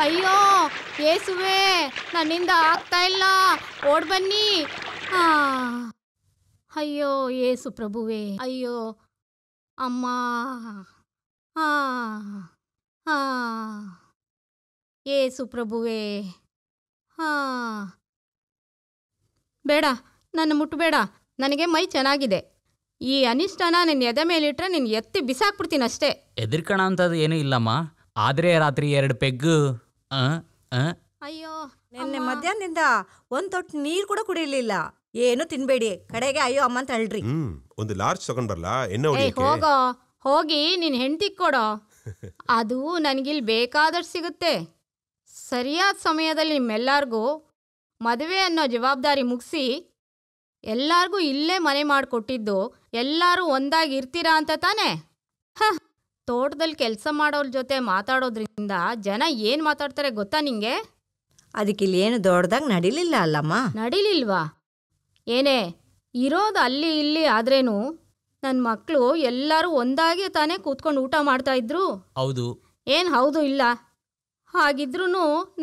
ಅಯ್ಯೋ ಯೇಸುವೆ, ನನ್ನಿಂದ ಆಗ್ತಾ ಇಲ್ಲ, ಓಡ್ ಬನ್ನಿ. ಅಯ್ಯೋ ಯೇಸು ಪ್ರಭುವೇ, ಅಯ್ಯೋ ಅಮ್ಮ. ಯೇಸು ಪ್ರಭುವೇ, ಬೇಡ, ನನ್ನ ಮುಟ್ಟಬೇಡ, ನನಗೆ ಮೈ ಚೆನ್ನಾಗಿದೆ. ಈ ಅನಿಷ್ಟನ ನಿನ್ನ ಎದೆ ಮೇಲಿಟ್ರೆ ನಿನ್ನ ಎತ್ತಿ ಬಿಸಾಕ್ಬಿಡ್ತೀನಿ ಅಷ್ಟೇ. ಎದುರ್ಕಣ ಅಂತದ್ದು ಏನೂ ಇಲ್ಲಮ್ಮ, ಆದರೆ ರಾತ್ರಿ 2 ಪೆಗ್ಗು. ಅಯ್ಯೋ, ನಿನ್ನೆ ಮಧ್ಯಾಹ್ನದಿಂದ ಒಂದು ತೊಟ್ಟು ನೀರು ಕೂಡ ಕುಡಿಲಿಲ್ಲ. ಏನು ತಿನ್ಬೇಡಿ, ಕಡೆಗೆ ಅಯ್ಯೋ ಅಮ್ಮ ಅಂತ ಹೇಳ್ರಿ. ಒಂದು ಲಾರ್ಜ್ ತಗೊಂಡ್ರಲ್ಲ ಎಣ್ಣೆ ಹೊಡಿಯಕ್ಕೆ. ಹೋಗೋ, ಹೋಗಿ ನಿನ್ನ ಹೆಂಡತಿ ಕೊಡೋ, ಅದು ನನಗಿಲ್ಲಿ ಬೇಕಾದಷ್ಟು ಸಿಗುತ್ತೆ. ಸರಿಯಾದ ಸಮಯದಲ್ಲಿ ನಿಮ್ಮೆಲ್ಲರಿಗೂ ಮದುವೆ ಅನ್ನೋ ಜವಾಬ್ದಾರಿ ಮುಗಿಸಿ ಎಲ್ಲರಿಗೂ ಇಲ್ಲೇ ಮನೆ ಮಾಡಿಕೊಟ್ಟಿದ್ದು ಎಲ್ಲರೂ ಒಂದಾಗಿ ಇರ್ತೀರಾ ಅಂತ ತಾನೇ? ತೋಟದಲ್ಲಿ ಕೆಲಸ ಮಾಡೋರ ಜೊತೆ ಮಾತಾಡೋದ್ರಿಂದ ಜನ ಏನು ಮಾತಾಡ್ತಾರೆ ಗೊತ್ತಾ ನಿಂಗೆ? ಅದಕ್ಕಿಲ್ಲಿ ಏನು ದೊಡ್ಡದಾಗಿ ನಡಿಲಿಲ್ಲ ಅಲ್ಲಮ್ಮ. ನಡಿಲಿಲ್ವಾ? ಏನೇ ಇರೋದು ಅಲ್ಲಿ ಇಲ್ಲಿ ಆದ್ರೇನು ನನ್ನ ಮಕ್ಕಳು ಎಲ್ಲರೂ ಒಂದಾಗಿ ತಾನೇ ಕೂತ್ಕೊಂಡು ಊಟ ಮಾಡ್ತಾ ಇದ್ರು. ಹೌದು. ಏನು ಹೌದು ಇಲ್ಲ? ಹಾಗಿದ್ರೂ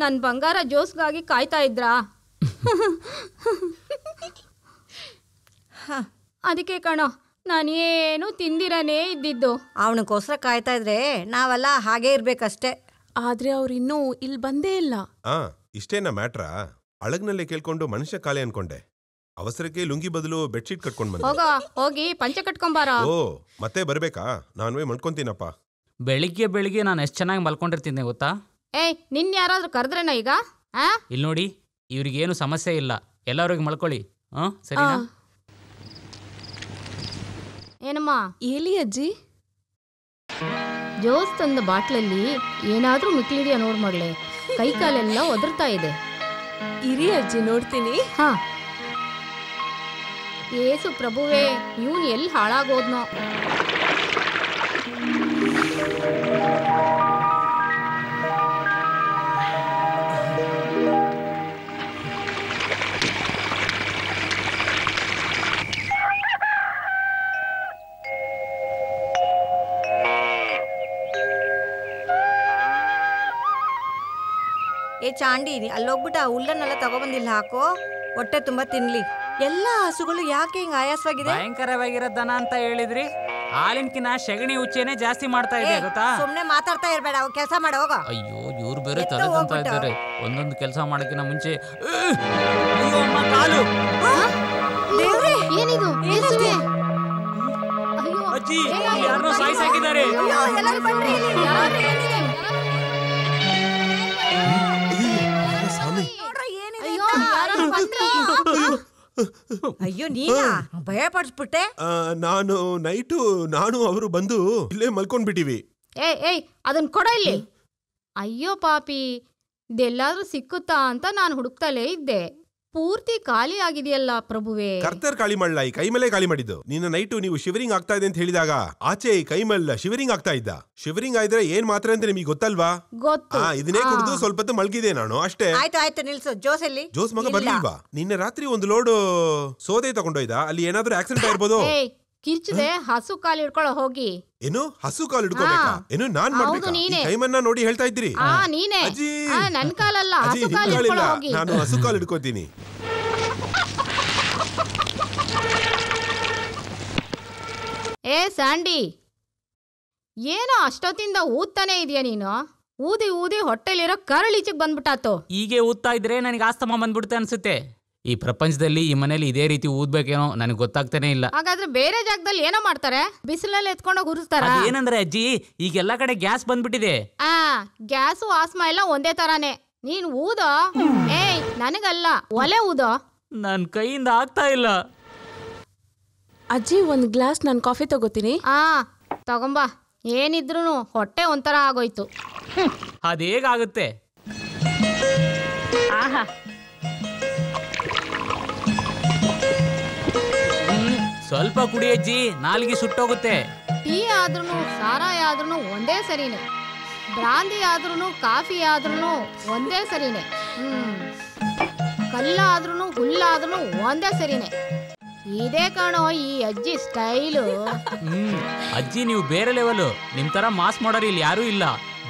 ನನ್ನ ಬಂಗಾರ ಜೋಸ್ಗಾಗಿ ಕಾಯ್ತಾ ಇದ್ರಾ? ಅದಕ್ಕೆ ಕಣೋ ನಾನೇನು ತಿಂದಿರನೇ ಇದ್ದಿದ್ದು. ಅವನಿಗೋಸ್ಕರ ಕಾಯ್ತಾ ಇದ್ರೆ ನಾವೆಲ್ಲ ಹಾಗೇ ಇರ್ಬೇಕಷ್ಟೇ. ಆದ್ರೆ ಅವ್ರಿನ್ನೂ ಇಲ್ಲಿ ಬಂದೇ ಇಲ್ಲ. ಇಷ್ಟೇನಾ ಮ್ಯಾಟ್ರಾ? ಅಳಗ್ನಲ್ಲೇ ಕೇಳ್ಕೊಂಡು ಮನುಷ್ಯ ಕಾಲೆ ಅನ್ಕೊಂಡೆ. ಅವಸರಕ್ಕೆ ಲುಂಗಿ ಬದಲು ಬೆಡ್ಶೀಟ್ ಕಟ್ಕೊಂಡ್ ಬಂದೆ. ಹೋಗ, ಹೋಗಿ ಪಂಚೆ ಕಟ್ಕೊಂಬಾರ. ಓ, ಮತ್ತೆ ಬರ್ಬೇಕಾ? ನಾನು ಮಲ್ಕೊಂತೀನಪ್ಪ. ಬೆಳಿಗ್ಗೆ ನಾನು ಎಷ್ಟು ಚೆನ್ನಾಗಿ ಮಲ್ಕೊಂಡಿರ್ತೀನಿ ಗೊತ್ತಾ? ಏಯ್, ನಿನ್ ಯಾರಾದ್ರೂ ಕರೆದ್ರೇನ ಈಗ? ಇಲ್ಲಿ ನೋಡಿ, ಇವ್ರಿಗೇನು ಸಮಸ್ಯೆ ಇಲ್ಲ, ಎಲ್ಲರಿಗೂ ಮಲ್ಕೊಳ್ಳಿ. ಸರಿನಾ? ಏನಮ್ಮ? ಎಲ್ಲಿ ಅಜ್ಜಿ? ಜೋಸ್ ತಂದ ಬಾಟ್ಲಲ್ಲಿ ಏನಾದ್ರೂ ಮಿಕ್ಲಿದೆಯಾ ನೋಡ್ ಮಗಳೇ, ಕೈ ಕಾಲೆಲ್ಲ ಒದರ್ತಾ ಇದೆ. ಇರಿ ಅಜ್ಜಿ, ನೋಡ್ತೀನಿ. ಏಸು ಪ್ರಭುವೇ, ಇವನ್ ಎಲ್ಲಿ ಹಾಳಾಗೋದ್ನೋ. ಏ ಚಾಂಡಿ, ಅಲ್ಲೋಗ್ಬಿಟ್ಟು ಆ ಹುಲ್ಲನ್ನೆಲ್ಲ ತಗೊಬಂದಿಲ್ಲ ಹಾಕೋ, ಹೊಟ್ಟೆ ತುಂಬಾ ತಿನ್ಲಿ. ಎಲ್ಲ ಹಸುಗಳು ಯಾಕೆ ಹಿಂಗ ಆಯಾಸವಾಗಿದೆ? ಭಯಂಕರವಾಗಿರೋ ದನ ಅಂತ ಹೇಳಿದ್ರಿ, ಹಾಲಿನಕಿನ ಸಗಣಿ ಉಚ್ಚೆನೆ ಜಾಸ್ತಿ ಮಾಡ್ತಾ ಇದೆ ಗೊತ್ತಾ? ಸುಮ್ನೆ ಮಾತಾಡ್ತಾ ಇರ್ಬೇಡ, ಅವ್ ಕೆಲಸ ಮಾಡ ಹೋಗ. ಅಯ್ಯೋ, ಇವ್ರು ಬೇರೆ ತಲೆ ತಿಂತಾ ಇದ್ದಾರೆ. ಒಂದೊಂದು ಕೆಲಸ ಮಾಡಕ್ಕಿನ ಮುಂಚೆ ಕಾಲು. ಏನಿದು? ಅಜ್ಜಿ, ಯಾರನ್ನೋ ಸಾಯಿಸಾಕಿದ್ದಾರೆ. ಅಯ್ಯೋ, ನೀನಾ ಭಯ ಪಡಿಸ್ಬಿಟ್ಟೆ. ನಾನು ಅವರು ಬಂದು ಇಲ್ಲೇ ಮಲ್ಕೊಂಡ್ಬಿಟ್ಟಿವಿ. ಏಯ್ ಅದನ್ನ ಕೊಡ ಇಲ್ಲಿ. ಅಯ್ಯೋ ಪಾಪಿ, ಇದೆಲ್ಲಾದ್ರೂ ಸಿಕ್ಕುತ್ತಾ ಅಂತ ನಾನು ಹುಡುಕ್ತಲೇ ಇದ್ದೆ. ಪೂರ್ತಿ ಖಾಲಿ ಆಗಿದೆಯಲ್ಲ ಪ್ರಭುವೇ. ಕರ್ತರ್ ಖಾಲಿ ಮಾಡಲ್ಲ, ಈ ಕೈ ಮೇಲೆ ಖಾಲಿ ಮಾಡಿದ್ದು. ನಿನ್ನ ನೈಟು ನೀವು ಶಿವರಿಂಗ್ ಆಗ್ತಾ ಇದೆ ಅಂತ ಹೇಳಿದಾಗ ಆಚೆ ಈ ಕೈ ಮೇಲೆ ಶಿವರಿಂಗ್ ಆಗ್ತಾ ಇದ್ದ. ಶಿವರಿಂಗ್ ಆಯ್ದ್ರೆ ಏನ್ ಮಾತ್ರ ಅಂತ ನಿಮಗೆ ಗೊತ್ತಲ್ವಾ? ಗೊತ್ತು. ಇದನ್ನೇ ಕುಡಿದು ಸ್ವಲ್ಪ ಹೊತ್ತು ಮಲ್ಗಿದೆ ನಾನು ಅಷ್ಟೇ. ಆಯ್ತು ನಿಲ್ಸು. ಜೋಸಲ್ಲಿ ಜೋಸ್ ಮಗ ಬರ್ಲಿಲ್ವಾ? ನಿನ್ನೆ ರಾತ್ರಿ ಒಂದು ಲೋಡ್ ಸೋದೆ ತಗೊಂಡೋಯ್ದ. ಅಲ್ಲಿ ಏನಾದ್ರೂ ಆಕ್ಸಿಡೆಂಟ್ ಆಗಿರ್ಬೋದು. ಕಿರ್ಚದೆ ಹಸು ಕಾಲು ಹಿಡ್ಕೊಳ್ಳೋ ಹೋಗಿ. ಏನು ಹಸು ಕಾಲು ಹಿಡ್ಕೋಬೇಕಾ? ಏನು ನಾನ್ ಮಾಡ್ಬೇಕಾ? ಕೈಮನ್ನ ನೋಡಿ ಹೇಳ್ತಾ ಇದ್ದೀರಿ? ನೀನೇ. ಅಜ್ಜಿ, ನನ್ ಕಾಲಲ್ಲ, ಹಸು ಕಾಲು ಹಿಡ್ಕೊಳ್ಳೋ ಹೋಗಿ. ನಾನು ಹಸು ಕಾಲು ಹಿಡ್ಕೋತೀನಿ. ಸ್ಯಾಂಡಿ, ಏನೋ ಅಷ್ಟೊತ್ತಿಂದ ಊದ್ತಾನೆ ಇದೆಯಾ ನೀನು? ಊದಿ ಊದಿ ಹೊಟ್ಟೆಲಿರೋ ಕರಳೀಚೆಗೆ ಬಂದ್ಬಿಟ್ಟಾತು. ಹೀಗೆ ಊದ್ತಾ ಇದ್ರೆ ನನಗೆ ಆಸ್ತಮ ಬಂದ್ಬಿಡುತ್ತೆ ಅನ್ಸುತ್ತೆ. ಈ ಪ್ರಪಂಚದಲ್ಲಿ ಈ ಮನೇಲಿ ಇದೇ ರೀತಿ ಊದ್ಬೇಕೇನೋ ನನಗೆ ಗೊತ್ತಾಗ್ತಾನೆ ಇಲ್ಲ. ಹಾಗಾದ್ರೆ ಬೇರೆ ಜಾಗದಲ್ಲಿ ಏನೋ ಮಾಡ್ತಾರೆ, ಬಿಸಿಲಲ್ಲಿ ಎತ್ಕೊಂಡೋಗಿ ಉರಿಸ್ತಾರ. ಏನಂದ್ರೆ ಅಜ್ಜಿ, ಈಗೆಲ್ಲ ಕಡೆ ಗ್ಯಾಸ್ ಬಂದ್ಬಿಟ್ಟಿದೆ. ಗ್ಯಾಸು ಆಸ್ಮಾ ಎಲ್ಲ ಒಂದೇ ತರಾನೇ. ನೀನ್ ಊದೋ. ನನಗಲ್ಲ, ಒಲೆ ಊದೋ. ನನ್ ಕೈಯಿಂದ ಆಗ್ತಾ ಇಲ್ಲ. ಅಜ್ಜಿ, ಒಂದ್ ಗ್ಲಾಸ್ ನಾನು ಕಾಫಿ ತಗೋತೀನಿ. ತಗೊಂಬಾ. ಏನಿದ್ರು ಹೊಟ್ಟೆ ಒಂಥರ ಆಗೋಯ್ತು. ಅದೇಗಾಗುತ್ತೆ? ಸ್ವಲ್ಪ ಕುಡಿ ಅಜ್ಜಿ, ನಾಲ್ಗೆ ಸುಟ್ಟೋಗುತ್ತೆ. ಟೀ ಆದ್ರೂ ಸಾರಾಯ ಆದ್ರೂ ಒಂದೇ ಸರಿನೇ. ಬ್ರಾಂದಿ ಆದ್ರೂ ಕಾಫಿ ಆದ್ರೂ ಒಂದೇ ಸರಿನೇ. ಕಲ್ಲಾದ್ರೂ ಹುಲ್ಲಾದ್ರೂ ಒಂದೇ ಸರಿನೇ. ಇದೇ ಕಾಣೋ ಈ ಅಜ್ಜಿ ಸ್ಟೈಲು. ಅಜ್ಜಿ, ನೀವು ಬೇರೆ ಲೆವೆಲ್. ನಿಮ್ ತರ ಮಾಸ್ ಮಾಡೋರು ಇಲ್ಲಿ ಯಾರೂ ಇಲ್ಲ.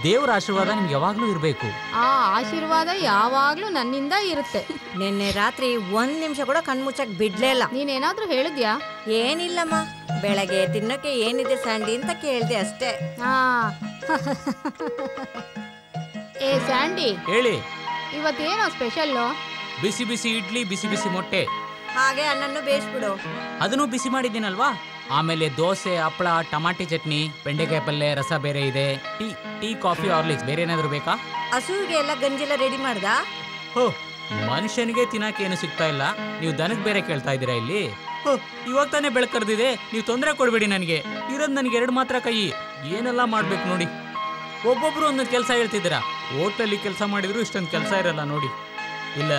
ದೇವರ ಆಶೀರ್ವಾದ ನಿಮ್ಗೆ ಯಾವಾಗ್ಲೂ ಇರಬೇಕು. ಆ ಆಶೀರ್ವಾದ ಯಾವಾಗ್ಲೂ ನನ್ನಿಂದ ಇರುತ್ತೆ. ನಿನ್ನೆ ರಾತ್ರಿ 1 ನಿಮಿಷ ಕೂಡ ಕಣ್ಮುಚ್ಚಕ್ ಬಿಡ್ಲೇ ಇಲ್ಲ. ನೀನೇನಾದ್ರೂ ಹೇಳಿದ್ಯಾ? ಏನಿಲ್ಲಮ್ಮ, ಬೆಳಗ್ಗೆ ತಿನ್ನಕ್ಕೆ ಏನಿದೆ ಸ್ಯಾಂಡಿ ಅಂತ ಕೇಳ್ದೆ ಅಷ್ಟೇ. ಹಾ ಏ ಸ್ಯಾಂಡಿ, ಹೇಳಿ. ಇವತ್ತೇನೋ ಸ್ಪೆಷಲ್ಲು? ಬಿಸಿ ಬಿಸಿ ಇಡ್ಲಿ, ಬಿಸಿ ಬಿಸಿ ಮೊಟ್ಟೆ, ಹಾಗೆ ಅನ್ನನ್ನು ಬೇಯಿಸ್ಬಿಡು. ಅದನ್ನು ಬಿಸಿ ಮಾಡಿದ್ದೀನಲ್ವಾ. ಆಮೇಲೆ ದೋಸೆ, ಹಪ್ಪಳ, ಟಮಾಟಿ ಚಟ್ನಿ, ಬೆಂಡೆಕಾಯಿ ಪಲ್ಯ, ರಸ ಬೇರೆ ಇದೆ. ಟೀ ಕಾಫಿ, ಹಾರ್ಲಿಕ್ಸ್, ಬೇರೆ ಏನಾದ್ರು ಬೇಕಾ? ಹಸುವಿಗೆ ಎಲ್ಲ ಗಂಜೆಲ್ಲ ರೆಡಿ ಮಾಡ್ದಾ? ಹೋ, ಮನುಷ್ಯನಿಗೆ ತಿನ್ನಕ್ಕೆ ಏನು ಸಿಗ್ತಾ ಇಲ್ಲ, ನೀವು ದನಕ್ಕೆ ಬೇರೆ ಕೇಳ್ತಾ ಇದ್ದೀರಾ ಇಲ್ಲಿ? ಹೋ, ಇವಾಗ ತಾನೇ ಬೆಳಕು ಕರೆದಿದೆ, ನೀವು ತೊಂದರೆ ಕೊಡಬೇಡಿ. ನನಗೆ ಇರೋದು ನನಗೆ 2 ಮಾತ್ರ ಕೈ. ಏನೆಲ್ಲ ಮಾಡ್ಬೇಕು ನೋಡಿ. ಒಬ್ಬೊಬ್ರು ಒಂದೊಂದು ಕೆಲಸ ಹೇಳ್ತಿದ್ದೀರಾ. ಹೋಟ್ಲಲ್ಲಿ ಕೆಲಸ ಮಾಡಿದ್ರು ಇಷ್ಟೊಂದು ಕೆಲಸ ಇರಲ್ಲ ನೋಡಿ. ಇಲ್ಲ,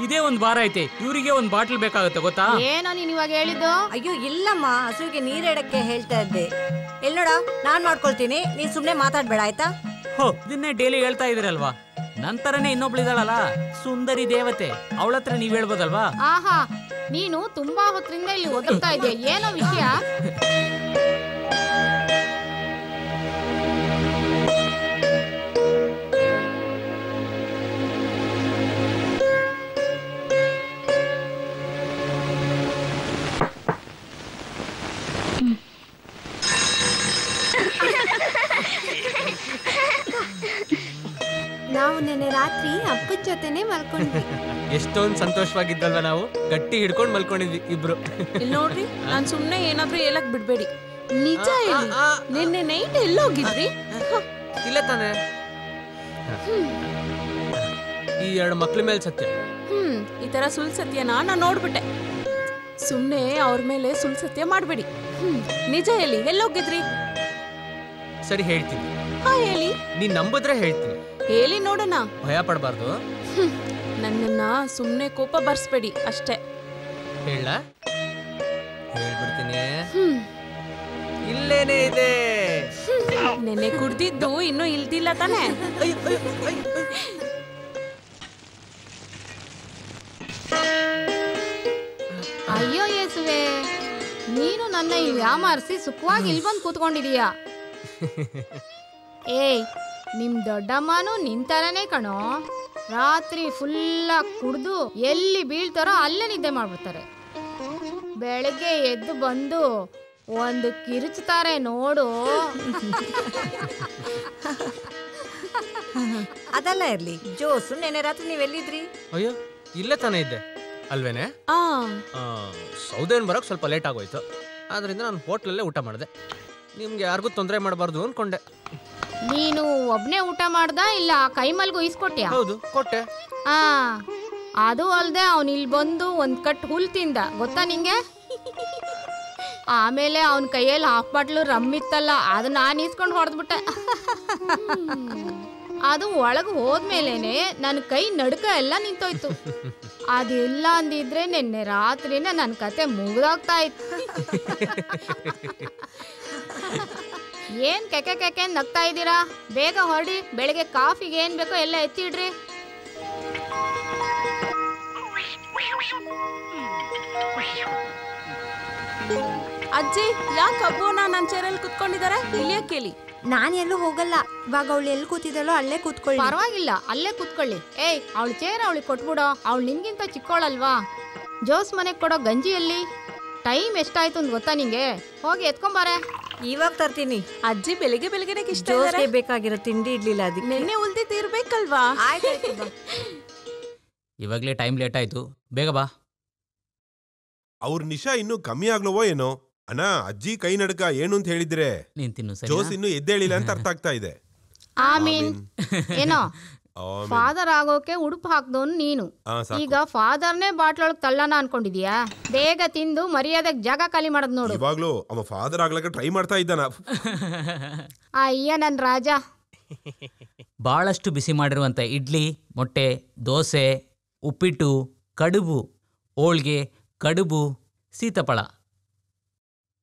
ಇದೇ 1 ವಾರ ಐತೆ, ಇವರಿಗೆ 1 ಬಾಟ್ಲ್ ಬೇಕಾಗುತ್ತೆ ಗೊತ್ತಾ? ಏನೋ ನೀನ್ ಇವಾಗ ಹೇಳಿದ್ದು? ಅಯ್ಯೋ ಇಲ್ಲಮ್ಮ, ಹಸುವಿಗೆ ನೀರಿಡಕ್ಕೆ ಹೇಳ್ತಾ ಇದ್ದೆ. ಎಲ್ ನೋಡ, ನಾನ್ ಮಾಡ್ಕೊಳ್ತೀನಿ, ನೀನ್ ಸುಮ್ನೆ ಮಾತಾಡ್ಬೇಡ ಆಯ್ತಾ? ಹೋ, ಇದನ್ನೇ ಡೈಲಿ ಹೇಳ್ತಾ ಇದ್ದೀರಲ್ವಾ. ನಂತರನೇ ಇನ್ನೊಬ್ಳಿದಾಳಲ್ಲ, ಸುಂದರಿ ದೇವತೆ, ಅವಳ ಹತ್ರ ನೀವ್ ಹೇಳ್ಬೋದಲ್ವಾ? ಆಹಾ, ನೀನು ತುಂಬಾ ಹೊತ್ತಿಂದ ಇಲ್ಲಿ ಓದುತ್ತಾ ಇದ್ದೆ, ಏನೋ ವಿಷಯ? ನಾವು ನೆನ್ನೆ ರಾತ್ರಿ ಅಪ್ಪನ ಜೊತೆನೆ ಮಲ್ಕೊಂಡ್ವಿ. ಎಷ್ಟೊಂದು ಸಂತೋಷವಾಗಿದ್ದಲ್ವ, ನಾವು ಗಟ್ಟಿ ಹಿಡ್ಕೊಂಡು ಮಲ್ಕೊಂಡಿದ್ವಿ ಇಬ್ರು. ಇಲ್ಲಿ ನೋಡ್ರಿ, ನಾನ್ ಸುಮ್ನೆ ಏನಾದ್ರೂ ಹೇಳಕ್ ಬಿಡ್ಬೇಡಿ. ನಿಜ ಹೇಳಿ, ನಿನ್ನೆ ನೈಟ್ ಎಲ್ಲೋಗಿದ್ರಿ? ಇಲ್ಲ ತಾನೆ, ಈ 2 ಮಕ್ಳ ಮೇಲೆ ಸತ್ಯ. ಈ ತರ ಸುಳ್ಳು ಸತ್ಯನ ನಾನ್ ನೋಡ್ಬಿಟ್ಟೆ. ಸುಮ್ನೆ ಅವ್ರ ಮೇಲೆ ಸುಳ್ಳು ಸತ್ಯ ಮಾಡ್ಬೇಡಿ. ನಿಜ ಹೇಳಿ, ಎಲ್ಲೋಗಿದ್ರಿ? ಸರಿ ಹೇಳ್ತೀನಿ. ಹಾ ಹೇಳಿ. ನೀನ್ ನಂಬಿದ್ರೆ ಹೇಳ್ತೀನಿ. ಹೇಳಿ ನೋಡೋಣ. ಭಯ ಪಡಬಾರ್ದು. ನನ್ನನ್ನ ಸುಮ್ನೆ ಕೋಪ ಬರ್ಸ್ಬೇಡಿ ಅಷ್ಟೇ. ಹೇಳ ಹೇಳ್ಬಿಡ್ತೀನಿ. ಇಲ್ಲೇನೇ ಇದೆ. ನೆನ್ನೆ ಕುಡ್ದಿದ್ದು ಇನ್ನೂ ಇಲ್ದಿಲ್ಲ ತಾನೆ? ಅಯ್ಯೋ ಯೇಸುವೆ, ನೀನು ನನ್ನ ಇಲ್ಲಿ ಯಾಮಾರಿಸಿ ಸುಖವಾಗಿ ಇಲ್ಲಿ ಬಂದು ಕೂತ್ಕೊಂಡಿದೀಯಾ. ಏಯ್, ನಿಮ್ ದೊಡ್ಡಮ್ಮನೂ ನಿಂತರನೇ ಕಣೋ. ರಾತ್ರಿ ಫುಲ್ಲಾಗಿ ಕುಡ್ದು ಎಲ್ಲಿ ಬೀಳ್ತಾರೋ ಅಲ್ಲೇ ನಿದ್ದೆ ಮಾಡ್ಬಿಡ್ತಾರೆ. ಬೆಳಗ್ಗೆ ಎದ್ದು ಬಂದು ಒಂದು ಕಿರುಚುತ್ತಾರೆ ನೋಡು. ಅದೆಲ್ಲ ಇರ್ಲಿ, ಜೋಸು ನೆನ್ನೆ ರಾತ್ರಿ ನೀವೆಲ್ಲಿದ್ರಿ? ಅಯ್ಯೋ, ಇಲ್ಲೇ ತಾನೇ ಇದ್ದೆ ಅಲ್ವೇನೆ. ಸೌದೆನ್ ಬರೋಕ್ ಸ್ವಲ್ಪ ಲೇಟ್ ಆಗೋಯ್ತು, ಆದ್ರಿಂದ ನಾನು ಹೋಟ್ಲಲ್ಲೇ ಊಟ ಮಾಡಿದೆ. ನಿಮ್ಗೆ ಯಾರಿಗೂ ತೊಂದರೆ ಮಾಡಬಾರ್ದು ಅನ್ಕೊಂಡೆ. ನೀನು ಒಬ್ನೇ ಊಟ ಮಾಡ್ದ, ಇಲ್ಲ ಕೈಮಲ್ಗೂ ಇಸ್ಕೊಟ್ಯಾ? ಹೌದು, ಕೊಟ್ಟೆ. ಅದು ಅಲ್ದೆ ಅವನ್ ಇಲ್ಲಿ ಬಂದು ಒಂದ್ ಕಟ್ ಹುಲ್ ತಿಂದ, ಗೊತ್ತಾ ನಿಂಗೆ? ಆಮೇಲೆ ಅವನ ಕೈಯಲ್ಲಿ 1/2 ಬಾಟ್ಲು ರಮ್ಮಿತ್ತಲ್ಲ, ಅದು ನಾನು ಇಸ್ಕೊಂಡು ಹೊಡೆದ್ಬಿಟ್ಟೆ. ಅದು ಒಳಗೆ ಹೋದ್ಮೇಲೆನೆ ನನ್ನ ಕೈ ನಡ್ಕ ಎಲ್ಲ ನಿಂತೋಯ್ತು. ಅದೆಲ್ಲ ಅಂದಿದ್ರೆ ನಿನ್ನೆ ರಾತ್ರಿನೇ ನನ್ನ ಕತೆ ಮುಗಿದೋಗ್ತಾ ಇತ್ತು. ಏನ್ ಕೆಕೆ ಕೆಕೆ ನಗ್ತಾ ಇದ್ದೀರಾ? ಬೇಗ ಹೊರಡಿ, ಬೆಳಿಗ್ಗೆ ಕಾಫಿಗೆ ಏನ್ ಬೇಕೋ ಎಲ್ಲ ಎತ್ತಿಡ್ರಿ. ಅಜ್ಜಿ, ಯಾಕೆ ಅಬ್ಬೋನ ನನ್ನ ಚೇರಲ್ಲಿ ಕುತ್ಕೊಂಡಿದ್ದಾರೆ? ಇಲ್ಲಿಯೇ ಕೇಳಿ. ನಾನು ಎಲ್ಲೂ ಹೋಗಲ್ಲ. ಇವಾಗ ಅವಳು ಎಲ್ಲಿ ಕೂತಿದ್ದಾಳೋ ಅಲ್ಲೇ ಕೂತ್ಕೊಳ್ಳಿ. ಪರವಾಗಿಲ್ಲ, ಅಲ್ಲೇ ಕೂತ್ಕೊಳ್ಳಿ. ಏಯ್, ಅವಳು ಚೇರ್ ಅವಳಿಗೆ ಕೊಟ್ಬಿಡೋ, ಅವಳು ನಿನ್ಗಿಂತ ಚಿಕ್ಕೋಳಲ್ವಾ? ಜೋಸ್ ಮನೆಗೆ ಕೊಡೋ ಗಂಜಿಯಲ್ಲಿ ಟೈಮ್ ಎಷ್ಟಾಯ್ತು ಅಂತ ಗೊತ್ತಾ ನಿಂಗೆ? ಹೋಗಿ ಎತ್ಕೊಂಬಾರೆ. ಇವಾಗ ತರ್ತೀನಿ. ಅಜ್ಜಿ ಬೆಳಿಗ್ಗೆ ಬೆಳಿಗ್ಗೆನೆ ಇಷ್ಟ ಜೋಸ್ಗೆ ಬೇಕಾಗಿರೋ ತಿಂಡಿ ಇಡ್ಲಿಲ್ಲ, ಅದಕ್ಕೆ ನೆನ್ನೆ ಉಳ್ದಿದ್ದು ಇರ್ಬೇಕಲ್ವಾ? ಆಯ್ತಾಯ್ತು ಬಾ. ಇವಾಗಲೇ ಟೈಮ್ ಲೇಟ್ ಆಯ್ತು, ಬೇಗ ಬಾ. ಅವ್ರ ನಿಶಾ ಇನ್ನೂ ಕಮ್ಮಿ ಆಗ್ಲವೋ ಏನೋ? ಅಣ್ಣ, ಅಜ್ಜಿ ಕೈ ನಡ್ಕ ಏನು ಅಂತ ಹೇಳಿದ್ರೆ ನೀನ್ ತಿನ್ನು. ಜೋಸ್ ಇನ್ನೂ ಎದ್ದೇಳಿಲ್ಲ ಅಂತ ಅರ್ಥ ಆಗ್ತಾ ಇದೆ. ಆಮೀನ್. ಏನೋ ಫಾದರ್ ಆಗೋಕೆ ಉಡುಪು ಹಾಕ್ದವನು ನೀನು, ಈಗ ಫಾದರ್ನೇ ಬಾಟ್ಲೊಳಗೆ ತಳ್ಳನ ಅನ್ಕೊಂಡಿದ್ಯಾ? ಬೇಗ ತಿಂದು ಮರ್ಯಾದೆಗೆ ಜಾಗ ಖಾಲಿ ಮಾಡೋದ್ ನೋಡು. ಇವಾಗ್ಲೂ ಅವ ಫಾದರ್ ಆಗ್ಲಕ್ಕೆ ಟ್ರೈ ಮಾಡ್ತಾ ಇದ್ದಾನ. ಅಯ್ಯ ನನ್ ರಾಜ. ಭಾಳಷ್ಟು ಬಿಸಿ ಮಾಡಿರುವಂಥ ಇಡ್ಲಿ, ಮೊಟ್ಟೆ, ದೋಸೆ, ಉಪ್ಪಿಟ್ಟು, ಕಡುಬು, ಹೋಳ್ಗೆ, ಕಡುಬು, ಸೀತಾಫಳ,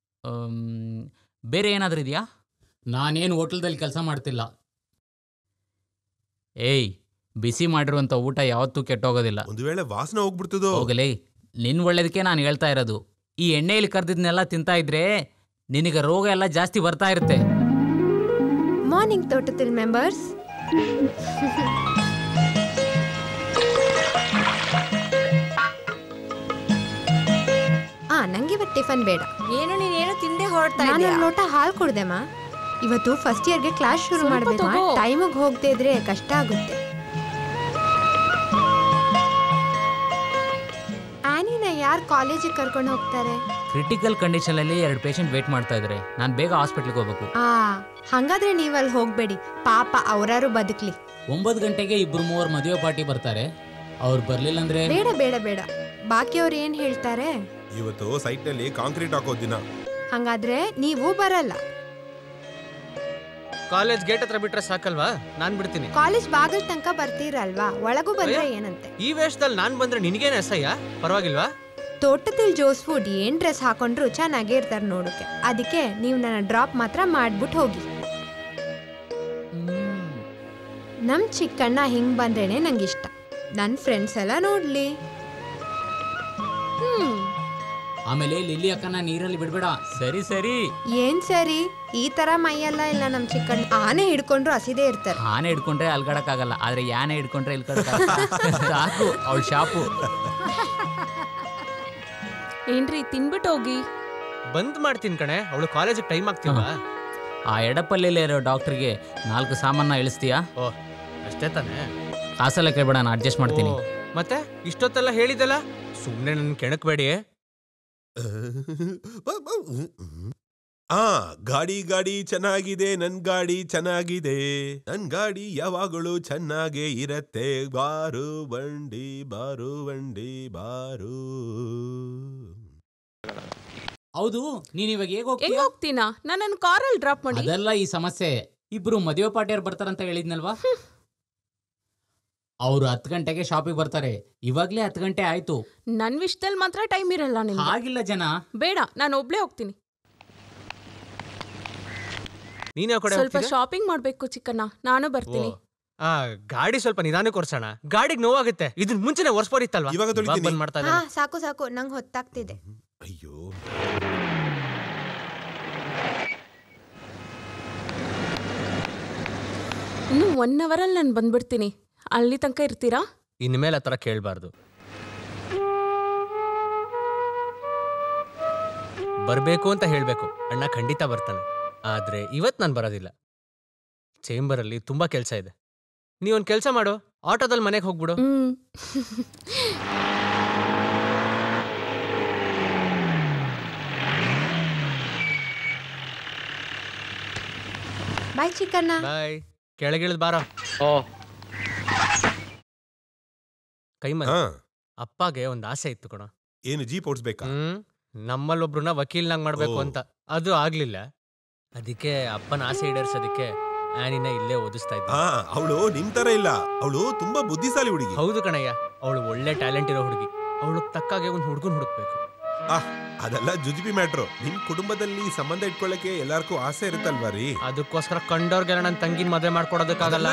ಬೇರೆ ಏನಾದರೂ ಇದೆಯಾ? ನಾನೇನು ಹೋಟೆಲ್ದಲ್ಲಿ ಕೆಲಸ ಮಾಡ್ತಿಲ್ಲ. ಏಯ್, ಬಿಸಿ ಮಾಡಿರುವಂಥ ಊಟ ಯಾವತ್ತೂ ಕೆಟ್ಟೋಗೋದಿಲ್ಲ. ಒಂದು ವೇಳೆ ವಾಸನೆ ಹೋಗ್ಬಿಡ್ತದೋ? ಹೋಗಲೇ, ನಿನ್ನ ಒಳ್ಳೇದಕ್ಕೆ ನಾನು ಹೇಳ್ತಾ ಇರೋದು. ಈ ಎಣ್ಣೆಯಲ್ಲಿ ಕರ್ದಿದ್ನೆಲ್ಲ ತಿಂತಾ ಇದ್ರೆ ನಿನಗೆ ರೋಗ ಎಲ್ಲ ಜಾಸ್ತಿ ಬರ್ತಾ ಇರುತ್ತೆ. ಮಾರ್ನಿಂಗ್ ತೋಟത്തിൽ ಮೆಂಬರ್ಸ್. ನಂಗೆ ಇವತ್ತು ಟಿಫನ್ ಬೇಡ. ಏನು ನೀನೇನು ತಿಂದೆ ಹೊರಡ್ತಾ ನಾನು ಇದೀಯಾ? ಒಂದು ಲೋಟ ಹಾಲು ಕೊಡ್ದೆಮ್ಮ. ಇವತ್ತು ಫಸ್ಟ್ ಇಯರ್ಗೆ ಕ್ಲಾಸ್ ಶುರು ಮಾಡಬೇಕು. ಟೈಮಿಗೆ ಹೋಗದೆ ಇದ್ರೆ ಕಷ್ಟ ಆಗುತ್ತೆ. ಆನಿನ ಯಾರು ಕಾಲೇಜಿಗೆ ಕರ್ಕೊಂಡು ಹೋಗ್ತಾರೆ? ಕ್ರಿಟಿಕಲ್ ಕಂಡೀಷನ್ ಅಲ್ಲಿ 2 ಪೇಷಂಟ್ ವೇಟ್ ಮಾಡ್ತಾ ಇದ್ದಾರೆ. ನಾನು ಬೇಗ ಹಾಸ್ಪಿಟ್ಲಿಗೆ ಹೋಗ್ಬೇಕು. ಹಂಗಾದ್ರೆ ನೀವಲ್ಲಿ ಹೋಗ್ಬೇಡಿ, ಪಾಪ ಅವರಾರು ಬದುಕ್ಲಿ. 9 ಗಂಟೆಗೆ 2-3 ಮದುವೆ ಪಾರ್ಟಿ ಬರ್ತಾರೆ. ಅವ್ರು ಬರ್ಲಿಲ್ಲ ಅಂದ್ರೆ ಬೇಡ ಬೇಡ ಬೇಡ. ಬಾಕಿಯವ್ರು ಏನ್ ಹೇಳ್ತಾರೆ? ಇವತ್ತು ಸೈಟ್ ನಲ್ಲಿ ಕಾಂಕ್ರೀಟ್ ಹಾಕೋ ದಿನ. ಹಂಗಾದ್ರೆ ನೀವು ಬರಲ್ಲ. ಕಾಲೇಜ್ ಗೇಟ್ ಹತ್ರ ಬಿಟ್ರೆ ಸಾಕಲ್ವಾ? ನಾನ್ ಬಿಡ್ತೀನಿ. ಕಾಲೇಜ್ ಬಾಗಿಲ್ ತನಕ ಬರ್ತೀರಲ್ವಾ, ಒಳಗೂ ಬಂದ್ರೆ ಏನಂತೆ? ಈ ವೇಷದಲ್ಲಿ ನಾನ್ ಬಂದ್ರೆ ನಿನಗೇನು ಅಸಹ್ಯ? ಪರವಾಗಿಲ್ವಾ? ತೋಟದಲ್ಲಿ ಜೋಸ್ ಫುಡ್ ಏನ್ ಡ್ರೆಸ್ ಹಾಕೊಂಡ್ರು ಚೆನ್ನಾಗೇ ಇರ್ತಾರೆ ನೋಡಕ್ಕೆ. ಅದಕ್ಕೆ ನೀವು ನನ್ನ ಡ್ರಾಪ್ ಮಾತ್ರ ಮಾಡ್ಬಿಟ್ಟು ಹೋಗಿ. ನಮ್ ಚಿಕ್ಕಣ್ಣ ಹಿಂಗ್ ಬಂದ್ರೇನೆ ನಂಗಿಷ್ಟ. ನನ್ನ ಫ್ರೆಂಡ್ಸ್ ಎಲ್ಲ ನೋಡ್ಲಿ. ಆಮೇಲೆ ಲಿಲ್ಲಿ ಅಕ್ಕನ ನೀರಲ್ಲಿ ಬಿಡ್ಬೇಡ. ಸರಿ ಸರಿ. ಏನ್ ಸರಿ? ಈ ತರ ಮೈಯೆಲ್ಲ ಇಲ್ಲ ನಮ್ ಚಿಕ್ಕಣ್ಣ. ಆನೆ ಹಿಡ್ಕೊಂಡ್ರು ಹಸಿದೇ ಇರ್ತಾರೆ. ಆನೆ ಹಿಡ್ಕೊಂಡ್ರೆ ಅಲ್ಗಡಕ್ಕಾಗಲ್ಲ, ಆದ್ರೆ ಯಾನೆ ಹಿಡ್ಕೊಂಡ್ರೆ ಸಾಕು ಅವಳ ಶಾಪು. ಏನ್ರಿ ತಿನ್ಬಿಟ್ಟು ಹೋಗಿ. ಬಂದ್ ಮಾಡ್ತೀನಿ ಕಣೆ, ಅವಳು ಕಾಲೇಜಿಗೆ ಟೈಮ್ ಆಗ್ತಿಲ್ವಾ? ಆ ಎಡಪಲ್ಲಿರೋ ಇರೋ ಡಾಕ್ಟರ್ಗೆ 4 ಸಾಮಾನ ಇಳಿಸ್ತೀಯಾ? ಓ ಅಷ್ಟೇ ತಾನೆ. ಕಾಸೆಲ್ಲ ಕೇಳ್ಬೇಡ, ನಾನು ಅಡ್ಜಸ್ಟ್ ಮಾಡ್ತೀನಿ. ಮತ್ತೆ ಇಷ್ಟೊತ್ತೆಲ್ಲ ಹೇಳಿದಲ್ಲ, ಸುಮ್ನೆ ನನ್ ಕೆಣಕ್ಬೇಡಿ. ಗಾಡಿ ಗಾಡಿ ಚೆನ್ನಾಗಿದೆ, ನನ್ ಗಾಡಿ ಚೆನ್ನಾಗಿದೆ, ನನ್ ಗಾಡಿ ಯಾವಾಗಲೂ ಚೆನ್ನಾಗೇ ಇರತ್ತೆ. ಬಾರು ಬಂಡಿ ಬಾರು ಬಂಡಿ ಬಾರು. ಹೌದು, ನೀನ್ ಇವಾಗ ಹೇಗ್ ಹೆಂಗ್ ಹೋಗ್ತೀನಾ? ನನ್ನ ಕಾರಲ್ಲಿ ಡ್ರಾಪ್ ಮಾಡಿ. ಅದೆಲ್ಲ ಈ ಸಮಸ್ಯೆ. 2 ಮದುವೆ ಪಾರ್ಟಿಯವ್ರು ಬರ್ತಾರಂತ ಹೇಳಿದ್ನಲ್ವಾ? ಅವ್ರು 10 ಗಂಟೆಗೆ ಶಾಪಿಗೆ ಬರ್ತಾರೆ. ಇವಾಗ್ಲೇ 10 ಗಂಟೆ ಆಯ್ತು. ನನ್ ವಿಷಯದಲ್ಲಿ ಮಾತ್ರ ಟೈಮ್ ಇರಲ್ಲ ನಿಮ್ಗೆ. ಹಾಗಿಲ್ಲ ಜನ. ಬೇಡ, ನಾನು ಒಬ್ಳೇ ಹೋಗ್ತೀನಿ. ನೀನ್ ಯಾವ ಕಡೆ ಸ್ವಲ್ಪ ಶಾಪಿಂಗ್ ಮಾಡ್ಬೇಕು ಚಿಕ್ಕಣ್ಣ, ನಾನು ಬರ್ತೀನಿ. ಗಾಡಿ ಸ್ವಲ್ಪ ನಿಧಾನಕ್ಕೆ ಒರ್ಸೋಣ. ಗಾಡಿಗೆ ನೋವಾಗುತ್ತೆ. ಇದನ್ ಮುಂಚೆನೆ ಒರ್ಸ್ಬೋದಿತ್ತಲ್ವಾ? ಇವಾಗ ತೊಳಿತೀನಿ. ಬಂದ್ ಮಾಡ್ತಾ ಇದ್ದೀನಿ. ಸಾಕು ಸಾಕು, ನಂಗೆ ಹೊತ್ತಾಗ್ತಿದೆ. ಅಯ್ಯೋ, ಇನ್ನು 1 hour ಅಲ್ಲಿ ನಾನು ಬಂದ್ಬಿಡ್ತೀನಿ. ಅಲ್ಲಿ ತನಕ ಇರ್ತೀರಾ? ಇನ್ಮೇಲೆ ಆ ಥರ ಕೇಳಬಾರ್ದು. ಬರ್ಬೇಕು ಅಂತ ಹೇಳ್ಬೇಕು. ಅಣ್ಣ ಖಂಡಿತ ಬರ್ತಾನೆ. ಆದ್ರೆ ಇವತ್ ನಾನು ಬರೋದಿಲ್ಲ. ಚೇಂಬರಲ್ಲಿ ತುಂಬಾ ಕೆಲಸ ಇದೆ. ನೀವೊಂದು ಕೆಲಸ ಮಾಡು, ಆಟೋದಲ್ಲಿ ಮನೆಗೆ ಹೋಗ್ಬಿಡು. ಬಾಯ್ ಚಿಕ್ಕಣ್ಣ. ಬಾಯ್. ಕೆಳಗಿಳಿದ್ ಬಾರ. ಕೈಮಲ್, ಅಪ್ಪಗೆ ಒಂದು ಆಸೆ ಇತ್ತು ಕಣ. ಏನು ಜೀಪ್ ಓಡಿಸ್ಬೇಕಾ? ನಮ್ಮಲ್ಲೊಬ್ರನ್ನ ವಕೀಲ್ನಾಗ್ ಮಾಡ್ಬೇಕು ಅಂತ. ಅದು ಆಗ್ಲಿಲ್ಲ. ಅದಕ್ಕೆ ಅಪ್ಪನ ಆಸೆ ಈಡೇರ್ಸೋದಕ್ಕೆ ಆನಿನ ಇಲ್ಲೇ ಓದಿಸ್ತಾ ಇದ್ದ. ಅವಳು ನಿಮ್ ತರ ಇಲ್ಲ, ಅವಳು ತುಂಬಾ ಬುದ್ಧಿಶಾಲಿ ಹುಡುಗಿ. ಹೌದು ಕಣಯ್ಯ, ಅವಳು ಒಳ್ಳೆ ಟ್ಯಾಲೆಂಟ್ ಇರೋ ಹುಡುಗಿ. ಅವಳು ತಕ್ಕಾಗೆ ಒಂದು ಹುಡುಗನ್ ಹುಡುಕ್ಬೇಕು. ಅದೆಲ್ಲ ಜುಜುಬಿ ಮ್ಯಾಟ್ರು. ನಿಮ್ ಕುಟುಂಬದಲ್ಲಿ ಸಂಬಂಧ ಇಟ್ಕೊಳ್ಳಕ್ಕೆ ಎಲ್ಲಾರ್ಗೂ ಆಸೆ ಇರುತ್ತಲ್ವಾ ರೀ? ಅದಕ್ಕೋಸ್ಕರ ಕಂಡವ್ರಿಗೆಲ್ಲ ನನ್ನ ತಂಗಿನ ಮದುವೆ ಮಾಡ್ಕೊಡೋದಕ್ಕಾಗಲ್ಲ.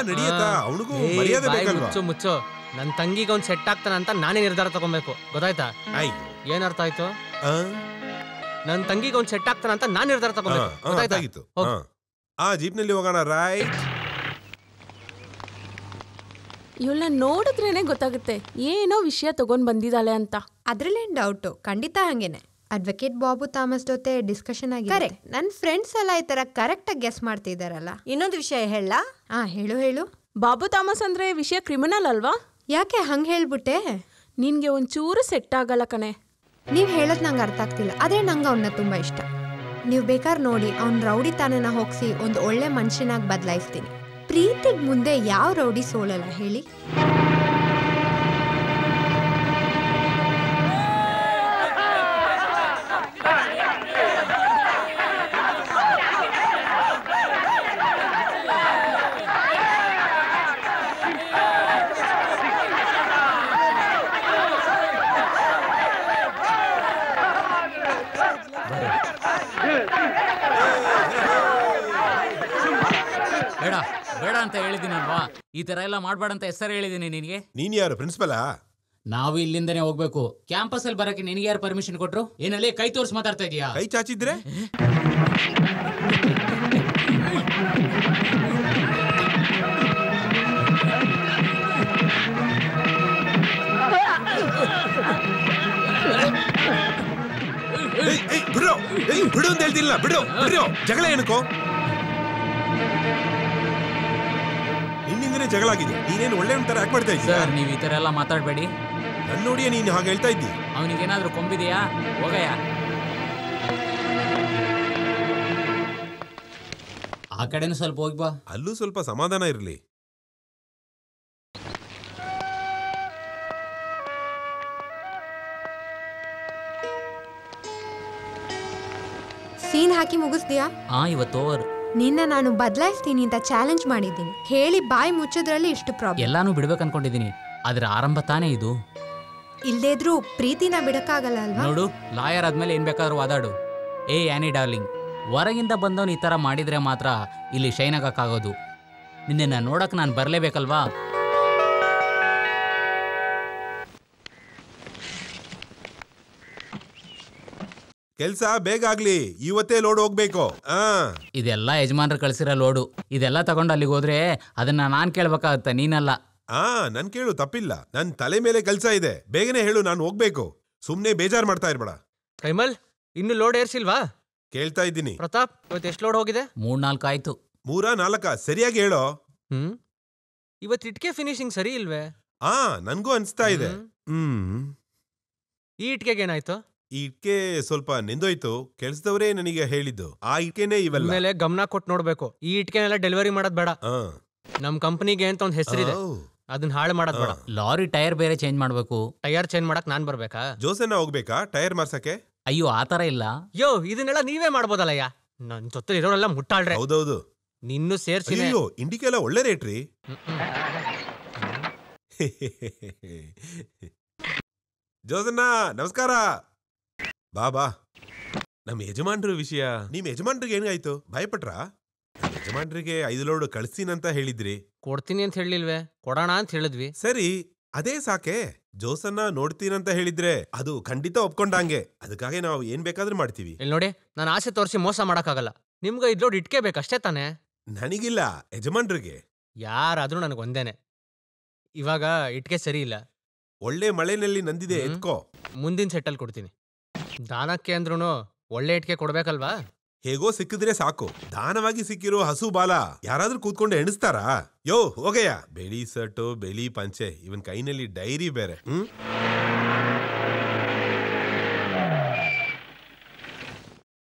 ಮುಚ್ಚು. ನನ್ನ ತಂಗಿಗೆ ಅವ್ನು ಸೆಟ್ ಆಗ್ತಾನ ಅಂತ ನಾನೇ ನಿರ್ಧಾರ ತಗೊಬೇಕು. ಗೊತ್ತಾಯ್ತಾ? ಏನ್ ಅರ್ಥ ಆಯ್ತು? ನನ್ನ ತಂಗಿಗೆ ಅವ್ನು ಸೆಟ್ ಆಗ್ತಾನ ಅಂತ ನಾನ್ ನಿರ್ಧಾರ ತಗೊಬೇಕು. ಗೊತ್ತಾಯ್ತಾಗಿತ್ತು. ಜೀಪ್ನಲ್ಲಿ ಹೋಗೋಣ. ರೈಟ್. ಇವಳನ್ನ ನೋಡಿದ್ರೇನೆ ಗೊತ್ತಾಗುತ್ತೆ ಏನೋ ವಿಷಯ ತಗೊಂಡ್ ಬಂದಿದ್ದಾಳೆ ಅಂತ. ಅದ್ರಲ್ಲೇನ್ ಡೌಟು? ಖಂಡಿತ ಹಂಗೇನೆ. ಅಡ್ವೊಕೇಟ್ ಬಾಬು ಥಾಮಸ್ ಜೊತೆ ಡಿಸ್ಕಷನ್ ಆಗಿದೆ. ಕರೆಕ್ಟ್. ನನ್ನ ಫ್ರೆಂಡ್ಸ್ ಎಲ್ಲ ಈ ತರ ಕರೆಕ್ಟ್ ಆಗಿ ಗೆಸ್ ಮಾಡ್ತಿದಾರಲ್ಲ. ಇನ್ನೊಂದು ವಿಷಯ ಹೇಳ. ಹೇಳು. ಬಾಬು ಥಾಮಸ್ ಅಂದ್ರೆ ವಿಷಯ ಕ್ರಿಮಿನಲ್ ಅಲ್ವಾ? ಯಾಕೆ ಹಂಗೆ ಹೇಳ್ಬಿಟ್ಟೆ? ನಿನ್ಗೆ ಒಂಚೂರು ಸೆಟ್ ಆಗಲ್ಲ ಕಣೆ. ನೀವ್ ಹೇಳೋದ್ ನಂಗೆ ಅರ್ಥ ಆಗ್ತಿಲ್ಲ. ಆದ್ರೆ ನಂಗೆ ಅವನ್ನ ತುಂಬಾ ಇಷ್ಟ. ನೀವು ಬೇಕಾದ್ರೆ ನೋಡಿ, ಅವ್ನ ರೌಡಿ ತಾನನ ಹೋಗಿಸಿ ಒಂದು ಒಳ್ಳೆ ಮನುಷ್ಯನಾಗಿ ಬದಲಾಯಿಸ್ತೀನಿ. ಪ್ರೀತಿಗ್ ಮುಂದೆ ಯಾವ ರೌಡಿ ಸೋಲಲ್ಲ ಹೇಳಿ? ಬೇಡ ಬೇಡ ಅಂತ ಹೇಳಿದ್ದೀನಲ್ವಾ? ಈ ತರ ಎಲ್ಲ ಮಾಡ್ಬೇಡ ಅಂತ ಹೆಸರು ಹೇಳಿದೀನಿ ನಿನಗೆ. ನೀನ್ ಯಾರು ಪ್ರಿನ್ಸಿಪಲ್? ನಾವು ಇಲ್ಲಿಂದನೇ ಹೋಗ್ಬೇಕು. ಕ್ಯಾಂಪಸ್ ಅಲ್ಲಿ ಬರಕ್ಕೆ ನಿನಗೆ ಯಾರು ಪರ್ಮಿಷನ್ ಕೊಟ್ರು? ಏನಲ್ಲಿ ಕೈ ತೋರಿಸಿ ಮಾತಾಡ್ತಾ ಇದೀಯಾ? ಕೈ ಚಾಚಿದ್ರೆ ಬಿಡು ಅಂತ ಹೇಳ್ತಿಲ್ಲ. ಬಿಡು ಬಿಡು, ಜಗಳ ಏನಕ್ಕೋ? ನಿನ್ನಿಂದನೇ ಜಗಳ ಆಗಿದೆ. ನೀನೇನು ಒಳ್ಳೆ ತರ ಯಾಕೆ ಮಾಡ್ತಾ ಇದ್ದೀಯ? ಸರ್ ನೀವು ಈ ತರ ಎಲ್ಲ ಮಾತಾಡಬೇಡಿ. ನನ್ನ ನೋಡಿಯೇ ನೀನು ಹಾಗೆ ಹೇಳ್ತಾ ಇದ್ದಿ. ಅವನಿಗೇನಾದ್ರೂ ಕೊಂಬಿದೆಯಾ? ಹೋಗಯ್ಯ. ಆ ಕಡೆನೂ ಸ್ವಲ್ಪ ಹೋಗಿ ಬಾ. ಅಲ್ಲೂ ಸ್ವಲ್ಪ ಸಮಾಧಾನ ಇರಲಿ. ಸೀನ್ ಹಾಕಿ ಮುಗಿಸ್ತೀಯಾ? ಇವತ್ತು ಓವರ್. ನಿನ್ನ ನಾನು ಬದಲಾಯಿಸ್ತೀನಿ ಅಂತ ಚಾಲೆಂಜ್ ಮಾಡಿದ್ದೀನಿ. ಹೇಳಿ ಬಾಯಿ ಮುಚ್ಚೋದ್ರಲ್ಲಿ ಇಷ್ಟು ಪ್ರಾಬ್ಲಮ್. ಎಲ್ಲಾನು ಬಿಡ್ಬೇಕು ಅನ್ಕೊಂಡಿದೀನಿ, ಆದ್ರೆ ಆರಂಭ ತಾನೇ ಇದು. ಇಲ್ದೇದ್ರೂ ಪ್ರೀತಿನ ಬಿಡಕ್ಕಾಗಲ್ಲ ಅಲ್ವಾ? ನೋಡು, ಲಾಯರ್ ಆದ್ಮೇಲೆ ಏನ್ ಬೇಕಾದ್ರೂ ವಾದಾಡು. ಆ್ಯನಿ ಡಾರ್ಲಿಂಗ್, ಹೊರಗಿಂದ ಬಂದವನು ಈ ತರ ಮಾಡಿದ್ರೆ ಮಾತ್ರ ಇಲ್ಲಿ ಶೈನ್ ಆಗಕ್ಕಾಗೋದು. ನಿನ್ನ ನೋಡಕ್ ನಾನು ಬರ್ಲೇಬೇಕಲ್ವಾ? ಕೆಲ್ಸ ಬೇಗ ಆಗ್ಲಿ, ಇವತ್ತೇ ಲೋಡ್ ಹೋಗ್ಬೇಕು. ಇದೆಲ್ಲ ಯಜಮಾನ್ರು ಕಳ್ಸಿರೋ ಲೋಡು. ಇದೆಲ್ಲ ತಗೊಂಡು ಅಲ್ಲಿಗೆ ಹೋದ್ರೆ ಅದನ್ನ ನಾನ್ ಕೇಳ್ಬೇಕಾಗತ್ತ, ನೀನಲ್ಲ. ನನ್ ಕೇಳು, ತಪ್ಪಿಲ್ಲ. ನನ್ ತಲೆ ಮೇಲೆ ಕೆಲ್ಸ ಇದೆ, ಬೇಗನೆ ಹೇಳು, ನಾನು ಹೋಗ್ಬೇಕು. ಸುಮ್ನೆ ಬೇಜಾರ್ ಮಾಡ್ತಾ ಇರ್ಬೇಡ. ಕೈಮಲ್, ಇನ್ನು ಲೋಡ್ ಏರ್ಸಿಲ್ವಾ? ಕೇಳ್ತಾ ಇದ್ದೀನಿ. ಪ್ರತಾಪ್, ಇವತ್ತು ಎಷ್ಟು ಲೋಡ್ ಹೋಗಿದೆ? 3-4 ಆಯ್ತು. 3-4 ಸರಿಯಾಗಿ ಹೇಳೋ. ಇವತ್ತು ಇಟ್ಕೆ ಫಿನಿಶಿಂಗ್ ಸರಿ ಇಲ್ವೇ? ನನ್ಗೂ ಅನ್ಸ್ತಾ ಇದೆ. ಈ ಇಟ್ಕೆಗೆ ಏನಾಯ್ತು? ಈ ಇಟ್ಕೆ ಸ್ವಲ್ಪ ನೆಂದೋಯ್ತು. ಕೆಲ್ಸದವರೇ ನನಗೆ ಹೇಳಿದ್ದು. ಆ ಇಟ್ಕೆನೆ ಇವೆಲ್ಲ. ಮೇಲೆ ಗಮನ ಕೊಟ್ಟು ನೋಡ್ಬೇಕು. ಈ ಇಟ್ಕೆನೆಲ್ಲ ಡೆಲಿವರಿ ಮಾಡೋದ್ ಬೇಡ. ನಮ್ ಕಂಪನಿಗೆ ಅಂತ ಒಂದ್ ಹೆಸರಿದೆ, ಅದನ್ನ ಹಾಳು ಮಾಡೋದ್ ಬೇಡ. ಲಾರಿ ಟೈರ್ ಬೇರೆ ಚೇಂಜ್ ಮಾಡ್ಬೇಕು. ಟೈರ್ ಚೇಂಜ್ ಮಾಡಕ್ ನಾನ್ ಬರ್ಬೇಕಾ? ಜೋಸನ್ನ ಹೋಗ್ಬೇಕಾ ಟೈರ್ ಮಾರ್ಸಕ್ಕೆ? ಅಯ್ಯೋ, ಆತರ ಇಲ್ಲ. ಯೋ, ಇದನ್ನೆಲ್ಲ ನೀವೇ ಮಾಡ್ಬೋದಲ್ಲಯ್ಯ. ನನ್ ಜೊತೆ ಇರೋರೆಲ್ಲ ಮುಟ್ಟಾಳ್ರೆ. ಹೌದೌದು, ನಿನ್ನೂ ಸೇರ್ಸಿ. ಇಂಡಿಕೆಲ್ಲ ಒಳ್ಳೆ ರೇಟ್ ರೀ. ಜೋಸನ್ನ ನಮಸ್ಕಾರ. ಬಾ. ನಮ್ಮ ಯಜಮಾನ್ರ ವಿಷಯ, ನಿಮ್ ಯಜಮಾನ್ರಿಗೆ ಏನಾಯ್ತು? ಭಯಪಟ್ರಾ? ಯಜಮಾನ್ರಿಗೆ 5 ಲೋಡ್ ಕಳ್ಸ್ತೀನಂತ ಹೇಳಿದ್ರಿ. ಕೊಡ್ತೀನಿ ಅಂತ ಹೇಳಿಲ್ವೇ? ಕೊಡೋಣ ಅಂತ ಹೇಳಿದ್ವಿ. ಸರಿ, ಅದೇ ಸಾಕೆ. ಜೋಸನ್ನ ನೋಡ್ತೀನಂತ ಹೇಳಿದ್ರೆ ಅದು ಖಂಡಿತ ಒಪ್ಕೊಂಡಂಗೆ. ಅದಕ್ಕಾಗಿ ನಾವು ಏನ್ ಬೇಕಾದ್ರೂ ಮಾಡ್ತೀವಿ. ಇಲ್ಲಿ ನೋಡಿ, ನಾನು ಆಸೆ ತೋರಿಸಿ ಮೋಸ ಮಾಡಕ್ಕಾಗಲ್ಲ. ನಿಮ್ಗೆ 5 ಲೋಡ್ ಇಟ್ಕೆ ಬೇಕಷ್ಟೇ ತಾನೆ? ನನಗಿಲ್ಲ, ಯಜಮಾನ್ರಿಗೆ. ಯಾರಾದ್ರೂ ನನಗೊಂದೇನೆ. ಇವಾಗ ಇಟ್ಕೆ ಸರಿ ಇಲ್ಲ. ಒಳ್ಳೆ ಮಳೆನಲ್ಲಿ ನಂದಿದೆ, ಎತ್ಕೋ. ಮುಂದಿನ ಸೆಟ್ಟಲ್ಲಿ ಕೊಡ್ತೀನಿ. ದಾನಕ್ಕೆ ಅಂದ್ರೂ ಒಳ್ಳೆ ಇಟ್ಕೆ ಕೊಡ್ಬೇಕಲ್ವಾ? ಹೇಗೋ ಸಿಕ್ಕಿದ್ರೆ ಸಾಕು. ದಾನವಾಗಿ ಸಿಕ್ಕಿರೋ ಹಸು ಬಾಲ ಯಾರಾದ್ರೂ ಕೂತ್ಕೊಂಡು ಎಣಿಸ್ತಾರಾ? ಯೋ ಹೋಗಯ್ಯ. ಬೆಳಿ ಸಟ್ಟು, ಬೆಳಿ ಪಂಚೆ, ಇವನ್ ಕೈನಲ್ಲಿ ಡೈರಿ ಬೇರೆ.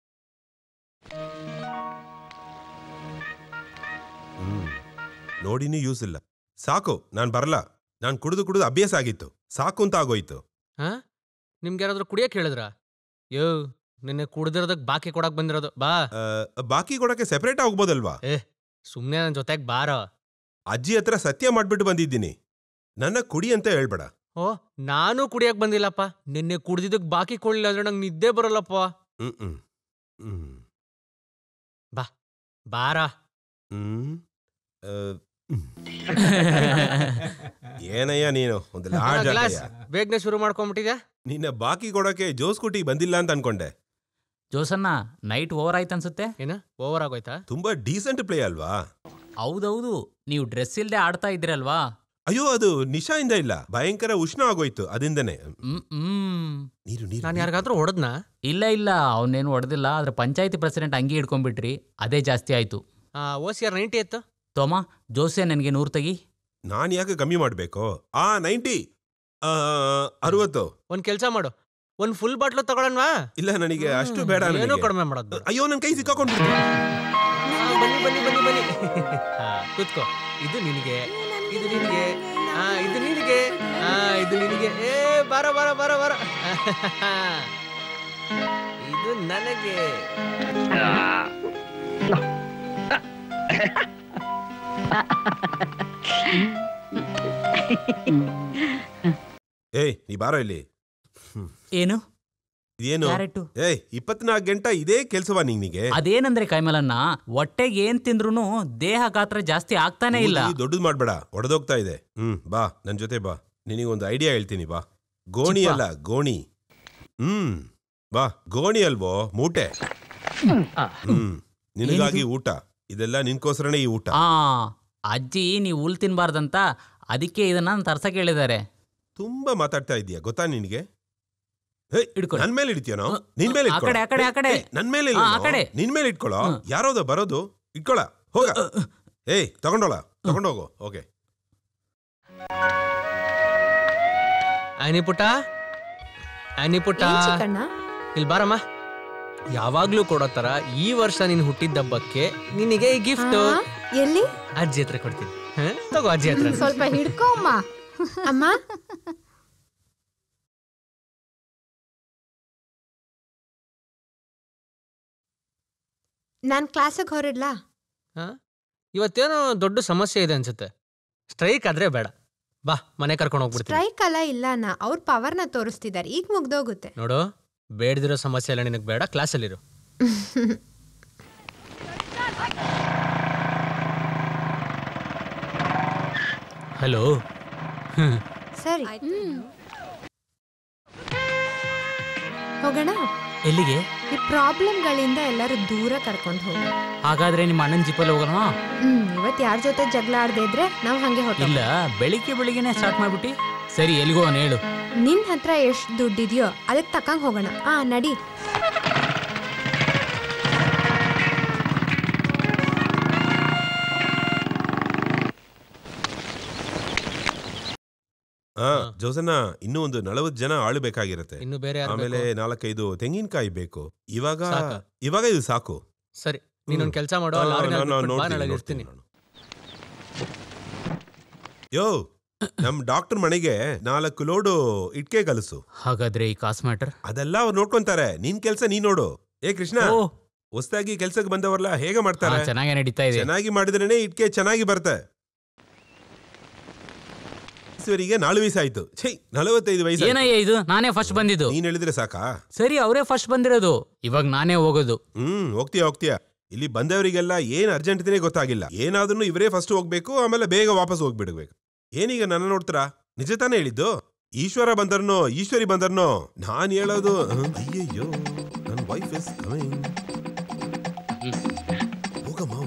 ನೋಡಿನೂ ಯೂಸ್ ಇಲ್ಲ. ಸಾಕು, ನಾನ್ ಬರಲ್ಲ. ನಾನ್ ಕುಡಿದು ಅಭ್ಯಾಸ ಆಗಿತ್ತು. ಸಾಕು ಅಂತ ಆಗೋಯ್ತು. ನಿಮ್ಗೆ ಯಾರಾದ್ರೂ ಕುಡಿಯಕ್ ಹೇಳಿದ್ರ? ಯೋ, ನಿನ್ನೆ ಕುಡ್ದಿರೋದಕ್ ಬಾಕಿ ಕೊಡಕ್ ಬಂದಿರೋದು. ಬಾ. ಬಾಕಿ ಕೊಡಕ್ಕೆ ಸೆಪರೇಟ್ ಹೋಗ್ಬೋದಲ್ವಾ? ಸುಮ್ನೆ ನನ್ ಜೊತೆಗ್ ಬಾರ. ಅಜ್ಜಿ ಹತ್ರ ಸತ್ಯ ಮಾಡ್ಬಿಟ್ಟು ಬಂದಿದ್ದೀನಿ. ನನ್ನ ಕುಡಿ ಅಂತ ಹೇಳ್ಬೇಡ. ನಾನು ಕುಡಿಯಕ್ ಬಂದಿಲ್ಲಪ್ಪ. ನಿನ್ನೆ ಕುಡ್ದಿದ್ದಕ್ ಬಾಕಿ ಕೊಡ್ಲಿಲ್ಲ ಅಂದ್ರೆ ನಂಗೆ ನಿದ್ದೆ ಬರಲ್ಲಪ್ಪ. ಬಾ ಬಾರ. ಏನಯ್ಯ ನೀನು ಒಂದು ಬೇಗನೆ ಶುರು ಮಾಡ್ಕೊಂಡ್ಬಿಟ್ಟಿದ್ಯಾ? ನಿನ್ನ ಬಾಕಿ ಕೊಡಕ್ಕೆ ಜೋಸ್ ಕುಟಿ ಬಂದಿಲ್ಲ ಅಂತ ಅನ್ಕೊಂಡೆ. ಜೋಸನ್ನ ನೈಟ್ ಓವರ್ ಆಯ್ತು ಅನ್ಸುತ್ತೆ. ಏನ ಓವರ್ ಆಗೋಯ್ತಾ? ತುಂಬಾ ಡೀಸೆಂಟ್ ಪ್ಲೇ ಅಲ್ವಾ? ಹೌದೌದು, ನೀವು ಡ್ರೆಸ್ ಇಲ್ದೆ ಆಡ್ತಾ ಇದ್ರಲ್ವಾ? ಅಯ್ಯೋ, ಅದು ನಿಶಾಯಿಂದ ಇಲ್ಲ, ಭಯಂಕರ ಉಷ್ಣ ಆಗೋಯ್ತು ಅದರಿಂದನೇ. ನಾನು ಯಾರಿಗಾದ್ರೂ ಹೊಡೆದ್ನಾ? ಇಲ್ಲ, ಅವನೇನು ಹೊಡೆದಿಲ್ಲ. ಆದ್ರೆ ಪಂಚಾಯತಿ ಪ್ರೆಸಿಡೆಂಟ್ ಅಂಗಿ ಹಿಡ್ಕೊಂಡ್ಬಿಟ್ರಿ, ಅದೇ ಜಾಸ್ತಿ ಆಯ್ತು. OCR 90 ಎತ್ತು. ತೋಮ, ಜೋಸೆ ನನಗೆ 100 ತೆಗಿ. ನಾನ್ ಯಾಕೆ ಕಮ್ಮಿ ಮಾಡ್ಬೇಕು? 90 60. ಒಂದ್ ಕೆಲ್ಸ ಮಾಡು, ಒಂದ್ ಫುಲ್ ಬಾಟ್ಲು ತಗೊಳನ್ವಾ? ಇಲ್ಲ, ನನಗೆ ಅಷ್ಟು ಬೇಡ. ಏನೋ ಕಡಿಮೆ ಮಾಡೋದು. ಅಯ್ಯೋ, ನನ್ ಕೈ ಸಿಕ್ಕಾಕೊಂಡ್ಬಿಟ್ಟು. ಬನ್ನಿ ಕೂತ್ಕೋ. ಇದು ನಿನಗೆ, ಇದು ನಿನಗೆ, ಇದು ನಿನಗೆ, ಇದು ನಿನಗೆ. ಬಾರ ಇದು ನನಗೆ. ಏಯ್, ನೀ ಬಾರೋ ಇಲ್ಲಿ. ಏನು ಏನು? 24 ಗಂಟೆ ಇದೇ ಕೆಲ್ಸವಾ ನಿಂಗೆ? ಅದೇನಂದ್ರೆ ಕೈಮಲನ್ನ, ಹೊಟ್ಟೆಗೆ ಏನ್ ತಿಂದ್ರು ದೇಹ ಗಾತ್ರ ಜಾಸ್ತಿ ಆಗ್ತಾನೆ ಇಲ್ಲ. ದೊಡ್ಡದು ಮಾಡ್ಬೇಡ, ಒಡೆದೋಗ್ತಾ ಇದೆ. ಬಾ ನನ್ ಜೊತೆ ಬಾ. ನಿನಗೊಂದು ಐಡಿಯಾ ಹೇಳ್ತೀನಿ, ಬಾ. ಗೋಣಿ ಅಲ್ಲ, ಗೋಣಿ. ಬಾ. ಗೋಣಿ ಅಲ್ವೋ, ಮೂಟೆ. ನಿನಗಾಗಿ ಊಟ. ಇದೆಲ್ಲ ನಿನ್ಕೋಸ್ಕರನೇ ಈ ಊಟ. ಅಜ್ಜಿ ನೀವು ಹುಲ್ ತಿನ್ಬಾರ್ದಂತ ಅದಕ್ಕೆ ಇದನ್ನ ತರ್ಸಕ್ ಹೇಳಿದ್ದಾರೆ. ತುಂಬಾ ಮಾತಾಡ್ತಾ ಇದೀಯ ಗೊತ್ತಾ ನಿನಗೆ? ನನ್ ಮೇಲೆ ಇಡ್ತೀಯನೋ? ನಿನ್ ಮೇಲೆ ಆ ಕಡೆ, ಆ ಕಡೆ, ಆ ಕಡೆ. ನನ್ ಮೇಲೆ ಆ ಕಡೆ. ನಿನ್ ಮೇಲೆ ಇಟ್ಕೊಳ್ಳೋ. ಯಾರೋದ ಬರೋದು? ಇಟ್ಕೊಳ್ಳ ಹೋಗ. ತಗೊಂಡೋಗು. ಓಕೆ. ಆನಿ ಪುಟ್ಟ ಇಲ್ಲಿ ಬಾರಮ್ಮ. ಯಾವಾಗ್ಲೂ ಕೊಡೋ ತರ ಈ ವರ್ಷ ನೀನ್ ಹುಟ್ಟಿದ್ದಬ್ಬಕ್ಕೆ ನಿನಗೆ ಈ ಗಿಫ್ಟ್ ಎಲ್ಲಿ? ಅಜ್ಜಿ ಹತ್ರ ಕೊಡ್ತೀನಿ. ತಗೋ ಅಜ್ಜಿ ಹತ್ರ. ಸ್ವಲ್ಪ ಹಿಡ್ಕೊ ಅಮ್ಮ. ಅಮ್ಮ ನಾನ್ ಕ್ಲಾಸಿಗೆ ಹೊರಡ್ಲಾ? ಇವತ್ತೇನೋ ದೊಡ್ಡ ಸಮಸ್ಯೆ ಇದೆ ಅನ್ಸುತ್ತೆ. ಸ್ಟ್ರೈಕ್ ಆದ್ರೆ ಬೇಡ, ಬಾ ಮನೆ ಕರ್ಕೊಂಡು ಹೋಗ್ಬಿಡ್ತೀನಿ. ಸ್ಟ್ರೈಕ್ ಅಲ್ಲ, ಇಲ್ಲ ಅವ್ರ ಪವರ್ನ ತೋರಿಸ್ತಿದ್ದಾರೆ, ಈಗ ಮುಗ್ದೋಗುತ್ತೆ. ನೋಡು, ಬೇಡದಿರೋ ಸಮಸ್ಯೆ ಎಲ್ಲ ನಿನಗೆ ಬೇಡ, ಕ್ಲಾಸಲ್ಲಿರು. ಹಲೋ. ಸರಿ ಹೋಗೋಣ. ಎಲ್ಲಿಗೆ? ಈ ಪ್ರಾಬ್ಲಮ್ಗಳಿಂದ ಎಲ್ಲರೂ ದೂರ ಕರ್ಕೊಂಡು ಹೋಗಿ. ಹಾಗಾದ್ರೆ ನಿಮ್ಮ ಅಣ್ಣನ ಜಿಪ್ಪಲ್ಲಿ ಹೋಗೋಣ. ಇವತ್ತು ಯಾರ ಜೊತೆ ಜಗಳ ಆಡದೆ ಇದ್ರೆ ನಾವು ಹಂಗೆ ಹೊರಟ. ಇಲ್ಲ, ಬೆಳಿಗ್ಗೆನೆ ಸ್ಟಾರ್ಟ್ ಮಾಡ್ಬಿಟ್ಟು. ಸರಿ, ಎಲ್ಲಿಗೋ ಹೇಳು. ನಿನ್ ಹತ್ರ ಎಷ್ಟು ದುಡ್ಡಿದೆಯೋ ಅದಕ್ಕೆ ತಕ್ಕಂಗೆ ಹೋಗೋಣ. ನಡಿ. ಜೋಸನ್ನ, ಇನ್ನೂ ಒಂದು 40 ಜನ ಆಳು ಬೇಕಾಗಿರತ್ತೆ. ಇನ್ನು ಬೇರೆ ಆಮೇಲೆ 4-5 ತೆಂಗಿನಕಾಯಿ ಬೇಕು. ಇವಾಗ ಇದು ಸಾಕು. ಸರಿ, ನೀನೊಂದು ಕೆಲಸ ಮಾಡು. ಇರ್ತೀನಿ. ಯೋ, ನಮ್ ಡಾಕ್ಟರ್ ಮನೆಗೆ 4 ಲೋಡು ಇಟ್ಕೆ ಕಲಸು. ಹಾಗಾದ್ರೆ ಈ ಕಾಸ್ ಮ್ಯಾಟರ್ ಅದೆಲ್ಲ ಅವ್ರು ನೋಡ್ಕೊಂತಾರೆ. ನಿನ್ ಕೆಲ್ಸ ನೀನ್ ನೋಡು. ಕೃಷ್ಣ, ಹೊಸದಾಗಿ ಕೆಲ್ಸಕ್ಕೆ ಬಂದವರ್ಲ ಹೇಗೆ ಮಾಡ್ತಾರೆ? ಚೆನ್ನಾಗಿ ನಡೀತಾ ಇದೆ. ಚೆನ್ನಾಗಿ ಮಾಡಿದ್ರೇನೆ ಇಟ್ಕೆ ಚೆನ್ನಾಗಿ ಬರುತ್ತೆ. ಈಶ್ವರಿಗೆ 4 ವಯಸ್ಸಾಯ್ತು. 45 ವಯಸ್ಸು. ಏನಯ್ಯ ಇದು? ನಾನೇ ಫಸ್ಟ್ ಬಂದಿದ್ದು. ನೀನ್ ಹೇಳಿದ್ರೆ ಸಾಕಾ? ಸರಿ, ಅವರೇ ಫಸ್ಟ್ ಬಂದಿರೋದು. ಇವಾಗ ನಾನೇ ಹೋಗೋದು. ಹೋಗ್ತೀಯ. ಇಲ್ಲಿ ಬಂದವರಿಗೆಲ್ಲ ಏನ್ ಅರ್ಜೆಂಟ್ ಇದೇ ಗೊತ್ತಾಗಿಲ್ಲ. ಏನಾದ್ರೂ ಇವರೇ ಫಸ್ಟ್ ಹೋಗ್ಬೇಕು, ಆಮೇಲೆ ಬೇಗ ವಾಪಸ್ ಹೋಗ್ಬಿಡ್ಬೇಕು. ಏನೀಗ ನನ್ನ ನೋಡ್ತೀರಾ? ನಿಜ ತಾನೇ ಹೇಳಿದ್ದು? ಈಶ್ವರಿ ಬಂದರ್ನೋ ನಾನ್ ಹೇಳೋದು. ಅಯ್ಯಯ್ಯೋ, ನನ್ನ ವೈಫ್ ಇಸ್ ಕಮಿಂಗ್.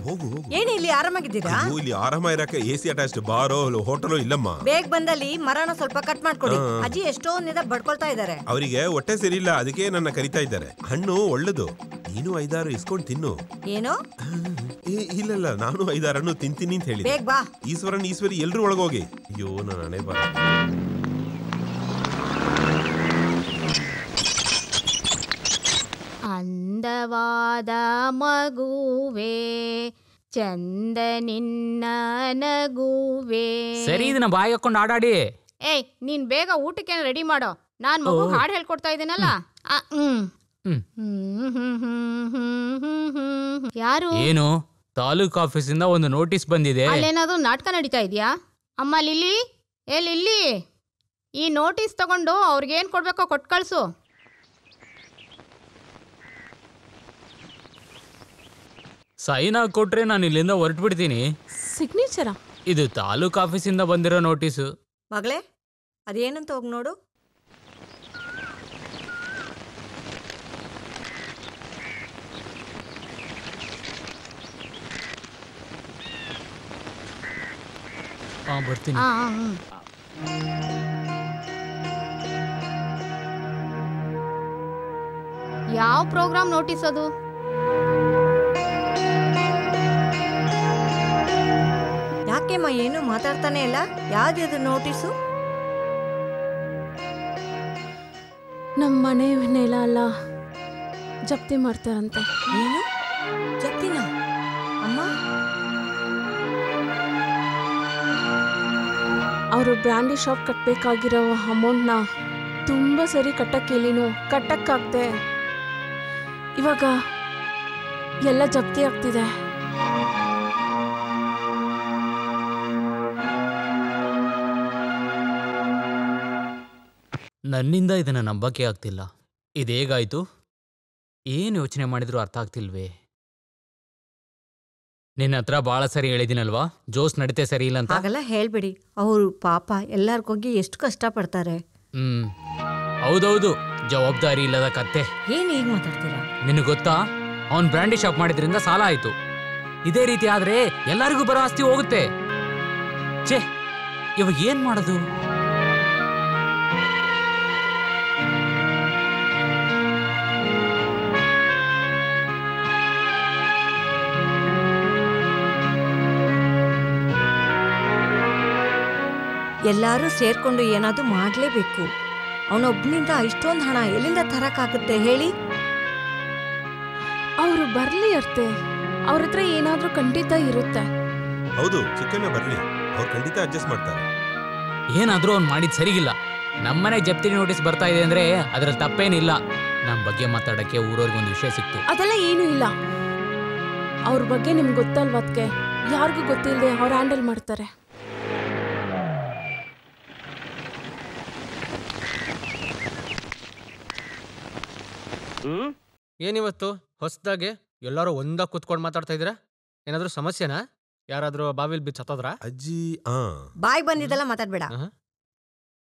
ಹೋಗು. ಏನ್ ಇಲ್ಲಿ ಆರಾಮಾಗಿದ್ದೀರಾ? ಇಲ್ಲಿ ಆರಾಮ ಇರಕ್ಕೆ AC ಅಟ್ಯಾಚ್ಡ್ ಬಾರೋ ಹೋಟೆಲೋ ಇಲ್ಲಮ್ಮ. ಬೇಗ ಬಂದಲ್ಲಿ ಮರನ ಸ್ವಲ್ಪ ಕಟ್ ಮಾಡ್ಕೊಡಿ. ಅಜ್ಜಿ ಎಷ್ಟೋ ಬಡ್ಕೊಳ್ತಾ ಇದಾರೆ. ಅವರಿಗೆ ಹೊಟ್ಟೆ ಸರಿಯಿಲ್ಲ, ಅದಕ್ಕೆ ನನ್ನ ಕರಿತಾ ಇದ್ದಾರೆ. ಹಣ್ಣು ಒಳ್ಳೇದು, ನೀನು 5-6 ಇಸ್ಕೊಂಡ್ ತಿನ್ನು. ಏನೋ? ಇಲ್ಲ, ನಾನು 5-6 ಹಣ್ಣು ತಿಂತೀನಿ ಅಂತ ಹೇಳಿ. ಬೇಗ ಬಾ. ಈಶ್ವರಿ ಎಲ್ರು ಒಳಗೋಗಿ. ಅಯ್ಯೋ, ನನ್ನ ಹಣೆ ಬರ. ಅಂದವಾದ ಮಗುವೆ, ಚಂದ ನಿನ್ನ ನಗುವೆ. ಸರಿ, ಇದನ್ನ ಬಾಯಿ ಹಾಕೊಂಡು ಆಡಾಡಿ. ನೀನ್ ಬೇಗ ಊಟಕ್ಕೆ ರೆಡಿ ಮಾಡೋ. ನಾನ್ ಮಗು ಹಾಡು ಹೇಳ್ಕೊಡ್ತಾ ಇದ್ದೀನಲ್ಲ. ಯಾರು? ಏನು? ತಾಲೂಕ್ ಆಫೀಸಿಂದ ಒಂದು ನೋಟಿಸ್ ಬಂದಿದೆ. ಅಲ್ಲೇನಾದ್ರೂ ನಾಟಕ ನಡೀತಾ ಇದೆಯಾ? ಅಮ್ಮ ಲಿಲ್ಲಿ, ಲಿಲ್ಲಿ, ಈ ನೋಟಿಸ್ ತಗೊಂಡು ಅವ್ರಿಗೇನ್ ಕೊಡ್ಬೇಕೋ ಕೊಟ್ಟು ಕಳ್ಸು. ಸೈನ್ ಆಗಿ ಕೊಟ್ರೆ ನಾನು ಇಲ್ಲಿಂದ ಹೊರಟ್ಬಿಡ್ತೀನಿ. ಸಿಗ್ನೇಚರಾ? ಇದು ತಾಲೂಕ್ ಆಫೀಸಿಂದ ಬಂದಿರೋ ನೋಟಿಸು. ಮಗಳೇ, ಅದೇನಂತ ಹೋಗಿ ನೋಡು. ಬರ್ತೀನಿ. ಯಾವ ಪ್ರೋಗ್ರಾಮ್ ನೋಟಿಸ್ ಅದು? ಯಾಕೆಮ್ಮ ಏನು ಮಾತಾಡ್ತಾನೆ ಇಲ್ಲ? ಯಾವ್ದು ನೋಟಿಸು? ನಮ್ಮ ಮನೆ ನೆಲ ಅಲ್ಲ, ಜಪ್ತಿ ಮಾಡ್ತಾರಂತೆ. ಏನು ಜಪ್ತಿನ? ಅಮ್ಮ, ಅವರು ಬ್ರ್ಯಾಂಡಿ ಶಾಪ್ ಕಟ್ಟಬೇಕಾಗಿರೋ ಅಮೌಂಟ್ನ ತುಂಬ ಸರಿ ಕಟ್ಟಕ್ಕೇಳಿನೂ ಕಟ್ಟಕ್ಕಾಗ್ದೆ ಇವಾಗ ಎಲ್ಲ ಜಪ್ತಿ ಆಗ್ತಿದೆ. ನನ್ನಿಂದ ಇದನ್ನ ನಂಬಕ್ಕೆ ಆಗ್ತಿಲ್ಲ. ಇದೇಗಾಯ್ತು? ಏನು ಯೋಚನೆ ಮಾಡಿದ್ರು ಅರ್ಥ ಆಗ್ತಿಲ್ವೇ? ನಿನ್ನ ಹತ್ರ ಬಹಳ ಸರಿ ಹೇಳಿದಿನಲ್ವಾ, ಜೋಸ್ ನಡೀತೆ ಸರಿ ಇಲ್ಲ ಅಂತ. ಹಾಗೆಲ್ಲ ಹೇಳ್ಬಿಡಿ. ಅವರು ಪಾಪ ಎಲ್ಲರಿಗೋಗಿ ಎಷ್ಟು ಕಷ್ಟ ಪಡ್ತಾರೆ. ಹೌದೌದು, ಜವಾಬ್ದಾರಿ ಇಲ್ಲದ ಕತ್ತೆ. ಏನ್ ಈಗ ಮಾತಾಡ್ತೀರಾ? ನಿನಗೆ ಗೊತ್ತಾ, ಅವನ್ ಬ್ರ್ಯಾಂಡಿ ಶಾಪ್ ಮಾಡಿದ್ರಿಂದ ಸಾಲ ಆಯ್ತು. ಇದೇ ರೀತಿ ಆದ್ರೆ ಎಲ್ಲರಿಗೂ ಬರೋ ಆಸ್ತಿ ಹೋಗುತ್ತೆ. ಛೇ, ಇವಾಗ ಏನ್ ಮಾಡೋದು? ಎಲ್ಲರೂ ಸೇರ್ಕೊಂಡು ಏನಾದರೂ ಮಾಡಲೇಬೇಕು. ಅವನೊಬ್ಬನಿಂದ ಇಷ್ಟೊಂದು ಹಣ ಎಲ್ಲಿಂದ ತರಕ್ಕಾಗುತ್ತೆ ಹೇಳಿ? ಅವರು ಬರ್ಲಿ ಅರ್ತೆ, ಅವ್ರ ಹತ್ರ ಏನಾದ್ರೂ ಖಂಡಿತ ಇರುತ್ತೆ. ಹೌದು, ಚಿಕ್ಕಣ್ಣ ಬರ್ಲಿ, ಅವ್ರು ಖಂಡಿತ ಅಡ್ಜಸ್ಟ್ ಮಾಡ್ತಾರೆ. ಏನಾದ್ರೂ ಅವ್ನು ಮಾಡಿದ್ ಸರಿಗಿಲ್ಲ. ನಮ್ಮನೆ ಜಪ್ತಿ ನೋಟಿಸ್ ಬರ್ತಾ ಇದೆ ಅಂದ್ರೆ ಅದ್ರಲ್ಲಿ ತಪ್ಪೇನಿಲ್ಲ. ನಮ್ಮ ಬಗ್ಗೆ ಮಾತಾಡಕ್ಕೆ ಊರವ್ರಿಗೆ ಒಂದು ವಿಷಯ ಸಿಕ್ತು. ಅದೆಲ್ಲ ಏನೂ ಇಲ್ಲ. ಅವ್ರ ಬಗ್ಗೆ ನಿಮ್ಗೆ ಗೊತ್ತಲ್ವ, ಅದಕ್ಕೆ ಯಾರಿಗೂ ಗೊತ್ತಿಲ್ಲದೆ ಅವ್ರು ಹ್ಯಾಂಡಲ್ ಮಾಡ್ತಾರೆ. ಏನಿವತ್ತು ಹೊಸದಾಗೆ ಎಲ್ಲರೂ ಒಂದಾಗ ಕೂತ್ಕೊಂಡು ಮಾತಾಡ್ತಾ ಇದ್ದೀರಾ? ಏನಾದ್ರೂ ಸಮಸ್ಯೆನಾ? ಯಾರಾದ್ರೂ ಬಾವಿಲ್ ಬಿದ್ದು ಸತ್ತೋದ್ರ? ಅಜ್ಜಿ ಬಾಯ್ ಬಂದಿದ್ದೆಲ್ಲ ಮಾತಾಡ್ಬೇಡ.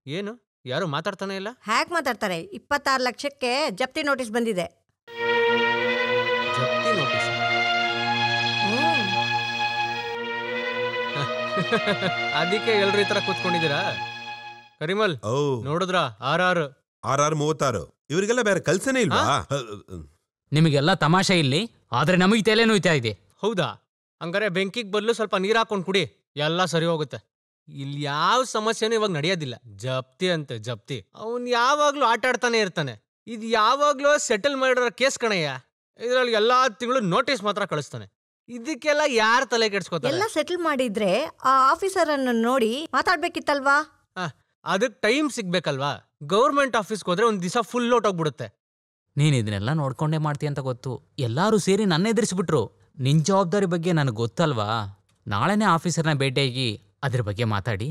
ಏನು ಯಾರು ಮಾತಾಡ್ತಾನೆ ಇಲ್ಲ? ಹ್ಯಾಕ್ ಮಾತಾಡ್ತಾರೆ? 26 ಲಕ್ಷಕ್ಕೆ ಜಪ್ತಿ ನೋಟಿಸ್ ಬಂದಿದೆ. ಜಪ್ತಿ ನೋಟಿಸ್? ಅದಕ್ಕೆ ಎಲ್ರು ಈ ತರ ಕೂತ್ಕೊಂಡಿದ್ದೀರಾ? ಕರಿಮಲ್ ನೋಡಿದ್ರ? RR 36 ಇವರಿಗೆಲ್ಲ ಬೇರೆ ಕಲ್ಸನೇ ಇಲ್ವಾ? ನಿಮಗೆಲ್ಲ ತಮಾಷೆ ಇಲ್ಲಿ, ಆದ್ರೆ ನಮಗೆ ತಲೆ ನೋಯ್ತಾ ಇದೆ. ಹೌದಾ? ಹಂಗಾರೆ ಬೆಂಕಿಗೆ ಬದಲು ಸ್ವಲ್ಪ ನೀರ್ ಹಾಕೊಂಡ್ ಕುಡಿ, ಎಲ್ಲ ಸರಿ ಹೋಗುತ್ತೆ. ಇಲ್ಲಿ ಯಾವ ಸಮಸ್ಯೆನೂ ಇವಾಗ ನಡೆಯೋದಿಲ್ಲ. ಜಪ್ತಿ ಅಂತೆ ಜಪ್ತಿ. ಅವನ್ ಯಾವಾಗ್ಲೂ ಆಟ ಆಡ್ತಾನೆ ಇರ್ತಾನೆ. ಇದು ಯಾವಾಗ್ಲೂ ಸೆಟಲ್ ಮಾಡಿರೋ ಕೇಸ್ ಕಣಯ್ಯ. ಇದ್ರಲ್ಲಿ ಎಲ್ಲಾ ತಿಂಗಳು ನೋಟಿಸ್ ಮಾತ್ರ ಕಳಿಸ್ತಾನೆ. ಇದಕ್ಕೆಲ್ಲ ಯಾರ ತಲೆ ಕೆಡ್ಸ್ಕೊತಾರೆ? ಎಲ್ಲ ಸೆಟಲ್ ಮಾಡಿದ್ರೆ ಆ ಆಫೀಸರ್ ಅನ್ನು ನೋಡಿ ಮಾತಾಡ್ಬೇಕಿತ್ತಲ್ವಾ? ಅದಕ್ಕೆ ಟೈಮ್ ಸಿಗ್ಬೇಕಲ್ವಾ? ಗೌರ್ಮೆಂಟ್ ಆಫೀಸ್ಗೆ ಹೋದ್ರೆ ಒಂದ್ ದಿವಸ ಫುಲ್ ಹೋಗ್ಬಿಡುತ್ತೆ. ನೀನ್ ಇದನ್ನೆಲ್ಲ ನೋಡ್ಕೊಂಡೇ ಮಾಡ್ತೀಯ ಅಂತ ಗೊತ್ತು. ಎಲ್ಲಾರು ಸೇರಿ ನನ್ನ ಎದುರಿಸ್ಬಿಟ್ರು. ನಿನ್ ಜವಾಬ್ದಾರಿ ಬಗ್ಗೆ ನನಗೆ ಗೊತ್ತಲ್ವಾ? ನಾಳೆನೇ ಆಫೀಸರ್ನ ಭೇಟಿಯಾಗಿ ಅದ್ರ ಬಗ್ಗೆ ಮಾತಾಡಿ.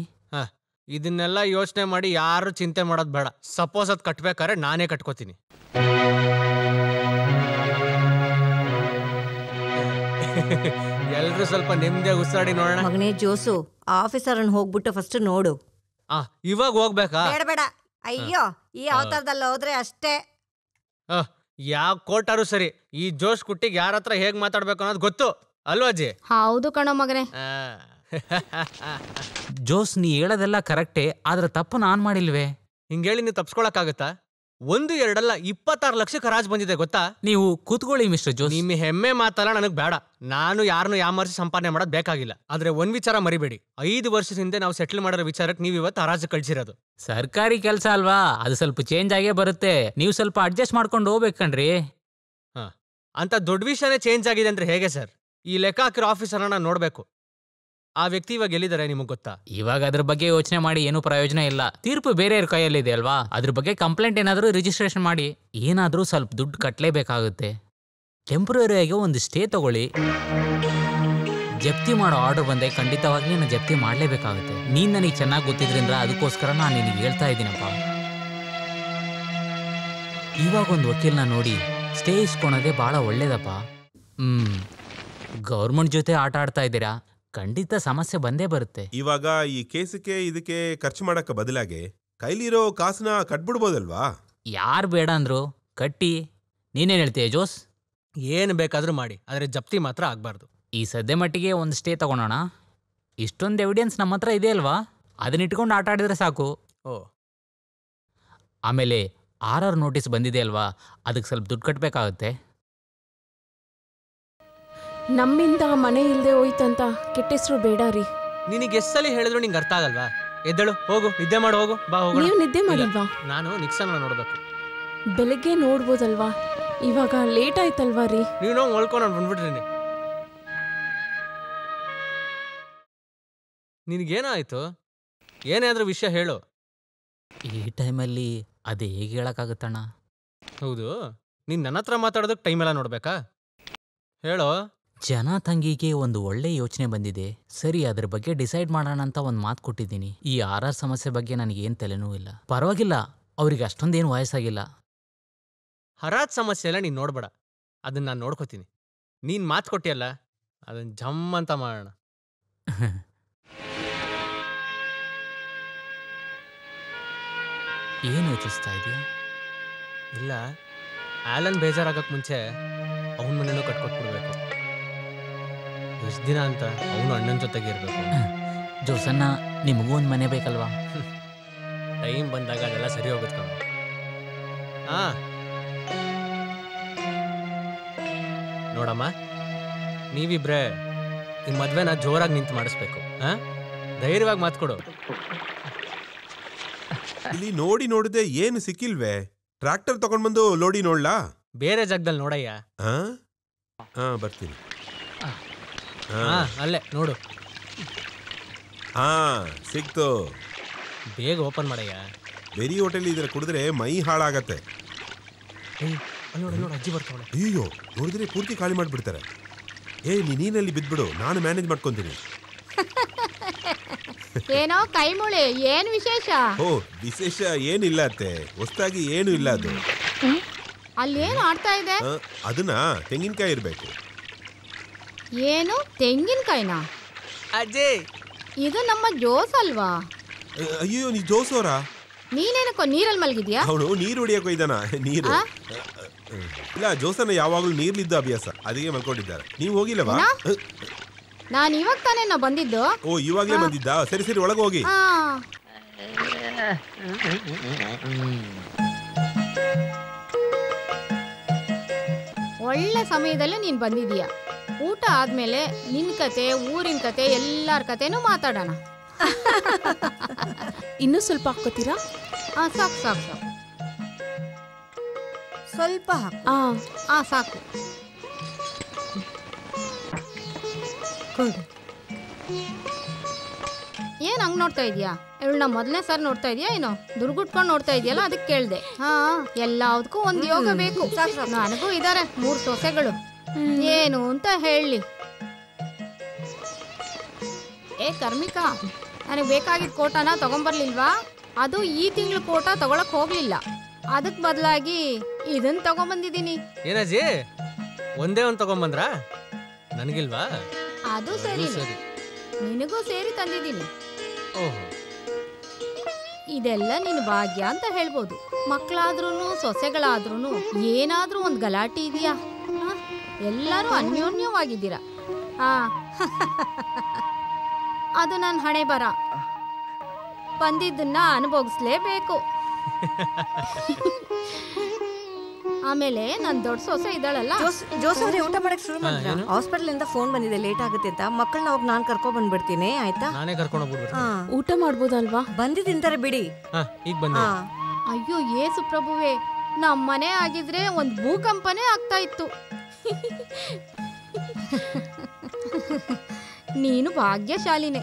ಇದನ್ನೆಲ್ಲ ಯೋಚನೆ ಮಾಡಿ ಯಾರು ಚಿಂತೆ ಮಾಡೋದ್ ಬೇಡ. ಸಪೋಸ್ ಅದ್ ಕಟ್ಬೇಕಾದ್ರೆ ನಾನೇ ಕಟ್ಕೋತೀನಿ. ಎಲ್ರು ಸ್ವಲ್ಪ ನಿಮ್ದೇ ಉಸಿರಾಡಿ ನೋಡೋಣ. ಮಗನೇ ಜೋಸು, ಆಫೀಸರ್ ಅನ್ನು ಹೋಗ್ಬಿಟ್ಟು ಫಸ್ಟ್ ನೋಡು. ಇವಾಗ ಹೋಗ್ಬೇಕಾ? ಬೇಡ ಬೇಡ, ಅಯ್ಯೋ, ಈ ಅವತಾರದಲ್ಲಿ ಹೋದ್ರೆ ಅಷ್ಟೇ. ಯಾವ ಕೋರ್ಟಾರು ಸರಿ, ಈ ಜೋಶ್ ಕುಟ್ಟಿಗೆ ಯಾರ ಹತ್ರ ಹೇಗ್ ಮಾತಾಡ್ಬೇಕು ಅನ್ನೋದು ಗೊತ್ತು ಅಲ್ವಾ ಅಜ್ಜಿ? ಹೌದು ಕಣೋ ಮಗನೇ. ಜೋಸ್, ನೀ ಹೇಳೋದೆಲ್ಲ ಕರೆಕ್ಟೇ, ಆದ್ರೆ ತಪ್ಪು ನಾನ್ ಮಾಡಿಲ್ವೇ? ಹಿಂಗೇಳಿ ನೀವು ತಪ್ಸ್ಕೊಳಕ್ಕಾಗತ್ತಾ? 1-2 ಅಲ್ಲ, 26 ಲಕ್ಷಕ್ಕೆ ಹರಾಜ್ ಬಂದಿದೆ ಗೊತ್ತಾ? ನೀವು ಕೂತ್ಕೊಳ್ಳಿ ಮಿಸ್ಟರ್ ಜೋಸ್. ನಿಮ್ಮ ಹೆಮ್ಮೆ ಮಾತಲ್ಲ ನನಗ್ ಬೇಡ. ನಾನು ಯಾರನ್ನು ಯಾಮರ್ಸಿ ಸಂಪಾದನೆ ಮಾಡೋದ್ ಬೇಕಾಗಿಲ್ಲ. ಆದ್ರೆ ಒಂದ್ ವಿಚಾರ ಮರಿಬೇಡಿ, 5 ವರ್ಷದ ಹಿಂದೆ ನಾವು ಸೆಟ್ಲ್ ಮಾಡಿರೋ ವಿಚಾರಕ್ಕೆ ನೀವು ಇವತ್ತು ಹರಾಜು ಕಳ್ಸಿರೋದು. ಸರ್ಕಾರಿ ಕೆಲಸ ಅಲ್ವಾ, ಅದು ಸ್ವಲ್ಪ ಚೇಂಜ್ ಆಗೇ ಬರುತ್ತೆ. ನೀವು ಸ್ವಲ್ಪ ಅಡ್ಜಸ್ಟ್ ಮಾಡ್ಕೊಂಡು ಹೋಗ್ಬೇಕಣ್ರಿ. ಅಂತ ದೊಡ್ಡ ವಿಷಯನೇ ಚೇಂಜ್ ಆಗಿದೆ ಅಂದ್ರೆ ಹೇಗೆ ಸರ್? ಈ ಲೆಕ್ಕ ಹಾಕಿರೋ ಆಫೀಸರ್ನ ನೋಡ್ಬೇಕು. ಆ ವ್ಯಕ್ತಿ ಇವಾಗ ಎಲ್ಲಿದ್ದಾರೆ ನಿಮಗ್ ಗೊತ್ತಾ? ಇವಾಗ ಅದ್ರ ಬಗ್ಗೆ ಯೋಚನೆ ಮಾಡಿ ಏನೂ ಪ್ರಯೋಜನ ಇಲ್ಲ. ತೀರ್ಪು ಬೇರೆಯವ್ರ ಕೈಯಲ್ಲಿದೆ ಅಲ್ವಾ? ಅದ್ರ ಬಗ್ಗೆ ಕಂಪ್ಲೇಂಟ್ ಏನಾದರೂ ರಿಜಿಸ್ಟ್ರೇಷನ್ ಮಾಡಿ. ಏನಾದರೂ ಸ್ವಲ್ಪ ದುಡ್ಡು ಕಟ್ಟಲೇಬೇಕಾಗುತ್ತೆ. ಟೆಂಪ್ರರಿ ಆಗಿ ಒಂದು ಸ್ಟೇ ತಗೊಳ್ಳಿ. ಜಪ್ತಿ ಮಾಡೋ ಆರ್ಡರ್ ಬಂದೆ ಖಂಡಿತವಾಗ್ಲೂ ನಾನು ಜಪ್ತಿ ಮಾಡಲೇಬೇಕಾಗುತ್ತೆ. ನೀನು ನನಗೆ ಚೆನ್ನಾಗಿ ಗೊತ್ತಿದ್ರಿಂದ ಅದಕ್ಕೋಸ್ಕರ ನಾನು ನಿನಗೆ ಹೇಳ್ತಾ ಇದ್ದೀನಪ್ಪ. ಇವಾಗ ಒಂದು ವಕೀಲನ ನೋಡಿ ಸ್ಟೇ ಇಸ್ಕೊಳೋದೇ ಭಾಳ ಒಳ್ಳೇದಪ್ಪ. ಗೌರ್ಮೆಂಟ್ ಜೊತೆ ಆಟ ಆಡ್ತಾ ಇದ್ದೀರಾ, ಖಂಡಿತ ಸಮಸ್ಯೆ ಬಂದೇ ಬರುತ್ತೆ. ಇವಾಗ ಈ ಕೇಸಕ್ಕೆ ಇದಕ್ಕೆ ಖರ್ಚು ಮಾಡಕ್ಕೆ ಬದಲಾಗಿ ಕೈಲಿರೋ ಕಾಸನ್ನ ಕಟ್ಬಿಡ್ಬೋದಲ್ವಾ? ಯಾರು ಬೇಡ ಅಂದ್ರು ಕಟ್ಟಿ. ನೀನೇನು ಹೇಳ್ತೀಯ ಜೋಸ್? ಏನು ಬೇಕಾದ್ರೂ ಮಾಡಿ, ಆದರೆ ಜಪ್ತಿ ಮಾತ್ರ ಆಗಬಾರ್ದು. ಈ ಸದ್ಯ ಮಟ್ಟಿಗೆ ಒಂದು ಸ್ಟೇ ತಗೊಳೋಣ. ಇಷ್ಟೊಂದು ಎವಿಡೆನ್ಸ್ ನಮ್ಮ ಹತ್ರ ಇದೆ ಅಲ್ವಾ? ಅದನ್ನ ಇಟ್ಕೊಂಡು ಆಟ ಆಡಿದ್ರೆ ಸಾಕು. ಆಮೇಲೆ RR ನೋಟಿಸ್ ಬಂದಿದೆ ಅಲ್ವಾ, ಅದಕ್ಕೆ ಸ್ವಲ್ಪ ದುಡ್ಡು ಕಟ್ಟಬೇಕಾಗುತ್ತೆ. ನಮ್ಮಿಂದ ಮನೆ ಇಲ್ಲದೆ ಹೋಯ್ತಂತ ಕೆಟ್ಟ ಹೆಸರು ಬೇಡ ರೀ. ನಿನಗೆ ಎಷ್ಟು ಸಲ ಹೇಳಿದ್ರು ನಿಂಗೆ ಅರ್ಥ ಆಗಲ್ವಾ? ಎದ್ದಳು, ಹೋಗು, ನಿದ್ದೆ ಮಾಡು, ಹೋಗು. ಬಾ ಹೋಗೋಣ. ನೀವು ನಿದ್ದೆ ಮಾಡಿಲ್ವಾ? ನಾನು ನಿಕ್ಸನ್ನ ನೋಡ್ಬೇಕು. ಬೆಳಗ್ಗೆ ನೋಡ್ಬೋದಲ್ವಾ? ಇವಾಗ ಲೇಟ್ ಆಯ್ತಲ್ವಾ ರೀ? ನೀವು ಹೊಳ್ಕೊಂಡು ಬಂದ್ಬಿಟ್ರಿ. ನಿನಗೇನಾಯ್ತು? ಏನಾದ್ರೂ ವಿಷಯ ಹೇಳು. ಈ ಟೈಮಲ್ಲಿ ಅದೇ ಹೇಗೆ ಹೇಳಕ್ಕಾಗುತ್ತಣ್ಣ? ಹೌದು, ನೀನು ನನ್ನ ಹತ್ರ ಮಾತಾಡೋದಕ್ಕೆ ಟೈಮೆಲ್ಲ ನೋಡ್ಬೇಕಾ? ಹೇಳೋ. ಜನ ತಂಗಿಗೆ ಒಂದು ಒಳ್ಳೆ ಯೋಚನೆ ಬಂದಿದೆ. ಸರಿ, ಅದ್ರ ಬಗ್ಗೆ ಡಿಸೈಡ್ ಮಾಡೋಣ ಅಂತ ಒಂದು ಮಾತು ಕೊಟ್ಟಿದ್ದೀನಿ. ಈ RR ಸಮಸ್ಯೆ ಬಗ್ಗೆ ನನಗೇನು ತಲೆನೂ ಇಲ್ಲ. ಪರವಾಗಿಲ್ಲ, ಅವ್ರಿಗೆ ಅಷ್ಟೊಂದೇನು ವಯಸ್ಸಾಗಿಲ್ಲ. ಹರಾಜ್ ಸಮಸ್ಯೆ ಎಲ್ಲ ನೀನು ನೋಡ್ಬೇಡ, ಅದನ್ನ ನಾನು ನೋಡ್ಕೋತೀನಿ. ನೀನು ಮಾತು ಕೊಟ್ಟಿಯಲ್ಲ, ಅದನ್ನ ಜಮ್ ಅಂತ ಮಾಡೋಣ. ಏನು ಯೋಚಿಸ್ತಾ ಇದೆಯಾ? ಇಲ್ಲ, ಆಲನ್ ಬೇಜಾರಾಗಕ್ಕೆ ಮುಂಚೆ ಅವನ ಮನೇನೂ ಕಟ್ಕೊಟ್ಬಿಡ್ಬೇಕು. ಎಷ್ಟು ದಿನ ಅಂತ ಅವನು ಅಣ್ಣನ ಜೊತೆಗೆ ಇರಬೇಕು. ಜೋಸನ್ನ, ನಿಮಗೂ ಒಂದು ಮನೆ ಬೇಕಲ್ವಾ? ಟೈಮ್ ಬಂದಾಗ ಅದೆಲ್ಲ ಸರಿ ಹೋಗುತ್ತೆ ಕಣ. ನೋಡಮ್ಮ, ನೀವಿಬ್ರೆ ಈ ಮದ್ವೆನ ಜೋರಾಗಿ ನಿಂತು ಮಾಡಿಸ್ಬೇಕು. ಧೈರ್ಯವಾಗಿ ಮಾತ್ಕೊಡು. ಇಲ್ಲಿ ನೋಡಿ ನೋಡಿದೆ ಏನು ಸಿಕ್ಕಿಲ್ವೇ? ಟ್ರ್ಯಾಕ್ಟರ್ ತಗೊಂಡ್ಬಂದು ಲೋಡಿ ನೋಡ್ಲಾ? ಬೇರೆ ಜಾಗದಲ್ಲಿ ನೋಡಯ್ಯ. ಹಾ ಬರ್ತೀನಿ. ಅಲ್ಲೇ ನೋಡು. ಹಾ ಸಿಕ್ತು. ಬೇಗ ಓಪನ್ ಮಾಡಯ್ಯ. ಬೇರೆ ಹೋಟೆಲ್ ಇದ್ರೆ ಕುಡಿದ್ರೆ ಮೈ ಹಾಳಾಗತ್ತೆ. ನೋಡು ಅಜ್ಜಿ ಬರ್ತಾವಳೆ. ಅಯ್ಯೋ ನೋಡಿದ್ರೆ ಪೂರ್ತಿ ಖಾಲಿ ಮಾಡ್ಬಿಡ್ತಾರೆ. ನೀನಲ್ಲಿ ಬಿದ್ಬಿಡು, ನಾನು ಮ್ಯಾನೇಜ್ ಮಾಡ್ಕೊಂತೀನಿ. ಏನೋ ಕೈ ಮುಳಿ, ಏನ್ ವಿಶೇಷ? ಓ ವಿಶೇಷ ಏನಿಲ್ಲ ಅತ್ತೆ, ಹೊಸದಾಗಿ ಏನು ಇಲ್ಲ. ಅದು ಅಲ್ಲಿ ಏನು ಆಡ್ತಾ ಇದೆ? ಅದನ್ನ ತೆಂಗಿನಕಾಯಿ ಇರ್ಬೇಕು. ಏನು ತೆಂಗಿನಕಾಯಿನಾ? ಅಜ್ಜಿ ಇದು ನಮ್ಮ ಜೋಸ್ ಅಲ್ವಾ? ಅಯ್ಯೋ ನೀ ಜೋಸೋರ? ನೀನೇನಕ್ಕೋ ನೀರಲ್ಲಿ ಮಲಗಿದ್ಯಾ? ಅವನು ನೀರು ಹೊಡಿಯಕ್ಕೋ ಇದ್ದಾನ. ನೀರು ಇಲ್ಲ, ಜೋಸನ ಯಾವಾಗ್ಲೂ ನೀರ್ಲಿದ್ದ ಅಭ್ಯಾಸ, ಅದಕ್ಕೆ ಮಲ್ಕೊಂಡಿದ್ದಾರೆ. ನೀವು ಹೋಗಿಲ್ಲವಾ? ನಾನು ಇವಾಗ ತಾನೇ ಬಂದಿದ್ದು. ಓ ಇವಾಗ್ಲೇ ಬಂದಿದ್ದ? ಸರಿ ಸರಿ ಒಳಗೆ ಹೋಗಿ. ಒಳ್ಳೆ ಸಮಯದಲ್ಲೇ ನೀನ್ ಬಂದಿದೀಯ. ಊಟ ಆದ್ಮೇಲೆ ನಿನ್ ಕತೆ, ಊರಿನ ಕತೆ, ಎಲ್ಲಾರ ಕತೆನೂ ಮಾತಾಡೋಣ. ಇನ್ನೂ ಸ್ವಲ್ಪ ಹಾಕೋತೀರಾ? ಸಾಕು ಸಾಕು ಸಾಕು, ಸ್ವಲ್ಪ ಹಾಕು. ಸಾಕು. ಏನ್ ಹಂಗ್ ನೋಡ್ತಾ ಇದೀಯಾ? ಇವಳನ್ನ ಮೊದಲನೇ ಸಾರಿ ನೋಡ್ತಾ ಇದೀಯಾ ಏನೋ? ದುರ್ಗುಟ್ಕೊಂಡು ನೋಡ್ತಾ ಇದೆಯಲ್ಲ, ಅದಕ್ಕೆ ಕೇಳ್ದೆ. ಎಲ್ಲದಕ್ಕೂ ಒಂದ್ ಯೋಗ ಬೇಕು. ನನಗೂ ಇದಾರೆ 3 ಸೊಸೆಗಳು. ಏನು ಅಂತ ಹೇಳಿ. ಕರ್ಮಿಕಾ, ನನಗೆ ಬೇಕಾಗಿದ್ದ ಕೋಟಾನ ತಗೊಂಬರ್ಲಿಲ್ವಾ? ಅದು ಈ ತಿಂಗಳು ಕೋಟ ತಗೊಳಕ್ ಹೋಗ್ಲಿಲ್ಲ, ಅದಕ್ ಬದಲಾಗಿ ಇದನ್ನ ತಗೊಂಬಂದಿದೀನಿ. ಏನಜ್ಜಿ ಒಂದೇ ಒಂದ್ ತಗೊಂಬಂದ್ರ? ನನಗಿಲ್ವಾ? ಅದು ಸರಿ, ನಿನಗೂ ಸೇರಿ ತಂದಿದ್ದೀನಿ. ಇದೆಲ್ಲ ನಿನ್ ಭಾಗ್ಯ ಅಂತ ಹೇಳ್ಬೋದು. ಮಕ್ಕಳಾದ್ರೂ ಸೊಸೆಗಳಾದ್ರೂ ಏನಾದ್ರೂ ಒಂದ್ ಗಲಾಟೆ ಇದೆಯಾ? ಎಲ್ಲರೂ ಅನ್ಯೋನ್ಯವಾಗಿದ್ದೀರಾ. ಅದು ನನ್ನ ಹಣೆ ಬರ. ಬಂದಿದ್ದನ್ನ ಅನುಭವಿಸ್ಲೇಬೇಕು. ಆಮೇಲೆ ನನ್ ದೊಡ್ಡ ಸೊಸೆ ಇದ್ದಾಳಲ್ಲ. ಜೋಸ್ ಅವ್ರೆ ಊಟ ಮಾಡಕ್ ಶುರು ಮಾಡಿದ್ರ? ಹಾಸ್ಪಿಟಲ್ ಇಂದ ಫೋನ್ ಬಂದಿದೆ, ಲೇಟ್ ಆಗುತ್ತೆ ಅಂತ. ಮಕ್ಕಳನ್ನ ಹೋಗಿ ನಾನ್ ಕರ್ಕೊಂಡ್ ಬಂದ್ಬಿಡ್ತೀನಿ, ಆಯ್ತಾ? ನಾನೇ ಕರ್ಕೊಂಡು ಹೋಗ್ಬಿಡ್ತೀನಿ. ಊಟ ಮಾಡ್ಬೋದಲ್ವಾ? ಬಂದಿದ್ದಿಂತಾರೆ ಬಿಡಿ. ಈಗ ಬಂದೆ. ಅಯ್ಯೋ ಏಸು ಪ್ರಭುವೇ, ನಮ್ಮನೆ ಆಗಿದ್ರೆ ಒಂದ್ ಭೂಕಂಪನೇ ಆಗ್ತಾ ಇತ್ತು. ನೀನು ಭಾಗ್ಯಶಾಲಿನೇ.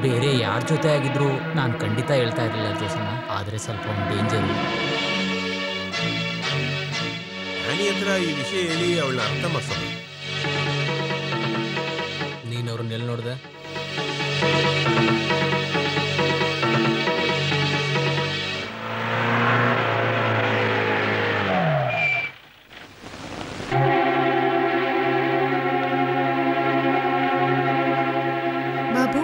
ಬೇರೆ ಯಾರ ಜೊತೆ ಆಗಿದ್ರು ನಾನು ಖಂಡಿತ ಹೇಳ್ತಾ ಇರಲಿಲ್ಲ ಜೋಸನ್ನ, ಆದರೆ ಸ್ವಲ್ಪ ಒಂದು ಡೇಂಜರು. ನಾನಿ ಹತ್ರ ಈ ವಿಷಯ ಹೇಳಿ ಅವಳನ್ನ ಅರ್ಥ ಮಾಡ್ಸೋಣ. ನೀನು ಅವ್ರನ್ನ ಎಲ್ಲಿ ನೋಡ್ದೆ? ಬಾಬು,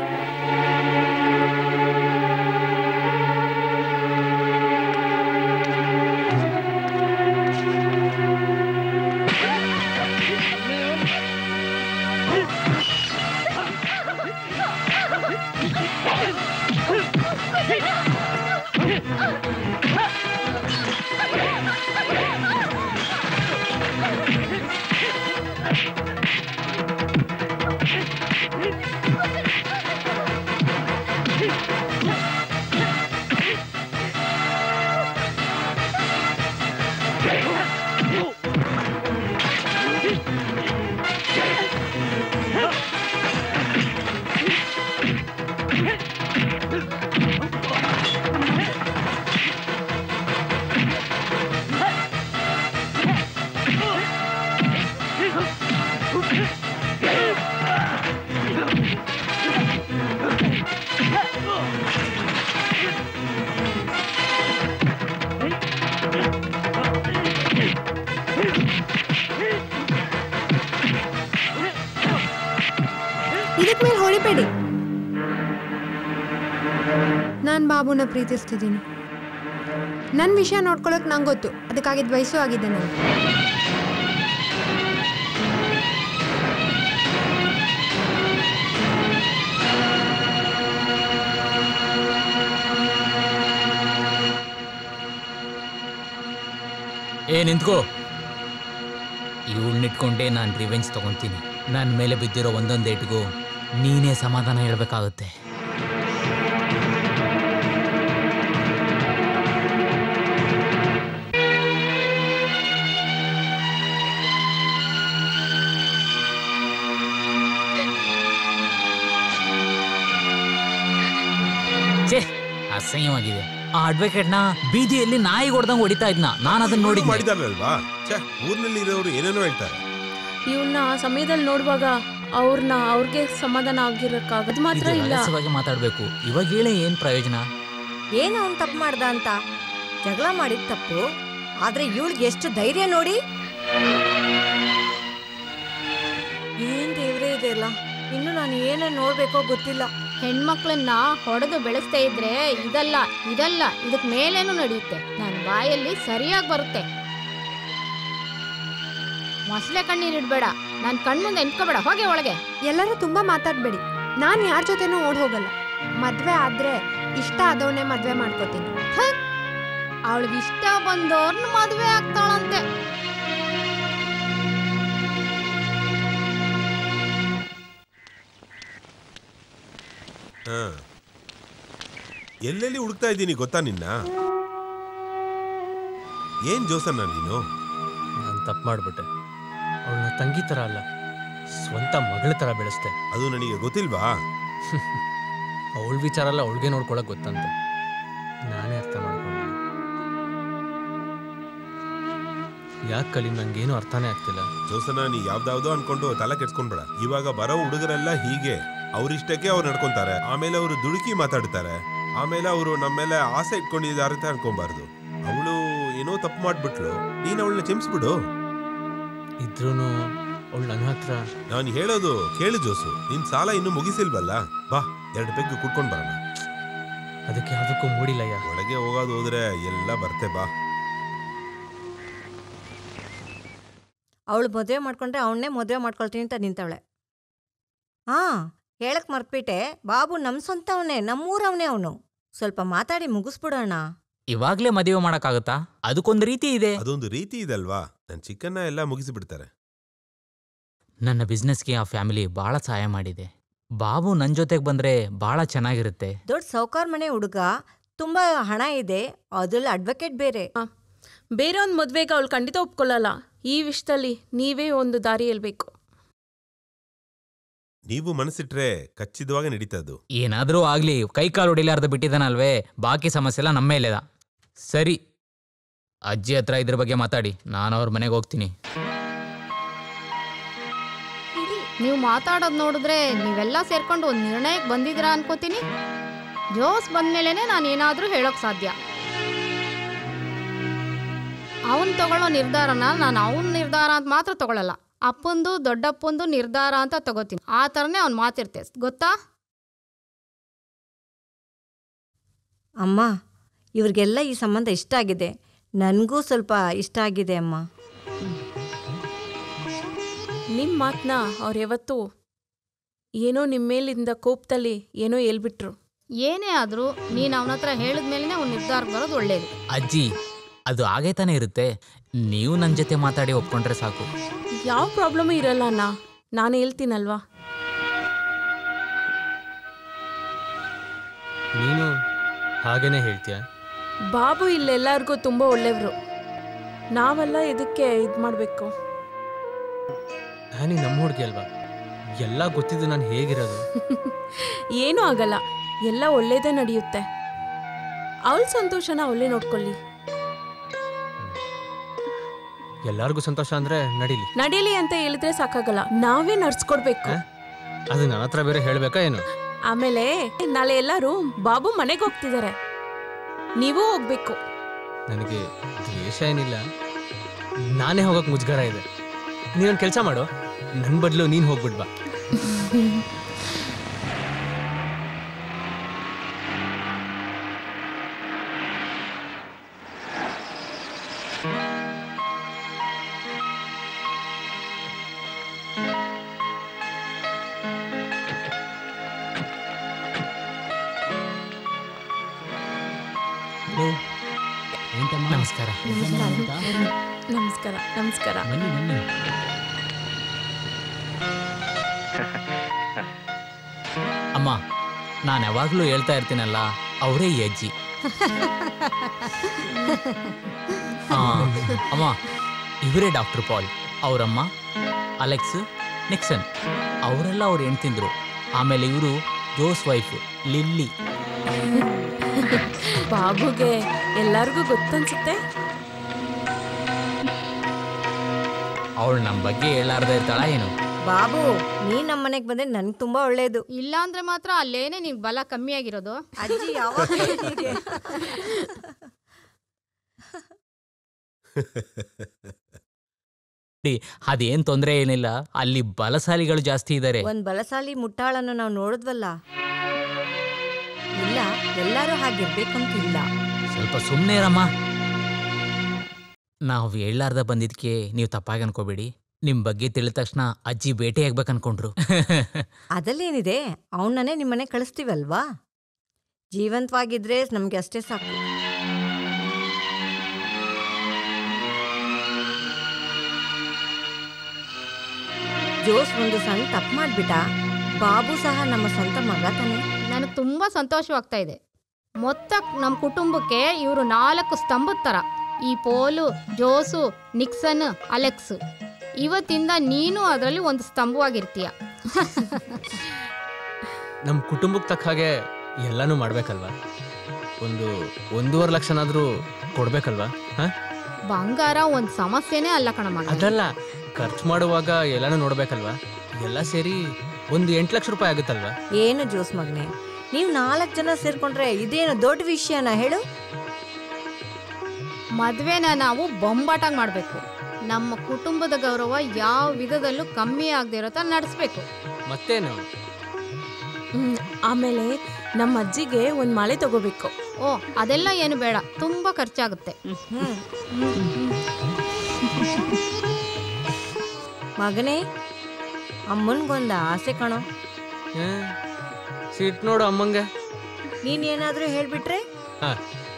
ಇದಕ್ ಮೇಲೆ ಹೊಡಿಬೇಡಿ. ನಾನು ಬಾಬುನ ಪ್ರೀತಿಸ್ತಿದ್ದೀನಿ. ನನ್ನ ವಿಷಯ ನೋಡ್ಕೊಳಕ್ ನಂಗೆ ಗೊತ್ತು, ಅದಕ್ಕಾಗಿದ್ದ ವಯಸ್ಸು ಆಗಿದೆ ನನಗೆ. ನಿಂತ್ಕೋ. ಇವಳನ್ನಿಟ್ಕೊಂಡೇ ನಾನು ರಿವೆಂಜ್ ತಗೊತೀನಿ. ನನ್ನ ಮೇಲೆ ಬಿದ್ದಿರೋ ಒಂದೊಂದು ಏಟಿಗೂ ನೀನೇ ಸಮಾಧಾನ ಹೇಳ್ಬೇಕಾಗುತ್ತೆ. ಅಸಹ್ಯವಾಗಿದೆ. ಆ ಅಡ್ವೊಕೇಟ್ನ ಬೀದಿಯಲ್ಲಿ ನಾಯಿ ಹೊಡೆದಂಗೆ ಹೊಡಿತಾ ಇದ್ನ. ನಾನು ಅದನ್ನ ನೋಡಿ ಮಾಡಿದಾರಲ್ವಾ. ಊರಿನಲ್ಲಿ ಇರೋರು ಏನೇನೋ ಹೇಳ್ತಾರೆ. ಇವನ್ನ ಆ ಸಮಯದಲ್ಲಿ ನೋಡುವಾಗ ಅವ್ರಿಗೆ ಸಮಾಧಾನ ಆಗಿರಕ್ಕಾಗದು ಮಾತ್ರ ಇಲ್ಲ. ಮಾತಾಡ್ಬೇಕು. ಇವಾಗ ಹೇಳಿ ಏನ್ ಪ್ರಯೋಜನ? ಏನು ಅವ್ನು ತಪ್ಪು ಮಾಡ್ದ ಅಂತ? ಜಗಳ ಮಾಡಿದ ತಪ್ಪು, ಆದ್ರೆ ಇವಳಿಗೆ ಎಷ್ಟು ಧೈರ್ಯ ನೋಡಿ. ಏನ್ ದೇವ್ರೇ ಇದೆಯಲ್ಲ. ಇನ್ನು ನಾನು ಏನೇನು ನೋಡ್ಬೇಕೋ ಗೊತ್ತಿಲ್ಲ. ಹೆಣ್ಮಕ್ಳನ್ನ ಹೊಡೆದು ಬೆಳೆಸ್ತಾ ಇದ್ರೆ ಇದಲ್ಲ ಇದಕ್ ಮೇಲೇನು ನಡೆಯುತ್ತೆ. ನನ್ನ ಬಾಯಲ್ಲಿ ಸರಿಯಾಗಿ ಬರುತ್ತೆ. ಮೊಸಳೆ ಕಣ್ಣೀರ್ ಇಡ್ಬೇಡ. ನನ್ನ ಕಣ್ಮುಂದೆ ನಿಂತ್ಕೋಬೇಡ. ಹೋಗಿ ಒಳಗೆ. ಎಲ್ಲರೂ ತುಂಬಾ ಮಾತಾಡ್ಬೇಡಿ. ನಾನು ಯಾರ ಜೊತೆನೂ ಓಡ್ ಹೋಗಲ್ಲ. ಮದ್ವೆ ಆದ್ರೆ ಇಷ್ಟ ಆದವನ್ನೇ ಮದ್ವೆ ಮಾಡ್ಕೋತೀನಿ. ಅವಳಿಗೆ ಇಷ್ಟ ಬಂದವ್ರನ್ನ ಮದ್ವೆ ಆಗ್ತಾಳಂತೆ. ಎಲ್ಲೆಲ್ಲಿ ಹುಡುಕ್ತಾ ಇದ್ದೀನಿ ಗೊತ್ತಾ ನಿನ್ನ? ಏನ್ ಜೋಸನ್ನ ನೀನು? ನಾನು ತಪ್ಪು ಮಾಡ್ಬಿಟ್ಟೆ. ಅವಳನ್ನ ತಂಗಿ ತರ ಅಲ್ಲ, ಸ್ವಂತ ಮಗಳ ತರ ಬೆಳೆಸ್ತೆ. ಅದು ನನಗೆ ಗೊತ್ತಿಲ್ವಾ? ಅವಳ ವಿಚಾರ ಎಲ್ಲ ಅವಳಿಗೆ ನೋಡ್ಕೊಳಕ್ ಗೊತ್ತಂತೆ. ನಾನೇ ಅರ್ಥ ಮಾಡ್ಕೊಂಡೆ. ಯಾಕೆ ಕಲಿ, ನಂಗೇನು ಅರ್ಥನೇ ಆಗ್ತಿಲ್ಲ. ಜೋಸನ, ನೀ ಯಾವ್ದಾವ್ದೋ ಅನ್ಕೊಂಡು ತಲೆ ಕೆಡ್ಸ್ಕೊಂಡ್ಬೇಡ. ಇವಾಗ ಬರೋ ಹುಡುಗರೆಲ್ಲ ಹೀಗೆ. ಅವ್ರಿಷ್ಟಕ್ಕೆ ಅವ್ರು ನಡ್ಕೊಂತಾರೆ. ಆಮೇಲೆ ಅವರು ದುಡುಕಿ ಮಾತಾಡ್ತಾರೆ. ಆಮೇಲೆ ಅವರು ನಮ್ಮ ಮೇಲೆ ಆಸೆ ಇಟ್ಕೊಂಡಿದ್ದಾರೆ ಅಂತ ಅನ್ಕೊಂಬಾರ್ದು. ಅವಳು ಏನೋ ತಪ್ಪು ಮಾಡ್ಬಿಟ್ಲು, ನೀನ್ ಅವಳನ್ನ ಕ್ಷಮಿಸ್ಬಿಡು. ಇದ್ರೂನು ಅವಳು ನನ್ನ ಹತ್ರ. ನಾನು ಹೇಳೋದು ಕೇಳು ಜೋಸು, ನಿನ್ ಸಾಲ ಇನ್ನೂ ಮುಗಿಸಿಲ್ವಲ್ಲ. ಬಾ, 2 ಪೆಗ್ ಕುಡ್ಕೊಂಡ್ ಬರೋಣ. ಅದಕ್ಕೆ ಯಾವುದಕ್ಕೂ ಮೂಡಿಲ್ಲಯ್ಯ. ಒಳಗೆ ಹೋಗೋದು ಹೋದ್ರೆ ಎಲ್ಲ ಬರ್ತೆ. ಬಾ. ಅವಳು ಮದುವೆ ಮಾಡ್ಕೊಂಡ್ರೆ ಅವನ್ನೇ ಮದುವೆ ಮಾಡ್ಕೊಳ್ತೀನಿ ಅಂತ ನಿಂತವಳೆ. ಹೇಳಕ್ ಮರ್ತ್ಬಿಟ್ಟೆ, ಬಾಬು ನಮ್ ಸ್ವಂತವನೇ, ನಮ್ಮೂರವನೇ ಅವನು. ಸ್ವಲ್ಪ ಮಾತಾಡಿ ಮುಗಿಸ್ಬಿಡೋಣ. ಇವಾಗ್ಲೇ ಮದುವೆ ಮಾಡಕ್ಕಾಗತ್ತಾ? ಅದಕ್ಕೊಂದು ರೀತಿ ಇದೆ. ಅದೊಂದು ರೀತಿ ಇದಲ್ವಾ? ನನ್ನ ಚಿಕ್ಕನ್ನ ಎಲ್ಲ ಮುಗಿಸಿಬಿಡ್ತಾರೆ. ನನ್ನ ಬಿಸ್ನೆಸ್ಗೆ ಆ ಫ್ಯಾಮಿಲಿ ಬಹಳ ಸಹಾಯ ಮಾಡಿದೆ. ಬಾಬು ನನ್ನ ಜೊತೆಗೆ ಬಂದ್ರೆ ಬಹಳ ಚೆನ್ನಾಗಿರುತ್ತೆ. ದೊಡ್ಡ ಸೌಕಾರ ಮನೆ ಹುಡುಗ, ತುಂಬಾ ಹಣ ಇದೆ, ಅದ್ರಲ್ಲಿ ಅಡ್ವೊಕೇಟ್ ಬೇರೆ. ಬೇರೆ ಒಂದು ಮದ್ವೆಗೆ ಅವಳು ಖಂಡಿತ ಒಪ್ಕೊಳ್ಳಲ್ಲ. ಈ ವಿಷಯದಲ್ಲಿ ನೀವೇ ಒಂದು ದಾರಿ ಹೇಳ್ಬೇಕು. ನೀವು ಮನಸ್ಸಿಟ್ರೆ ಖಚಿತವಾಗಿ ನಡೀತದ್ದು. ಏನಾದ್ರೂ ಆಗ್ಲಿ, ಕೈ ಕಾಲು ಹೊಡಿಲಾರ್ದ ಬಿಟ್ಟಿದ್ದಾನಲ್ವೇ, ಬಾಕಿ ಸಮಸ್ಯೆ ಎಲ್ಲ ನಮ್ಮ ಮೇಲೆದ. ಸರಿ, ಅಜ್ಜಿ ಹತ್ರ ಇದ್ರ ಬಗ್ಗೆ ಮಾತಾಡಿ. ನಾನು ಅವ್ರ ಮನೆಗೆ ಹೋಗ್ತೀನಿ. ನೀವು ಮಾತಾಡೋದು ನೋಡಿದ್ರೆ ನೀವೆಲ್ಲ ಸೇರ್ಕೊಂಡು ಒಂದು ನಿರ್ಣಯಕ್ಕೆ ಬಂದಿದ್ದೀರಾ ಅನ್ಕೋತೀನಿ. ಜೋಸ್ ಬಂದ್ಮೇಲೆನೆ ನಾನು ಏನಾದರೂ ಹೇಳೋಕ್ ಸಾಧ್ಯ. ಅವನು ತಗೊಳ್ಳೋ ನಿರ್ಧಾರನ ನಾನು ಅವನ ನಿರ್ಧಾರ ಅಂತ ಮಾತ್ರ ತಗೊಳ್ಳಲ್ಲ. ಅಪ್ಪಂದು ದೊಡ್ಡಪ್ಪಂದು ನಿರ್ಧಾರ ಅಂತ ತಗೋತೀನಿ. ಆ ಥರನೇ ಅವ್ನು ಮಾತಿರ್ತೆ, ಗೊತ್ತಾ? ಅಮ್ಮ, ಇವ್ರಿಗೆಲ್ಲ ಈ ಸಂಬಂಧ ಇಷ್ಟ ಆಗಿದೆ. ನನಗೂ ಸ್ವಲ್ಪ ಇಷ್ಟ ಆಗಿದೆ ಅಮ್ಮ. ನಿಮ್ಮ ಮಾತನ್ನ ಅವ್ರು ಯಾವತ್ತೂ ಏನೋ ನಿಮ್ಮ ಮೇಲಿಂದ ಕೋಪದಲ್ಲಿ ಏನೋ ಹೇಳ್ಬಿಟ್ರು. ಏನೇ ಆದರೂ ನೀನು ಅವನ ಹತ್ರ ಹೇಳಿದ್ಮೇಲೆ ಅವ್ನು ನಿರ್ಧಾರಕ್ಕೆ ಬರೋದು ಒಳ್ಳೇದು. ಅಜ್ಜಿ, ಅದು ಆಗೇ ತಾನೇ ಇರುತ್ತೆ. ನೀವು ನನ್ನ ಜೊತೆ ಮಾತಾಡಿ ಒಪ್ಕೊಂಡ್ರೆ ಸಾಕು. ಯಾವ ಪ್ರಾಬ್ಲಮೂ ಇರಲ್ಲ ಅಣ್ಣ, ನಾನು ಹೇಳ್ತೀನಲ್ವಾ. ನೀನು ಹಾಗೇನೆ ಹೇಳ್ತೀಯ? ಬಾಬು ಇಲ್ಲೆಲ್ಲರಿಗೂ ತುಂಬ ಒಳ್ಳೆಯವರು. ನಾವೆಲ್ಲ ಇದಕ್ಕೆ ಇದು ಮಾಡಬೇಕು. ನೀ ನಮ್ಮ ಹುಡುಗಿ ಅಲ್ವಾ, ಎಲ್ಲ ಗೊತ್ತಿದ್ದು ನಾನು ಹೇಗಿರೋದು? ಏನೂ ಆಗಲ್ಲ, ಎಲ್ಲ ಒಳ್ಳೇದೇ ನಡೆಯುತ್ತೆ. ಅವಳ ಸಂತೋಷನ ಅವಳೇ ನೋಡ್ಕೊಳ್ಳಿ. ಎಲ್ಲರಿಗೂ ಸಂತೋಷ ಅಂದ್ರೆ ನಡೀಲಿ ಅಂತ ಹೇಳಿದ್ರೆ ಸಾಕಾಗಲ್ಲ, ನಾವೇ ನಡ್ಸ್ಕೊಡ್ಬೇಕು. ಅದು ನನ್ನ ಹತ್ರ ಬೇರೆ ಹೇಳ್ಬೇಕಾ ಏನು? ಆಮೇಲೆ ನಾಳೆ ಎಲ್ಲರೂ ಬಾಬು ಮನೆಗೆ ಹೋಗ್ತಿದ್ದಾರೆ, ನೀವು ಹೋಗ್ಬೇಕು. ನನಗೆ ದ್ವೇಷ ಏನಿಲ್ಲ, ನಾನೇ ಹೋಗಕ್ ಮುಜುಗರ ಇದೆ. ನೀನೊಂದು ಕೆಲಸ ಮಾಡು, ನನ್ನ ಬದಲು ನೀನು ಹೋಗ್ಬಿಡ್ಬಾ. ನಮಸ್ಕಾರ. ನಮಸ್ಕಾರ ನಮಸ್ಕಾರ. ಬನ್ನಿ ಬನ್ನಿ. ಅಮ್ಮ, ನಾನು ಯಾವಾಗಲೂ ಹೇಳ್ತಾ ಇರ್ತೀನಲ್ಲ, ಅವರೇ ಈ ಅಜ್ಜಿ. ಅಮ್ಮ, ಇವರೇ ಡಾಕ್ಟರ್ ಪಾಲ್. ಅವರಮ್ಮ ಅಲೆಕ್ಸ್ ನಿಕ್ಸನ್. ಅವರೆಲ್ಲ ಅವ್ರು ಹೆಣ್ತಿಂದ್ರು. ಆಮೇಲೆ ಇವರು ಜೋಸ್ ವೈಫ್ ಲಿಲ್ಲಿ. ಬಾಬುಗೆ ಎಲ್ಲರಿಗೂ ಗೊತ್ತನ್ಸುತ್ತೆ. ಅವಳು ನಮ್ಮ ಬಗ್ಗೆ ಹೇಳಾರ್ದ ಇರ್ತಾಳ ಏನು? ಬಾಬು, ನೀನ್ ನಮ್ಮ ಮನೆಗೆ ಬಂದ್ರೆ ನನ್ಗೆ ತುಂಬಾ ಒಳ್ಳೇದು. ಇಲ್ಲ ಅಂದ್ರೆ ಮಾತ್ರ ಅಲ್ಲೇನೆ ನಿನ್ ಬಲ ಕಮ್ಮಿ ಆಗಿರೋದು. ಅಜ್ಜಿ ಯಾವಾಗ ಹೀಗೆ? ಅದೇನ್ ತೊಂದರೆ ಏನಿಲ್ಲ. ಅಲ್ಲಿ ಬಲಶಾಲಿಗಳು ಜಾಸ್ತಿ ಇದ್ದಾರೆ. ಒಂದ್ ಬಲಶಾಲಿ ಮುಟ್ಟಾಳನ್ನು ನಾವು ನೋಡಿದ್ವಲ್ಲ. ಇಲ್ಲ, ಎಲ್ಲರೂ ಹಾಗಿರ್ಬೇಕಂತಿಲ್ಲ. ಸ್ವಲ್ಪ ಸುಮ್ಮನೆ ಇರಮ್ಮ. ನಾವು ಹೇಳಾರ್ದ ಬಂದಿದ್ಕೆ ನೀವು ತಪ್ಪಾಗಿ ಅನ್ಕೋಬೇಡಿ. ನಿಮ್ ಬಗ್ಗೆ ತಿಳಿದ ತಕ್ಷಣ ಅಜ್ಜಿ ಭೇಟಿಯಾಗ್ಬೇಕು ಅನ್ಕೊಂಡ್ರು. ಅದಲ್ಲೇನಿದೆ, ಅವನನ್ನೇ ನಿಮ್ಮನೆ ಕಳಿಸ್ತೀವಲ್ವಾ? ಜೀವಂತವಾಗಿದ್ರೆ ನಮ್ಗೆ ಅಷ್ಟೇ ಸಾಕು. ಜೋಸ್ ಒಂದು ಸಣ್ಣ ತಪ್ಪು ಮಾಡ್ಬಿಟ್ಟ. ಬಾಬು ಸಹ ನಮ್ಮ ಸ್ವಂತ ಮಗ ತಾನೆ. ನನಗೆ ತುಂಬಾ ಸಂತೋಷವಾಗ್ತಾ ಇದೆ. ಮೊತ್ತ ನಮ್ಮ ಕುಟುಂಬಕ್ಕೆ ಇವರು 4 ಸ್ತಂಭದ ಥರ. ಈ ಪೋಲು, ಜೋಸು, ನಿಕ್ಸನ್, ಅಲೆಕ್ಸ್. ಇವತ್ತಿಂದ ನೀನು ಅದರಲ್ಲಿ ಒಂದು ಸ್ತಂಭವಾಗಿರ್ತೀಯ. ನಮ್ಮ ಕುಟುಂಬಕ್ಕೆ ತಕ್ಕ ಹಾಗೆ ಎಲ್ಲನೂ ಮಾಡ್ಬೇಕಲ್ವಾ? 1.5 ಲಕ್ಷನಾದ್ರೂ ಕೊಡ್ಬೇಕಲ್ವಾ? ಬಂಗಾರ ಒಂದು ಸಮಸ್ಯೆನೇ ಅಲ್ಲ ಕಣಮ್ಮ. ಅದಲ್ಲ, ಖರ್ಚು ಮಾಡುವಾಗ ಎಲ್ಲಾನು ನೋಡ್ಬೇಕಲ್ವಾ? ಎಲ್ಲ ಸೇರಿ ಒಂದು 8 ಲಕ್ಷ ರೂಪಾಯಿ ಆಗುತ್ತಲ್ವಾ? ಏನು ಜೋಸ್ ಮಗನೆ, ನೀವು 4 ಜನ ಸೇರ್ಕೊಂಡ್ರೆ ಇದೇನು ದೊಡ್ಡ ವಿಷಯನ ಹೇಳು? ಮದ್ವೆನ ನಾವು ಬೊಂಬಾಟಾಗಿ ಮಾಡಬೇಕು. ನಮ್ಮ ಕುಟುಂಬದ ಗೌರವ ಯಾವ ವಿಧದಲ್ಲೂ ಕಮ್ಮಿ ಆಗದೆ ಇರೋ ಥರ ನಡೆಸ್ಬೇಕು. ಮತ್ತೇನು? ಆಮೇಲೆ ನಮ್ಮ ಅಜ್ಜಿಗೆ ಒಂದು ಮಾಲೆ ತಗೋಬೇಕು. ಓ, ಅದೆಲ್ಲ ಏನು ಬೇಡ, ತುಂಬಾ ಖರ್ಚಾಗುತ್ತೆ. ಮಗನೇ, ಅಮ್ಮನ್ಗೊಂದು ಆಸೆ ಕಣೋ. ಸಿಟ್ ನೋಡು ಅಮ್ಮಂಗೆ. ನೀನೇನಾದ್ರೂ ಹೇಳ್ಬಿಟ್ರೆ?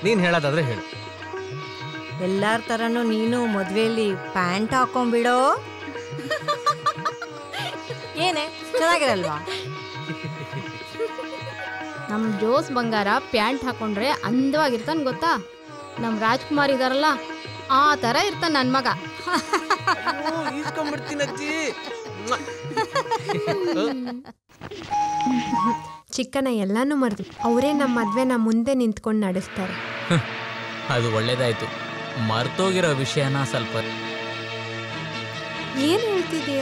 ನೀನ್ ಹೇಳೋದಾದ್ರೆ ಹೇಳು. ಎಲ್ಲಾರ ತರನು ನೀನು ಮದ್ವೆಯಲ್ಲಿ ಪ್ಯಾಂಟ್ ಹಾಕೊಂಡ್ಬಿಡೋ. ಏನೇ ಚೆನ್ನಾಗಿರಲ್ವಾ? ನಮ್ಮ ಜೋಸ್ ಬಂಗಾರ ಪ್ಯಾಂಟ್ ಹಾಕೊಂಡ್ರೆ ಅಂದವಾಗಿರ್ತಾನೆ ಗೊತ್ತಾ? ನಮ್ಮ ರಾಜ್ಕುಮಾರ್ ಇದಾರಲ್ಲ, ಆ ಥರ ಇರ್ತಾನೆ ನನ್ನ ಮಗ. ಚಿಕ್ಕನ ಎಲ್ಲಾನು ಮರೆದು ಅವರೇ ನಮ್ಮ ಮದ್ವೆನ ಮುಂದೆ ನಿಂತ್ಕೊಂಡು ನಡೆಸ್ತಾರೆ. ಅದು ಒಳ್ಳೇದಾಯ್ತು. ಮರ್ತೋಗಿರೋ ವಿಷಯನ ಸ್ವಲ್ಪ. ಏನ್ ಹೇಳ್ತಿದೀಯ?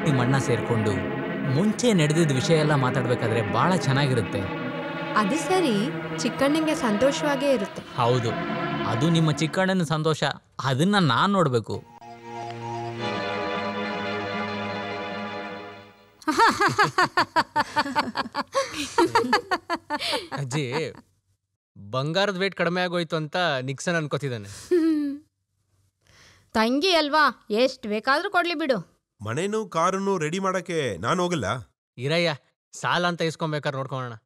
ನಿಮ್ಮ ಅಣ್ಣ ಸೇರ್ಕೊಂಡು ಮುಂಚೆ ನಡೆದಿದ್ದ ವಿಷಯ ಎಲ್ಲ ಮಾತಾಡ್ಬೇಕಾದ್ರೆ ಬಹಳ ಚೆನ್ನಾಗಿರುತ್ತೆ. ಅದು ಸರಿ, ಚಿಕ್ಕಣ್ಣಂಗೆ ಸಂತೋಷವಾಗೇ ಇರುತ್ತೆ. ಹೌದು, ಅದು ನಿಮ್ಮ ಚಿಕ್ಕಣ್ಣನ ಸಂತೋಷ. ಅದನ್ನ ನಾನ್ ನೋಡ್ಬೇಕು. ಅಜ್ಜಿ, ಬಂಗಾರದ ವೇಟ್ ಕಡಿಮೆ ಆಗೋಯ್ತು ಅಂತ ನಿಕ್ಸನ್ ಅನ್ಕೋತಿದ್ದಾನೆ. ತಂಗಿ ಅಲ್ವಾ, ಎಷ್ಟು ಬೇಕಾದ್ರೂ ಕೊಡ್ಲಿ ಬಿಡು. ಮನೇನು ಕಾರನ್ನು ರೆಡಿ ಮಾಡಕ್ಕೆ ನಾನು ಹೋಗಲ್ಲ. ಇರಯ್ಯ, ಸಾಲ ಅಂತ ಇಸ್ಕೊಬೇಕಾದ್ರೆ ನೋಡ್ಕೊಳ್ಳೋಣ.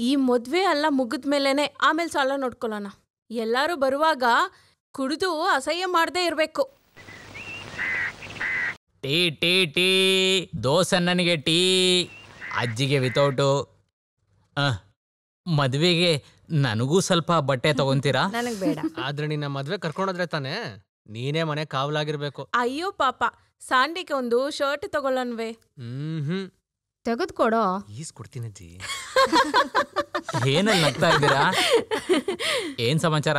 ಈ ಮದ್ವೆ ಎಲ್ಲ ಮುಗಿದ್ಮೇಲೆನೆ ಆಮೇಲೆ ಸಾಲ ನೋಡ್ಕೊಳ್ಳೋಣ. ಎಲ್ಲರೂ ಬರುವಾಗ ಕುಡಿದು ಅಸಹ್ಯ ಮಾಡದೇ ಇರಬೇಕು. ಟೀ ಟೀ ಟೀ, ದೋಸನ್ನನಿಗೆ ಟೀ, ಅಜ್ಜಿಗೆ ವಿತೌಟು. ಮದುವೆಗೆ ನನಗೂ ಸ್ವಲ್ಪ ಬಟ್ಟೆ ತಗೊಂತೀರಾ? ನನಗ್ ಬೇಡ. ಆದ್ರೆ ನಿನ್ನ ಮದ್ವೆ ಕರ್ಕೊಂಡೋದ್ರೆ ತಾನೆ ನೀನೇ ಮನೆ ಕಾವಲಾಗಿರ್ಬೇಕು. ಅಯ್ಯೋ ಪಾಪ, ಸಾಂಡಿಗೆ ಒಂದು ಶರ್ಟ್ ತಗೊಳ್ಳನ್ವೇ? ತೆಗೆದುಕೊಡೋ. ಈಸ್ಕೊಡ್ತೀನಿ ಅಜ್ಜಿ. ಏನಲ್ಲಿ ನಗ್ತಾ ಇದ್ದೀರಾ? ಏನ್ ಸಮಾಚಾರ?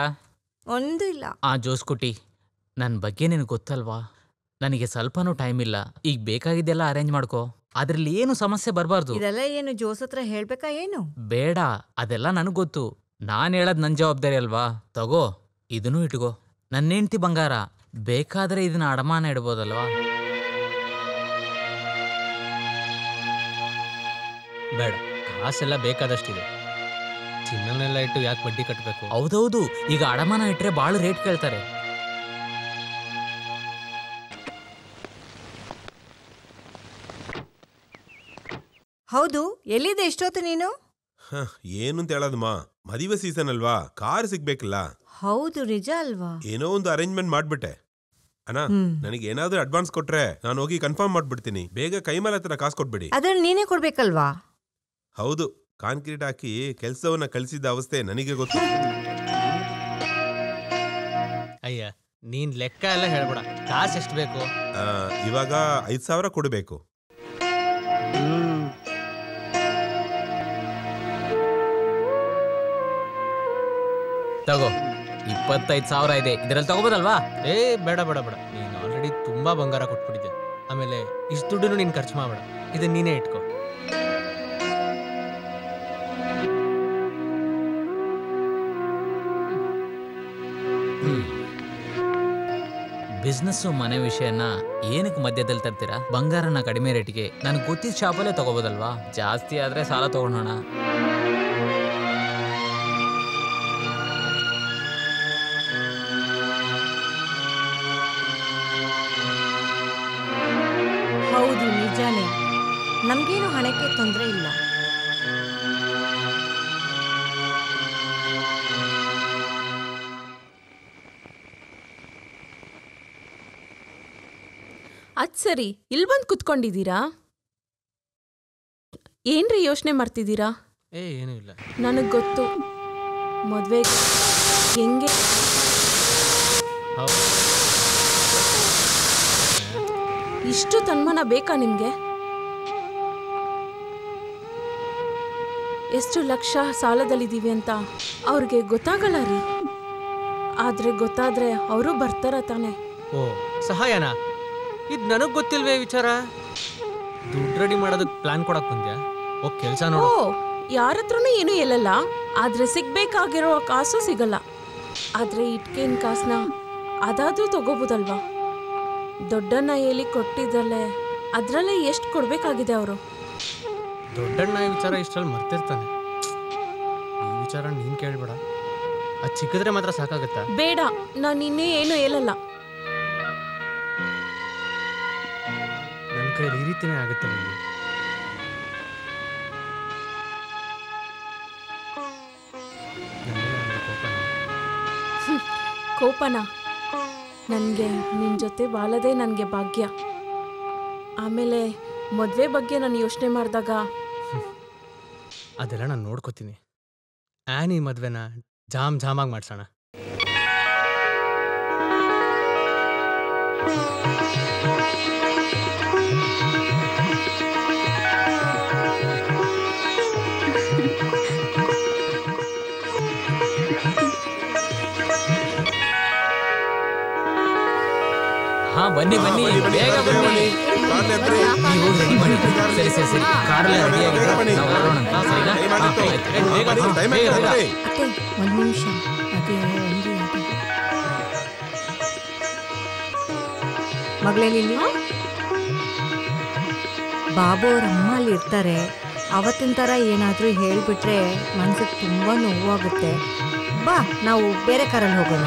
ಒಂದು ಇಲ್ಲ. ಜೋಸ್ಕುಟಿ, ನನ್ನ ಬಗ್ಗೆ ನಿನಗೆ ಗೊತ್ತಲ್ವಾ? ನನಗೆ ಸ್ವಲ್ಪನೂ ಟೈಮ್ ಇಲ್ಲ. ಈಗ ಬೇಕಾಗಿದ್ದೆಲ್ಲ ಅರೇಂಜ್ ಮಾಡ್ಕೋ. ಅದ್ರಲ್ಲಿ ಏನು ಸಮಸ್ಯೆ ಬರಬಾರ್ದು. ಇದೆಲ್ಲ ಏನು ಜೋಸ್ ಹತ್ರ ಹೇಳ್ಬೇಕಾ ಏನು? ಬೇಡ, ಅದೆಲ್ಲ ನನಗೆ ಗೊತ್ತು. ನಾನು ಹೇಳೋದು ನನ್ನ ಜವಾಬ್ದಾರಿ ಅಲ್ವಾ? ತಗೋ, ಇದನ್ನೂ ಇಟ್ಕೋ. ನನ್ನ ಹೆಂಡ್ತಿ ಬಂಗಾರ, ಬೇಕಾದ್ರೆ ಇದನ್ನ ಅಡಮಾನ ಇಡ್ಬೋದಲ್ವಾ? ಬೇಡ, ಕಾಸೆಲ್ಲ ಬೇಕಾದಷ್ಟಿದೆ. ಚಿನ್ನನೆಲ್ಲ ಇಟ್ಟು ಯಾಕೆ ಬಡ್ಡಿ ಕಟ್ಟಬೇಕು? ಹೌದೌದು, ಈಗ ಅಡಮಾನ ಇಟ್ರೆ ಭಾಳ ರೇಟ್ ಕೇಳ್ತಾರೆ. ಹೌದು, ಎಲ್ಲಿದೆ ಇಷ್ಟೊತ್ತು ನೀನು? ಏನು ಅಂತ ಹೇಳೋದಮ್ಮ, ಮದುವೆ ಸೀಸನ್ ಅಲ್ವಾ, ಕಾರ್ ಸಿಗ್ಬೇಕಲ್ಲ. ಹೌದು, ನಿಜ ಅಲ್ವಾ? ಏನೋ ಒಂದು ಅರೇಂಜ್ಮೆಂಟ್ ಮಾಡ್ಬಿಟ್ಟೆ. ಅಣ್ಣ, ನನಗೆ ಏನಾದ್ರೂ ಅಡ್ವಾನ್ಸ್ ಕೊಟ್ರೆ ನಾನು ಹೋಗಿ ಕನ್ಫರ್ಮ್ ಮಾಡ್ಬಿಡ್ತೀನಿ. ಬೇಗ ಕೈಮೇಲೆ ಹತ್ರ ಕಾಸು ಕೊಟ್ಬಿಡಿ. ಅದನ್ನ ನೀನೇ ಕೊಡ್ಬೇಕಲ್ವಾ? ಹೌದು, ಕಾಂಕ್ರೀಟ್ ಹಾಕಿ ಕೆಲ್ಸವನ್ನ ಕಳಿಸಿದ ಅವಸ್ಥೆ ನನಗೆ ಗೊತ್ತು. ಅಯ್ಯ, ನೀನ್ ಲೆಕ್ಕ ಎಲ್ಲ ಹೇಳ್ಬೇಡ. ಕಾಸು ಎಷ್ಟು ಬೇಕು? ಇವಾಗ 5,000 ಕೊಡಬೇಕು. ತಗೋ, 25,000 ಇದೆ, ಇದರಲ್ಲಿ ತಗೋಬೋದಲ್ವಾ? ಬೇಡ ಬೇಡ ಬೇಡ, ನೀನು ಆಲ್ರೆಡಿ ತುಂಬಾ ಬಂಗಾರ ಕೊಟ್ಬಿಟ್ಟಿದ್ದೆ. ಆಮೇಲೆ ಇಷ್ಟು ದುಡ್ಡು ನೀನು ಖರ್ಚು ಮಾಡಬೇಡ, ಇದನ್ನ ನೀನೇ ಇಟ್ಕೋ. ಬಿಸ್ನೆಸ್ಸು ಮನೆ ವಿಷಯನ ಏನಕ್ಕೆ ಮಧ್ಯದಲ್ಲಿ ತರ್ತೀರಾ? ಬಂಗಾರನ ಕಡಿಮೆ ರೇಟಿಗೆ ನನಗೆ ಗೊತ್ತಿದ್ದ ಶಾಪಲ್ಲೇ ತಗೋಬೋದಲ್ವಾ? ಜಾಸ್ತಿ ಆದ್ರೆ ಸಾಲ ತಗೊಳ್ಳೋಣ. ಹೌದು, ನಿಜಾನೇ. ನಮ್ಗೇನು ಹಣಕ್ಕೆ ತೊಂದರೆ ಇಲ್ಲ. ಅದ್ ಸರಿ, ಇಲ್ಲಿ ಬಂದು ಕುತ್ಕೊಂಡಿದ್ದೀರಾ? ಏನ್ರಿ ಯೋಚನೆ ಮಾಡ್ತಿದ್ದೀರಾ? ಏನೂ ಇಲ್ಲ. ನನಗೆ ಗೊತ್ತು, ಮದ್ವೆ ಹೆಂಗೆ ಇಷ್ಟು ತನ್ಮಾನ ಬೇಕಾ ನಿಮ್ಗೆ? ಎಷ್ಟು ಲಕ್ಷ ಸಾಲದಲ್ಲಿದ್ದೀವಿ ಅಂತ ಅವ್ರಿಗೆ ಗೊತ್ತಾಗಲ್ಲ ರೀ. ಆದ್ರೆ ಗೊತ್ತಾದ್ರೆ ಅವರು ಬರ್ತಾರ ತಾನೆ. ಓ, ಸಹಾಯನಾ? ಇದು ನನಗೆ ಗೊತ್ತಿಲ್ವೇ ವಿಚಾರ. ದುಡ್ಡು ರೆಡಿ ಮಾಡೋದಕ್ಕೆ ಪ್ಲಾನ್ ಕೊಡಕ್ ಬಂದ್ಯಾ? ಹೋಗ್ ಕೆಲಸ ನೋಡು. ಓ, ಯಾರತ್ರನೂ ಏನೂ ಹೇಳಲ್ಲ, ಆದ್ರೆ ಸಿಗ್ಬೇಕಾಗಿರೋ ಕಾಸು ಸಿಗಲ್ಲ. ಆದ್ರೆ ಇಟ್ಕೇನ್ ಕಾಸನ್ನ ಅದಾದ್ರೂ ತಗೋಬೋದಲ್ವಾ? ದೊಡ್ಡಣ್ಣ ಹೇಳಿ ಕೊಟ್ಟಿದ್ದಲ್ಲೇ ಅದ್ರಲ್ಲೇ ಎಷ್ಟು ಕೊಡ್ಬೇಕಾಗಿದೆ ಅವರು. ದೊಡ್ಡಣ್ಣ ಈ ವಿಚಾರ ಇಷ್ಟರಲ್ಲಿ ಮರ್ತಿರ್ತಾನೆ. ಈ ವಿಚಾರ ನೀನ್ ಕೇಳ್ಬೇಡ. ಅದು ಚಿಕ್ಕಿದ್ರೆ ಮಾತ್ರ ಸಾಕಾಗತ್ತಾ? ಬೇಡ, ನಾನು ಇನ್ನೇ ಏನು ಹೇಳಲ್ಲ. ನನ್ನ ಕೈಲಿ ಈ ರೀತಿನೇ ಆಗುತ್ತೆ. ನನಗೆ ಕೋಪನ? ನನಗೆ ನಿನ್ನ ಜೊತೆ ಬಾಳೋದೇ ನನಗೆ ಭಾಗ್ಯ. ಆಮೇಲೆ ಮದುವೆ ಬಗ್ಗೆ ನಾನು ಯೋಚನೆ ಮಾಡಿದಾಗ ಅದೆಲ್ಲ ನಾನು ನೋಡ್ಕೋತೀನಿ. ಆ್ಯನಿ ಮದುವೆನ ಜಾಮ್ ಜಾಮಾಗಿ ಮಾಡ್ಸೋಣ. ಹಾ, ಬನ್ನಿ ಬನ್ನಿ, ಬೇಗ ಬನ್ನಿ. ನೀವು ರೆಡಿ ಮಾಡಿ. ಸರಿ ಸರಿ ಸರಿ, ಕಾರಲ್ಲೇ ರೆಡಿ ಆಗಿದೆ, ನಾವು ಹೊರಡೋಣ. ಸರಿನಾ? ಅತ್ತೆ, ಒಂದು ನಿಮಿಷ. ಮಗಳೇ ಲಿಲ್ಲಿ, ಬಾಬು ಅವ್ರ ಅಮ್ಮ ಅಲ್ಲಿ ಇರ್ತಾರೆ. ಅವತ್ತಿನ ಥರ ಏನಾದರೂ ಹೇಳಿಬಿಟ್ರೆ ಮನ್ಸಿಗೆ ತುಂಬ ನೋವಾಗುತ್ತೆ. ಬಾ, ನಾವು ಬೇರೆ ಕಾರಲ್ಲಿ ಹೋಗೋಣ.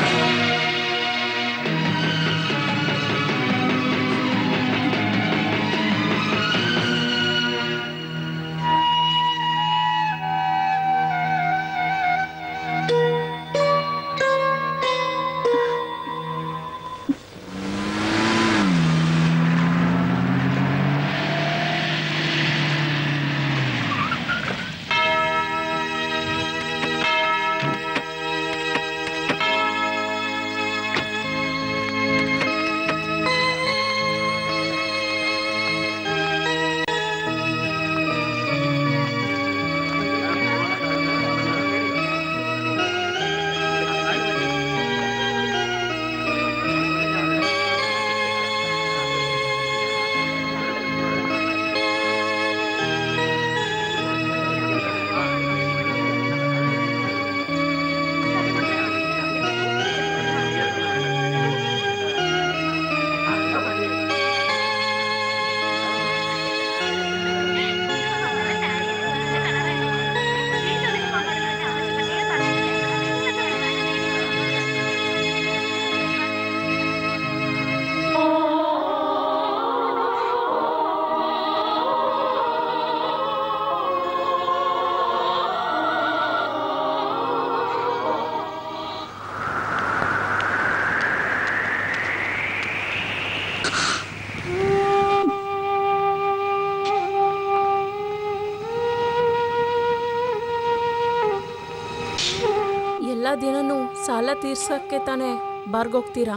ದಿನನೂ ಸಾಲ ತೀರ್ಸಕ್ಕೆ ತಾನೇ ಬಾರ್ಗೋಗ್ತೀರಾ?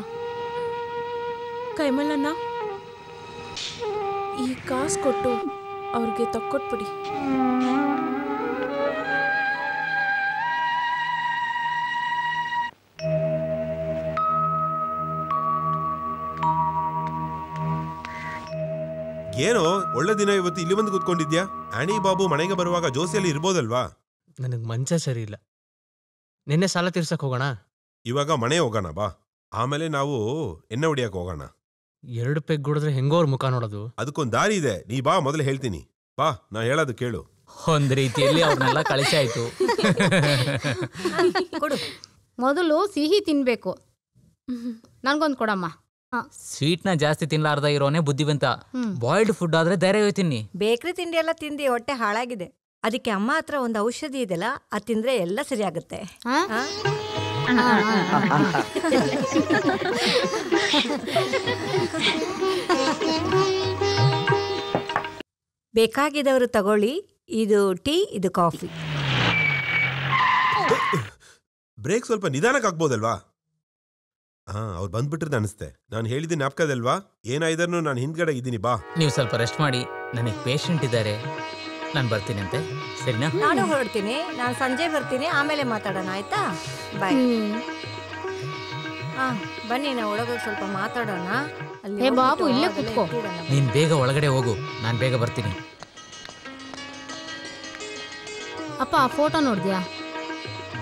ಕೈಮಲ್ಲಣ್ಣ, ಈ ಕಾಸು ಕೊಟ್ಟು ಅವ್ರಿಗೆ ತಕ್ಕೊಟ್ಬಿಡಿ. ಏನೋ ಒಳ್ಳೆ ದಿನ ಇವತ್ತು ಇಲ್ಲಿ ಬಂದು ಕೂತ್ಕೊಂಡಿದ್ಯಾ? ಆಣಿ ಬಾಬು ಮನೆಗೆ ಬರುವಾಗ ಜೋಸಿಯಲ್ಲಿ ಇರ್ಬೋದಲ್ವಾ? ನನಗೆ ಮಂಚ ಸರಿ ಇಲ್ಲ. ನಿನ್ನೆ ಸಾಲ ತೀರ್ಸಕ್ ಹೋಗೋಣ? ಇವಾಗ ಮನೆ ಹೋಗೋಣ ಬಾ, ಆಮೇಲೆ ನಾವು ಎಣ್ಣೆ ಹೊಡಿಯಕ್ಕೆ ಹೋಗೋಣ. 2 ಪೆಗ್ ಹೊಡೆದ್ರೆ ಹೆಂಗೋರ್ ಮುಖ ನೋಡೋದು? ಅದಕ್ಕೊಂದು ದಾರಿ ಇದೆ, ನೀ ಬಾ, ಮೊದಲು ಹೇಳ್ತೀನಿ. ಬಾ, ನಾ ಹೇಳೋದು ಕೇಳು. ಒಂದ್ ರೀತಿಯಲ್ಲಿ ಅವ್ರನ್ನೆಲ್ಲ ಕಳಿಸಾಯ್ತು. ಕೊಡು. ಮೊದಲು ಸಿಹಿ ತಿನ್ಬೇಕು. ನನ್ಗೊಂದು ಕೊಡಮ್ಮ. ಸ್ವೀಟ್ನ ಜಾಸ್ತಿ ತಿನ್ಲಾರ್ದ ಇರೋನೇ ಬುದ್ಧಿವಂತ. ಬಾಯ್ಲ್ಡ್ ಫುಡ್ ಆದ್ರೆ ಧೈರ್ಯ ತಿನ್ನಿ. ಬೇಕ್ರಿ ತಿಂಡಿ ಎಲ್ಲ ತಿಂದು ಹೊಟ್ಟೆ ಹಾಳಾಗಿದೆ. ಅದಕ್ಕೆ ಅಮ್ಮ ಹತ್ರ ಒಂದು ಔಷಧಿ ಇದೆಯಲ್ಲ, ಅದು ತಿಂದ್ರೆ ಎಲ್ಲ ಸರಿ ಆಗುತ್ತೆ. ಬೇಕಾಗಿದ್ದವರು ತಗೊಳ್ಳಿ. ಇದು ಟೀ, ಇದು ಕಾಫಿ. ಬ್ರೇಕ್ ಸ್ವಲ್ಪ ನಿಧಾನಕ್ಕೆ ಆಗ್ಬೋದಲ್ವಾ? ಅವ್ರು ಬಂದ್ಬಿಟ್ರದ್ದು ಅನಿಸ್ತೆ. ನಾನು ಹೇಳಿದ್ದೆ ಜ್ಞಾಪಕದಲ್ವಾ? ಏನಾಯ್ದನ್ನು ನಾನು ಹಿಂದ್ಗಡೆ ಇದ್ದೀನಿ, ಬಾ. ನೀವು ಸ್ವಲ್ಪ ರೆಸ್ಟ್ ಮಾಡಿ, ನನಗೆ ಪೇಷಂಟ್ ಇದ್ದಾರೆ, ನಾನು ಬರ್ತೀನಿ ಅಂತೆ. ಸರಿನಾ? ನಾನು ಹೊರಡ್ತೀನಿ, ನಾನು ಸಂಜೆ ಬರ್ತೀನಿ, ಆಮೇಲೆ ಮಾತಾಡೋಣ, ಆಯ್ತಾ? ಬಾಯ್. ಬನ್ನಿ, ನಾವು ಒಳಗೋಗಿ ಸ್ವಲ್ಪ ಮಾತಾಡೋಣ. ಏ ಬಾಬು, ಇಲ್ಲೇ ಕೂತ್ಕೋ. ನೀನ್ ಬೇಗ ಒಳಗಡೆ ಹೋಗು, ನಾನು ಬೇಗ ಬರ್ತೀನಿ. ಅಪ್ಪ, ಆ ಫೋಟೋ ನೋಡಿದ್ಯಾ?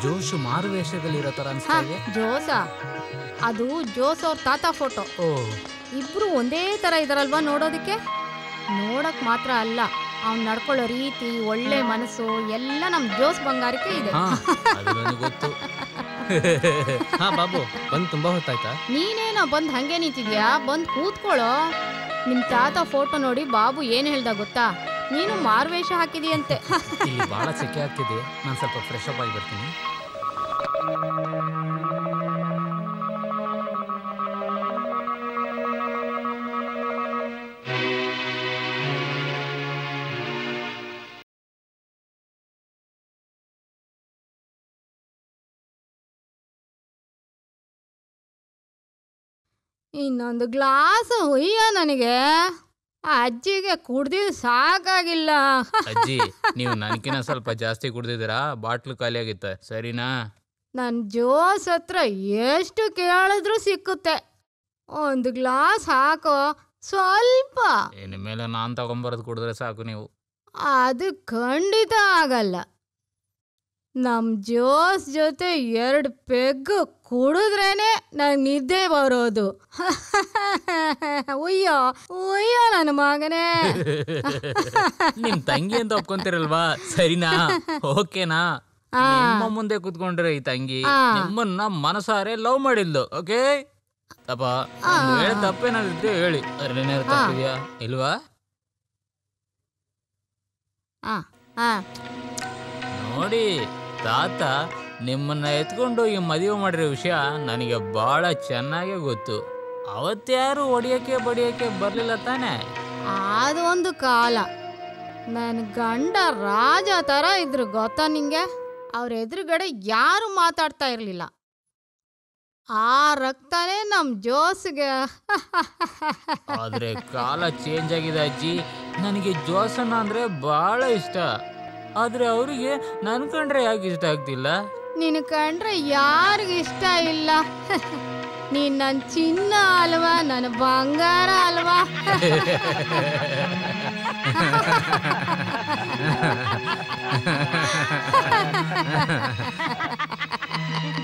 ಜೋಶು ಮಾರು ವೇಷದಲ್ಲಿರೋ ತರ ಅನ್ಸ್ತಾ ಇದೆ. ಜೋಸ? ಅದು ಜೋಸ್ ಅವ್ರ ತಾತ ಫೋಟೋ. ಇಬ್ರು ಒಂದೇ ತರ ಇದಾರಲ್ವಾ ನೋಡೋದಕ್ಕೆ? ನೋಡಕ್ ಮಾತ್ರ ಅಲ್ಲ, ಅವ್ನ್ ನಡ್ಕೊಳ್ಳೋ ರೀತಿ, ಒಳ್ಳೆ ಮನಸ್ಸು ಎಲ್ಲ ನಮ್ ಜೋಸ್ ಬಂಗಾರಕ್ಕೆ ಇದೆ. ಗೊತ್ತು. ಬಾಬು, ಬಂದ್ ತುಂಬಾ ಹೊತ್ತಾಯ್ತಾ? ನೀನೇನೋ ಬಂದ್ ಹಂಗೆ ನಿಂತಿದ್ಯಾ? ಬಂದ್ ಕೂತ್ಕೊಳ್ಳೋ. ನಿಮ್ ತಾತ ಫೋಟೋ ನೋಡಿ ಬಾಬು ಏನ್ ಹೇಳ್ದ ಗೊತ್ತಾ? ನೀನು ಮಾರ್ವೇಷ ಹಾಕಿದೀಯಂತೆ. ಇಲ್ಲಿ ಬಹಳ ಸೆಕೆ ಆಗ್ತಿದೆ, ನಾನು ಸ್ವಲ್ಪ ಫ್ರೆಶ್ ಅಪ್ ಆಗಿ ಬರ್ತೀನಿ. ಇನ್ನೊಂದು ಗ್ಲಾಸ್ ಹುಯ್ಯ ನನಗೆ. ಅಜ್ಜಿಗೆ ಕುಡ್ದಿದ್ದು ಸಾಕಾಗಿಲ್ಲ. ಅಜ್ಜಿ, ನೀವು ನನಗಿನ ಸ್ವಲ್ಪ ಜಾಸ್ತಿ ಕುಡ್ದಿದ್ದೀರಾ, ಬಾಟ್ಲು ಖಾಲಿ ಆಗಿತ್ತೆ, ಸರಿನಾ? ನನ್ ಜೋಸ್ ಹತ್ರ ಎಷ್ಟು ಕೇಳಿದ್ರು ಸಿಕ್ಕುತ್ತೆ. ಒಂದು ಗ್ಲಾಸ್ ಹಾಕೋ ಸ್ವಲ್ಪ. ಇನ್ನು ಮೇಲೆ ನಾನು ತಗೊಂಬರೋದು ಕುಡಿದ್ರೆ ಸಾಕು ನೀವು. ಅದು ಖಂಡಿತ ಆಗಲ್ಲ. ನಮ್ ಜೋಸ್ ಜೊತೆ 2 ಪೆಗ್ ಕುಡಿದ್ರೇನೆ ನಂಗೆ ನಿದ್ದೆ ಬರೋದು. ಉಯ್ಯೋ ಉಯ್ಯೋ ನನ್ನ ಮಗನೇ. ನಿಮ್ ತಂಗಿ ಅಂತ ಒಪ್ಕೊಂತೀರಲ್ವಾ, ಸರಿನಾ? ಓಕೆನಾ? ನಿಮ್ಮ ಮುಂದೆ ಕುತ್ಕೊಂಡ್ರೆ ಈ ತಂಗಿ ನಿಮ್ಮನ್ನ ಮನಸಾರೆ ಲವ್ ಮಾಡಿದ್ಲು, ಓಕೆ? ತಪ್ಪ ತಪ್ಪೇನಾದಿದ್ದೆ ಹೇಳಿ, ಅದ್ರೇನಾದ್ರು ತಪ್ಪಿದ್ಯಾ ಇಲ್ವಾ? ನೋಡಿ, ತಾತ ನಿಮ್ಮನ್ನ ಎತ್ಕೊಂಡು ಈ ಮದುವೆ ಮಾಡಿರೋ ವಿಷಯ ನನಗೆ ಬಹಳ ಚೆನ್ನಾಗೇ ಗೊತ್ತು. ಅವತ್ತ್ಯಾರು ಒಡಿಯಕ್ಕೆ ಬಡಿಯಕ್ಕೆ ಬರ್ಲಿಲ್ಲ ತಾನೆ? ಅದು ಒಂದು ಕಾಲ. ನನ್ನ ಗಂಡ ರಾಜ ತರ ಇದ್ರು ಗೊತ್ತಾ ನಿಂಗೆ? ಅವ್ರ ಎದುರುಗಡೆ ಯಾರು ಮಾತಾಡ್ತಾ ಇರ್ಲಿಲ್ಲ. ಆ ರಕ್ತನೇ ನಮ್ ಜೋಸ್ಗೆ. ಆದ್ರೆ ಕಾಲ ಚೇಂಜ್ ಆಗಿದೆ ಅಜ್ಜಿ. ನನಗೆ ಜೋಸನ್ನ ಅಂದ್ರೆ ಬಹಳ ಇಷ್ಟ, ಆದ್ರೆ ಅವರಿಗೆ ನನ್ ಕಂಡ್ರೆ ಯಾಕೆ ಇಷ್ಟ ಆಗ್ತಿಲ್ಲ? ನಿನ್ ಕಂಡ್ರೆ ಯಾರಿಗ ಇಷ್ಟ ಇಲ್ಲ? ನೀನ್ ನನ್ ಚಿನ್ನ ಅಲ್ವಾ, ನನ್ನ ಬಂಗಾರ ಅಲ್ವಾ?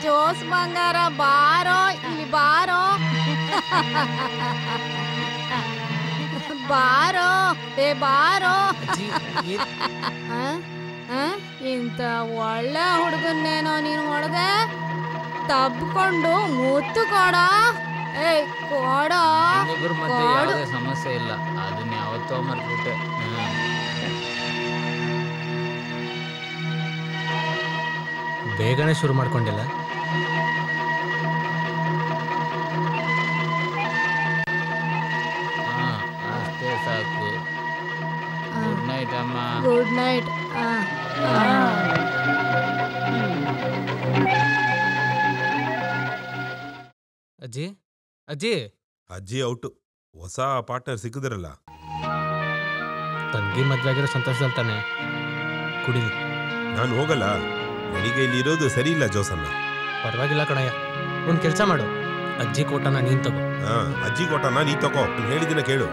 ಜೋಸ್ ಬಂಗಾರ, ಬಾರೋ ಇಲ್ಲಿ ಬಾರೋ. ಬಾರೋ ಏ ಬಾರೋ. ಇಂಥ ಒಳ್ಳೆ ಹುಡುಗನ್ನೇನೋ ನೀನು ಹೊಡೆದೆ. ತಬ್ಕೊಂಡು ಮುತ್ತು ಕೊಡ. ಏಯ್ ಕೊಡ. ಇಬ್ಬರ ಮಧ್ಯೆ ಯಾವುದೇ ಸಮಸ್ಯೆ ಇಲ್ಲ, ಅದನ್ನ ಯಾವತ್ತೋ ಮರ್ತ್ಬಿಟ್ಟೆ. ಬೇಗನೆ ಶುರು ಮಾಡ್ಕೊಂಡಿಲ್ಲ. ಅಷ್ಟೇ ಸಾಕು. ಗುಡ್ ನೈಟ್ ಅಮ್ಮ. Good night. ಅಜ್ಜಿ ಅಜ್ಜಿ ಅಜ್ಜಿ ಔಟು. ಹೊಸ ಪಾರ್ಟ್ನರ್ ಸಿಕ್ಕಿದ್ರಲ್ಲ. ತಂಗಿ ಮದ್ವೆ ಆಗಿರೋ ಸಂತೋಷದಲ್ಲಿ ತಾನೆ ಕುಡಿಲಿ. ನಾನು ಹೋಗಲ್ಲ, ನನಗೆ ಇಲ್ಲಿ ಇರೋದು ಸರಿ ಇಲ್ಲ ಜೋಸನ್ನ. ಪರವಾಗಿಲ್ಲ ಕಣಯ್ಯ, ಒಂದು ಕೆಲಸ ಮಾಡು, ಅಜ್ಜಿ ಕೋಟನ ನೀನ್ ತಗೋ. ಅಜ್ಜಿ ಕೋಟನ ನೀ ತಗೋ, ಹೇಳಿದಿನ ಕೇಳು.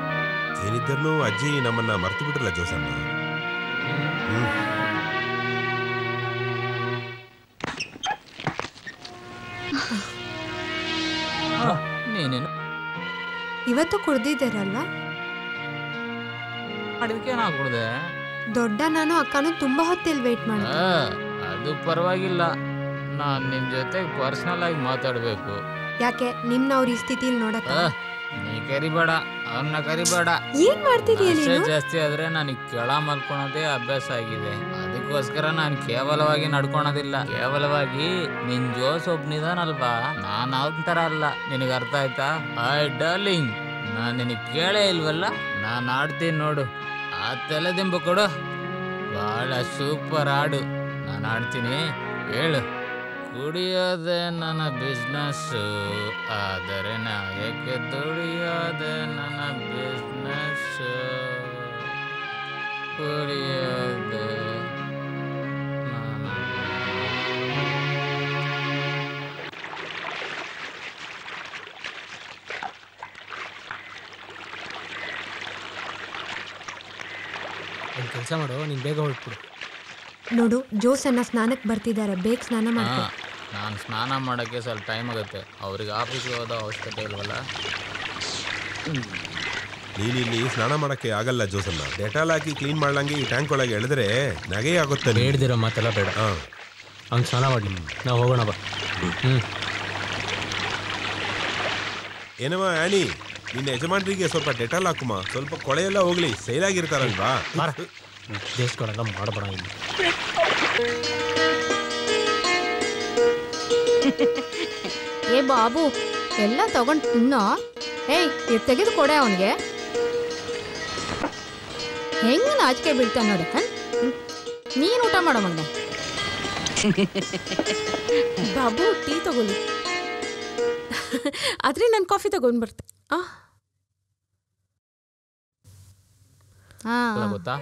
ಏನಿದ್ದರೂ ಅಜ್ಜಿ ನಮ್ಮನ್ನ ಮರ್ತು ಬಿಟ್ರಲ್ಲ ಜೋಸನ್ನ. ನೀನೇನು ಇವತ್ತು ಕುಡ್ದಿದ್ದೀರಲ್ಲ? ಅದಕ್ಕೆ ನಾ ಕುಡ್ದೆ. ದೊಡ್ಡ ನಾನು ಅಕ್ಕನೂ ತುಂಬಾ ಹೊತ್ತಿಲ್ ವೇಟ್ ಮಾಡಿ. ಅದು ಪರವಾಗಿಲ್ಲ, ನಾನ್ ನಿನ್ ಜೊತೆ ಪರ್ಸನಲ್ ಆಗಿ ಮಾತಾಡ್ಬೇಕು. ಯಾಕೆ ನಿಮ್ನ ಈ ಸ್ಥಿತಿಲಿ ನೋಡಕ್ಕ? ನೀ ಕರಿಬೇಡ, ಅವನ್ನ ಕರಿಬೇಡ. ಏನ್ ಮಾಡ್ತೀರಿ? ಜಾಸ್ತಿ ಆದ್ರೆ ನನಗೆ ಕೆಳ ಮಲ್ಕೊಳೋದೇ ಅಭ್ಯಾಸ ಆಗಿದೆ. ಅದಕ್ಕೋಸ್ಕರ ನಾನು ಕೇವಲವಾಗಿ ನಡ್ಕೊಳೋದಿಲ್ಲ. ಕೇವಲವಾಗಿ ನಿನ್ ಜೋಸ್ ಒಬ್ನಿದಾನಲ್ವಾ, ನಾನು ಅವನ ತರ ಅಲ್ಲ. ನಿನಗೆ ಅರ್ಥ ಆಯ್ತಾ? ಡಾರ್ಲಿಂಗ್, ನಾನು ನಿನಗೆ ಕೇಳೇ ಇಲ್ವಲ್ಲ, ನಾನು ಆಡ್ತೀನಿ ನೋಡು. ಆ ತಲೆದಿಂಬು ಕೊಡು, ಬಹಳ ಸೂಪರ್ ಹಾಡು. ನಾನು ಆಡ್ತೀನಿ, ಹೇಳು. ಕುಡಿಯೋದೆ ನನ್ನ ಬಿಸ್ನೆಸ್ಸು, ಆದರೆ ನಾ ಯಾಕೆ ದುಡಿಯೋದೆ ನನ್ನ ಬಿಸ್ನೆಸ್ಸು. ಕುಡಿಯೋದೆ ಒಂದು ಕೆಲಸ ಮಾಡು, ನೀನು ಬೇಗ ಹೊರಟ್ಬಿಡು. ನೋಡು, ಜೋಸನ್ನ ಸ್ನಾನಕ್ಕೆ ಬರ್ತಿದ್ದಾರೆ, ಬೇಗ ಸ್ನಾನ ಮಾಡ್ಕೊ. ನಾನು ಸ್ನಾನ ಮಾಡೋಕ್ಕೆ ಸ್ವಲ್ಪ ಟೈಮ್ ಆಗುತ್ತೆ. ಅವ್ರಿಗೆ ಆಫೀಸ್ಗೆ ಹೋದೋ ಅವಶ್ಯಕತೆ ಇಲ್ವಲ್ಲ. ನೀನಿಲ್ಲಿ ಸ್ನಾನ ಮಾಡಕ್ಕೆ ಆಗಲ್ಲ ಜೋಸನ್ನ. ಡೆಟಾಲ್ ಹಾಕಿ ಕ್ಲೀನ್ ಮಾಡ್ಲಂಗೆ ಈ ಟ್ಯಾಂಕ್ ಒಳಗೆ ಎಳೆದ್ರೆ ನಗೆ ಆಗುತ್ತೆ. ಬೇಡ್ದಿರೋ ಮಾತೆಲ್ಲ ಬೇಡ. ಹಂಗೆ ಸ್ನಾನ ಮಾಡಲಿ, ನಾವು ಹೋಗೋಣ ಬಾ. ಏನಮ್ಮ ಆನಿ, ನಿನ್ನ ಯಜಮಾನ್ರಿಗೆ ಸ್ವಲ್ಪ ಡೆಟಾಲ್ ಹಾಕುಮ, ಸ್ವಲ್ಪ ಕೊಳೆ ಎಲ್ಲ ಹೋಗ್ಲಿ, ಸೈಲಾಗಿರ್ತಾರಲ್ವಾ. ದೇಶಗಳೆಲ್ಲ ಮಾಡಬೇಡ ಇಲ್ಲಿ. ಏ ಬಾಬು, ಎಲ್ಲ ತಗೊಂಡು ತಿನ್ನೋ. ಏಯ್, ಇದು ತೆಗೆದು ಕೊಡೆ ಅವನಿಗೆ. ಹೆಂಗ ನಾಚಿಕೆ ಬೀಳ್ತಾನೆ ನೋಡಿ. ನೀನು ಊಟ ಮಾಡೋ ಮಗನೆ. ಬಾಬು, ಟೀ ತಗೊಳ್ಳಿ. ಆದ್ರೆ ನಾನು ಕಾಫಿ ತಗೊಂಡ್ ಬರ್ತೆ. ಗೊತ್ತಾ?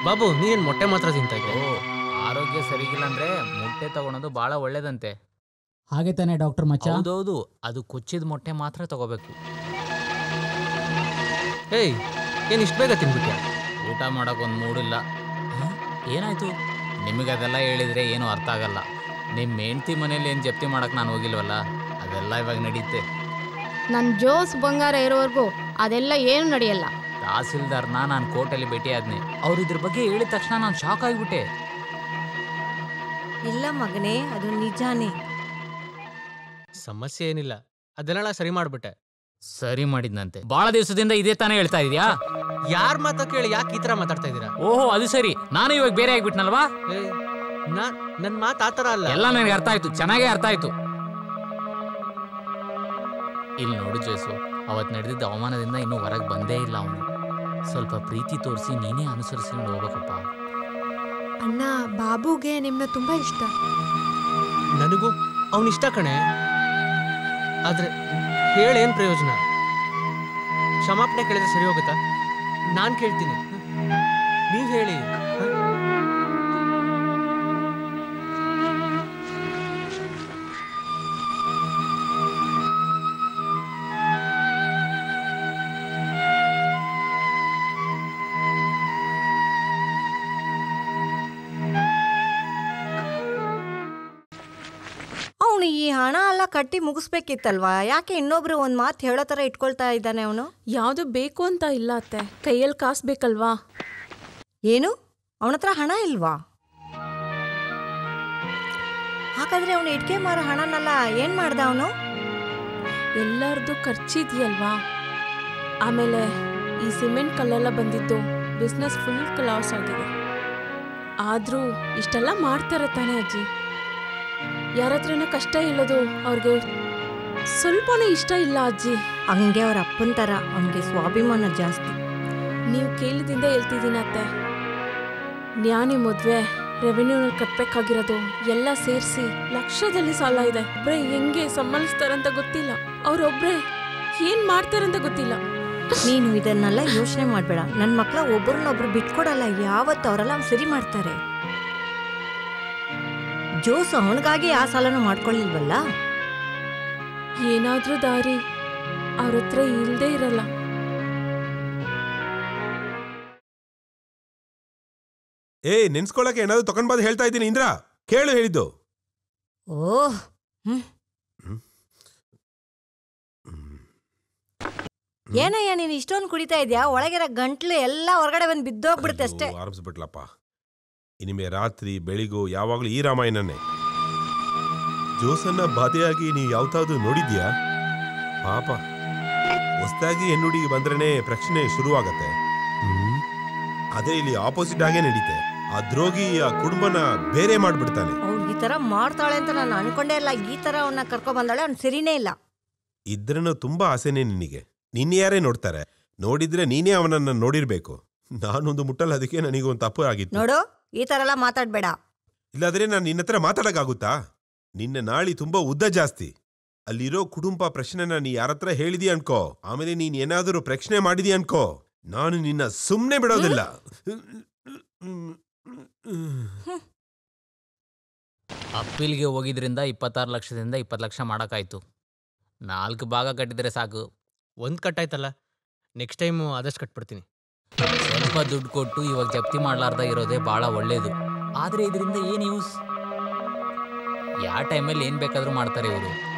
ಬಾಬು, ನೀನ್ ಮೊಟ್ಟೆ ಮಾತ್ರ ತಿಂತಾ ಇದ್ದೆ. ಆರೋಗ್ಯ ಸರಿಗಿಲ್ಲ ಅಂದ್ರೆ ಮೊಟ್ಟೆ ತಗೊಳೋದು ಬಹಳ ಒಳ್ಳೇದಂತೆ. ಹಾಗೆ ತಾನೆ ಡಾಕ್ಟರ್ ಮಚ್ಚ? ಹೌದೌದು, ಅದು ಕೊಚ್ಚಿದ ಮೊಟ್ಟೆ ಮಾತ್ರ ತಗೋಬೇಕು. ಏಯ್, ಏನ್ ಇಷ್ಟು ಬೇಗ ತಿನ್ಬಿಟ್ಯಾ? ಊಟ ಮಾಡಕ್ ಒಂದು ಮೂಡಿಲ್ಲ. ಏನಾಯ್ತು? ನಿಮಗೆ ಅದೆಲ್ಲ ಹೇಳಿದ್ರೆ ಏನು ಅರ್ಥ ಆಗಲ್ಲ. ನಿಮ್ಮ ಹೆಂಡತಿ ಮನೇಲಿ ಏನು ಜಪ್ತಿ ಮಾಡಕ್ ನಾನು ಹೋಗಿಲ್ವಲ್ಲ, ಅದೆಲ್ಲ ಇವಾಗ ನಡೀತೆ. ನನ್ನ ಜೋಸ್ ಬಂಗಾರ ಇರೋವರೆಗೂ ಅದೆಲ್ಲ ಏನು ನಡೆಯಲ್ಲ. ತಹಸೀಲ್ದಾರ್ನ ನಾನು ಕೋರ್ಟಲ್ಲಿ ಭೇಟಿ ಆದ್ನಿ. ಅವ್ರು ಇದ್ರ ಬಗ್ಗೆ ಹೇಳಿದ ತಕ್ಷಣ ನಾನು ಶಾಕ್ ಆಗಿಬಿಟ್ಟೆ. ಇಲ್ಲ ಮಗನೇ, ಅದು ನಿಜಾನೇ. ಸಮಸ್ಯೆ ಏನಿಲ್ಲ, ಅದನ್ನೆಲ್ಲ ಸರಿ ಮಾಡ್ಬಿಟ್ಟೆ. ಸರಿ ಮಾಡಿದ್ನಂತೆ. ಬಹಳ ದಿವಸದಿಂದ ಇದೇ ತಾನೇ ಹೇಳ್ತಾ ಇದೀಯಾ? ಯಾರ್ ಮಾತಾ ಕೇಳಿ ಯಾಕೆ ಈ ತರ ಮಾತಾಡ್ತಾ ಇದೀರಾ? ಓಹೋ, ಅದು ಸರಿ. ನಾನು ಇವಾಗ ಬೇರೆ ಆಗ್ಬಿಟ್ನಲ್ವಾ? ನನ್ ಮಾತು ಆತರ ಅಲ್ಲ. ಎಲ್ಲ ನನಗೆ ಅರ್ಥ ಆಯ್ತು, ಚೆನ್ನಾಗೇ ಅರ್ಥ ಆಯ್ತು. ಇಲ್ಲಿ ನೋಡು ಜೇಸು, ಅವತ್ತು ನಡೆದಿದ್ದ ಅವಮಾನದಿಂದ ಇನ್ನೂ ಹೊರಗೆ ಬಂದೇ ಇಲ್ಲ ಅವನು. ಸ್ವಲ್ಪ ಪ್ರೀತಿ ತೋರಿಸಿ ನೀನೇ ಅನುಸರಿಸ್ಕೊಂಡು ಹೋಗ್ಬೇಕಪ್ಪ. ಅಣ್ಣ, ಬಾಬುಗೆ ನಿಮ್ನ ತುಂಬಾ ಇಷ್ಟ. ನನಗೂ ಅವನ್ ಇಷ್ಟ ಕಣೆ. ಆದ್ರೆ ಹೇಳೇನ್ ಪ್ರಯೋಜನ? ಕ್ಷಮಾಪಣೆ ಕೇಳಿದ್ರೆ ಸರಿ ಹೋಗುತ್ತಾ? ನಾನ್ ಕೇಳ್ತೀನಿ, ನೀವ್ ಹೇಳಿ. ಅವನು ಈ ಹಣ ಎಲ್ಲ ಕಟ್ಟಿ ಮುಗಿಸ್ಬೇಕಿತ್ತಲ್ವಾ? ಯಾಕೆ ಇನ್ನೊಬ್ರು ಒಂದ್ ಮಾತು ಹೇಳೋ ತರ ಇಟ್ಕೊಳ್ತಾ ಇದ್ದಾನೆ ಅವನು? ಯಾವುದು ಬೇಕು ಅಂತ ಇಲ್ಲ ಅತ್ತೆ, ಕೈಯಲ್ಲಿ ಕಾಸು ಬೇಕಲ್ವಾ? ಏನು, ಅವನ ಹತ್ರ ಹಣ ಇಲ್ವಾ? ಹಾಗಾದ್ರೆ ಅವನು ಇಟ್ಕೆ ಮಾರೋ ಹಣನೆಲ್ಲ ಏನ್ ಮಾಡ್ದ ಅವನು? ಎಲ್ಲರದು ಖರ್ಚಿದೆಯಲ್ವಾ. ಆಮೇಲೆ ಈ ಸಿಮೆಂಟ್ ಕಲ್ಲೆಲ್ಲ ಬಂದಿದ್ದು ಬಿಸ್ನೆಸ್ ಫುಲ್ ಲಾಸ್ ಆಗಿದೆ. ಆದರೂ ಇಷ್ಟೆಲ್ಲ ಮಾಡ್ತಾರೆ ತಾನೇ ಅಜ್ಜಿ. ಯಾರ ಹತ್ರನ ಕಷ್ಟ ಇಲ್ಲದು ಅವ್ರಿಗೆ ಸ್ವಲ್ಪನೂ ಇಷ್ಟ ಇಲ್ಲ ಅಜ್ಜಿ. ಹಂಗೆ ಅವ್ರ ಅಪ್ಪನ ಥರ ಅವನಿಗೆ ಸ್ವಾಭಿಮಾನ ಜಾಸ್ತಿ. ನೀವು ಕೇಳಿದಿಂದ ಹೇಳ್ತಿದ್ದೀನಿ ಅತ್ತೆ. ನ್ಯಾನಿ ಮದ್ವೆ ರೆವೆನ್ಯೂನಲ್ಲಿ ಕಟ್ಬೇಕಾಗಿರೋದು ಎಲ್ಲ ಸೇರಿಸಿ ಲಕ್ಷದಲ್ಲಿ ಸಾಲ ಇದೆ. ಒಬ್ರೆ ಹೆಂಗೆ ಸಂಭಾಳಿಸ್ತಾರಂತ ಗೊತ್ತಿಲ್ಲ, ಅವ್ರೊಬ್ರೆ ಏನ್ ಮಾಡ್ತಾರಂತ ಗೊತ್ತಿಲ್ಲ. ನೀನು ಇದನ್ನೆಲ್ಲ ಯೋಚನೆ ಮಾಡಬೇಡ. ನನ್ನ ಮಕ್ಕಳ ಒಬ್ಬರನ್ನೊಬ್ರು ಬಿಟ್ಕೊಡಲ್ಲ, ಯಾವತ್ತು ಅವರೆಲ್ಲ ಸರಿ ಮಾಡ್ತಾರೆ. ಜೋಸ್ ಅವನಿಗಾಗಿ ಆ ಸಾಲನ ಮಾಡ್ಕೊಳ್ಳಿಲ್ವಲ್ಲ. ಏನಾದ್ರೂ ದಾರಿ ಅವ್ರ ಹತ್ರ ಇಲ್ದೇ ಇರಲ್ಲ. ನೆನ್ಸ್ಕೊಳಕ್ಕೆ ಏನಾದ್ರು ತಗೊಂಡ್ ಬಂದು ಹೇಳ್ತಾ ಇದ್ದೀನಿ ಇಂದ್ರ, ಕೇಳು ಹೇಳಿದ್ದು. ಓಹ್, ಏನಯ್ಯ ನೀನು ಇಷ್ಟೊಂದು ಕುಡಿತಾ ಇದೆಯಾ? ಒಳಗಿರೋ ಗಂಟ್ಲು ಎಲ್ಲ ಹೊರಗಡೆ ಬಂದು ಬಿದ್ದೋಗ್ಬಿಡುತ್ತೆ ಅಷ್ಟೇ. ಆರಂಭಿಸ್ಬಿಟ್ಲಪ್ಪ. ಇನಿಮೆ ರಾತ್ರಿ ಬೆಳಿಗೂ ಯಾವಾಗ್ಲೂ ಈ ರಾಮಾಯಣನೇ. ಜೋಸನ್ನ ಬಾಧೆಯಾಗಿ ನೀ ಯಾವತ್ತಾದ್ರು ನೋಡಿದ್ಯಾ? ಪಾಪ, ಹೊಸದಾಗಿ ಹೆಣ್ಣುಡಿಗೆ ಬಂದ್ರೇನೆ ಪ್ರಶ್ನೆ ಶುರುವಾಗತ್ತೆ. ಅದೇ ಇಲ್ಲಿ ಆಪೋಸಿಟ್ ಆಗೇ ನಡೀತೆ. ಆ ದ್ರೋಗಿ ಆ ಕುಟುಂಬನ ಬೇರೆ ಮಾಡ್ಬಿಡ್ತಾನೆ. ಅವ್ಳು ಈ ತರ ಮಾಡ್ತಾಳೆ ಅಂತ ನಾನು ಅನ್ಕೊಂಡೇ ಇಲ್ಲ. ಈ ತರ ಅವನ್ನ ಕರ್ಕೊಂಡ್ ಬಂದಾಳೆ, ಅವ್ನು ಸರಿನೇ ಇಲ್ಲ. ಇದ್ರನು ತುಂಬಾ ಆಸೆನೆ ನಿನಗೆ. ನಿನ್ನೆ ಯಾರೇ ನೋಡ್ತಾರೆ, ನೋಡಿದ್ರೆ ನೀನೇ ಅವನನ್ನ ನೋಡಿರ್ಬೇಕು. ನಾನೊಂದು ಮುಟ್ಟಲ್ಲ, ಅದಕ್ಕೆ ನನಗೊಂದು ತಪ್ಪು ಆಗಿತ್ತು. ನೋಡು, ಈ ತರ ಎಲ್ಲ ಮಾತಾಡ್ಬೇಡ. ಇಲ್ಲಾದ್ರೆ ನಾನು ನಿನ್ನ ಹತ್ರ ಮಾತಾಡಕ್ಕಾಗುತ್ತಾ? ನಿನ್ನ ನಾಳಿ ತುಂಬಾ ಉದ್ದ ಜಾಸ್ತಿ. ಅಲ್ಲಿರೋ ಕುಟುಂಬ ಪ್ರಶ್ನೆನ ನೀ ಯಾರತ್ರ ಹೇಳಿದಿ ಅನ್ಕೋ, ಆಮೇಲೆ ನೀನ್ ಏನಾದರೂ ಪ್ರಶ್ನೆ ಮಾಡಿದಿ ಅನ್ಕೋ, ನಾನು ನಿನ್ನ ಸುಮ್ನೆ ಬಿಡೋದಿಲ್ಲ. ಅಪ್ಪೀಲ್ಗೆ ಹೋಗಿದ್ರಿಂದ 26 ಲಕ್ಷದಿಂದ 20 ಲಕ್ಷ ಮಾಡೋಕ್ಕಾಯ್ತು. 4 ಭಾಗ ಕಟ್ಟಿದ್ರೆ ಸಾಕು. ಒಂದು ಕಟ್ಟಾಯ್ತಲ್ಲ, ನೆಕ್ಸ್ಟ್ ಟೈಮು ಆದಷ್ಟು ಕಟ್ಬಿಡ್ತೀನಿ. ಸ್ವಲ್ಪ ದುಡ್ಡು ಕೊಟ್ಟು ಇವಾಗ ಜಪ್ತಿ ಮಾಡಲಾರ್ದ ಇರೋದೇ ಭಾಳ ಒಳ್ಳೇದು. ಆದರೆ ಇದರಿಂದ ಏನು ಯೂಸ್? ಯಾವ ಟೈಮಲ್ಲಿ ಏನು ಬೇಕಾದರೂ ಮಾಡ್ತಾರೆ ಇವರು.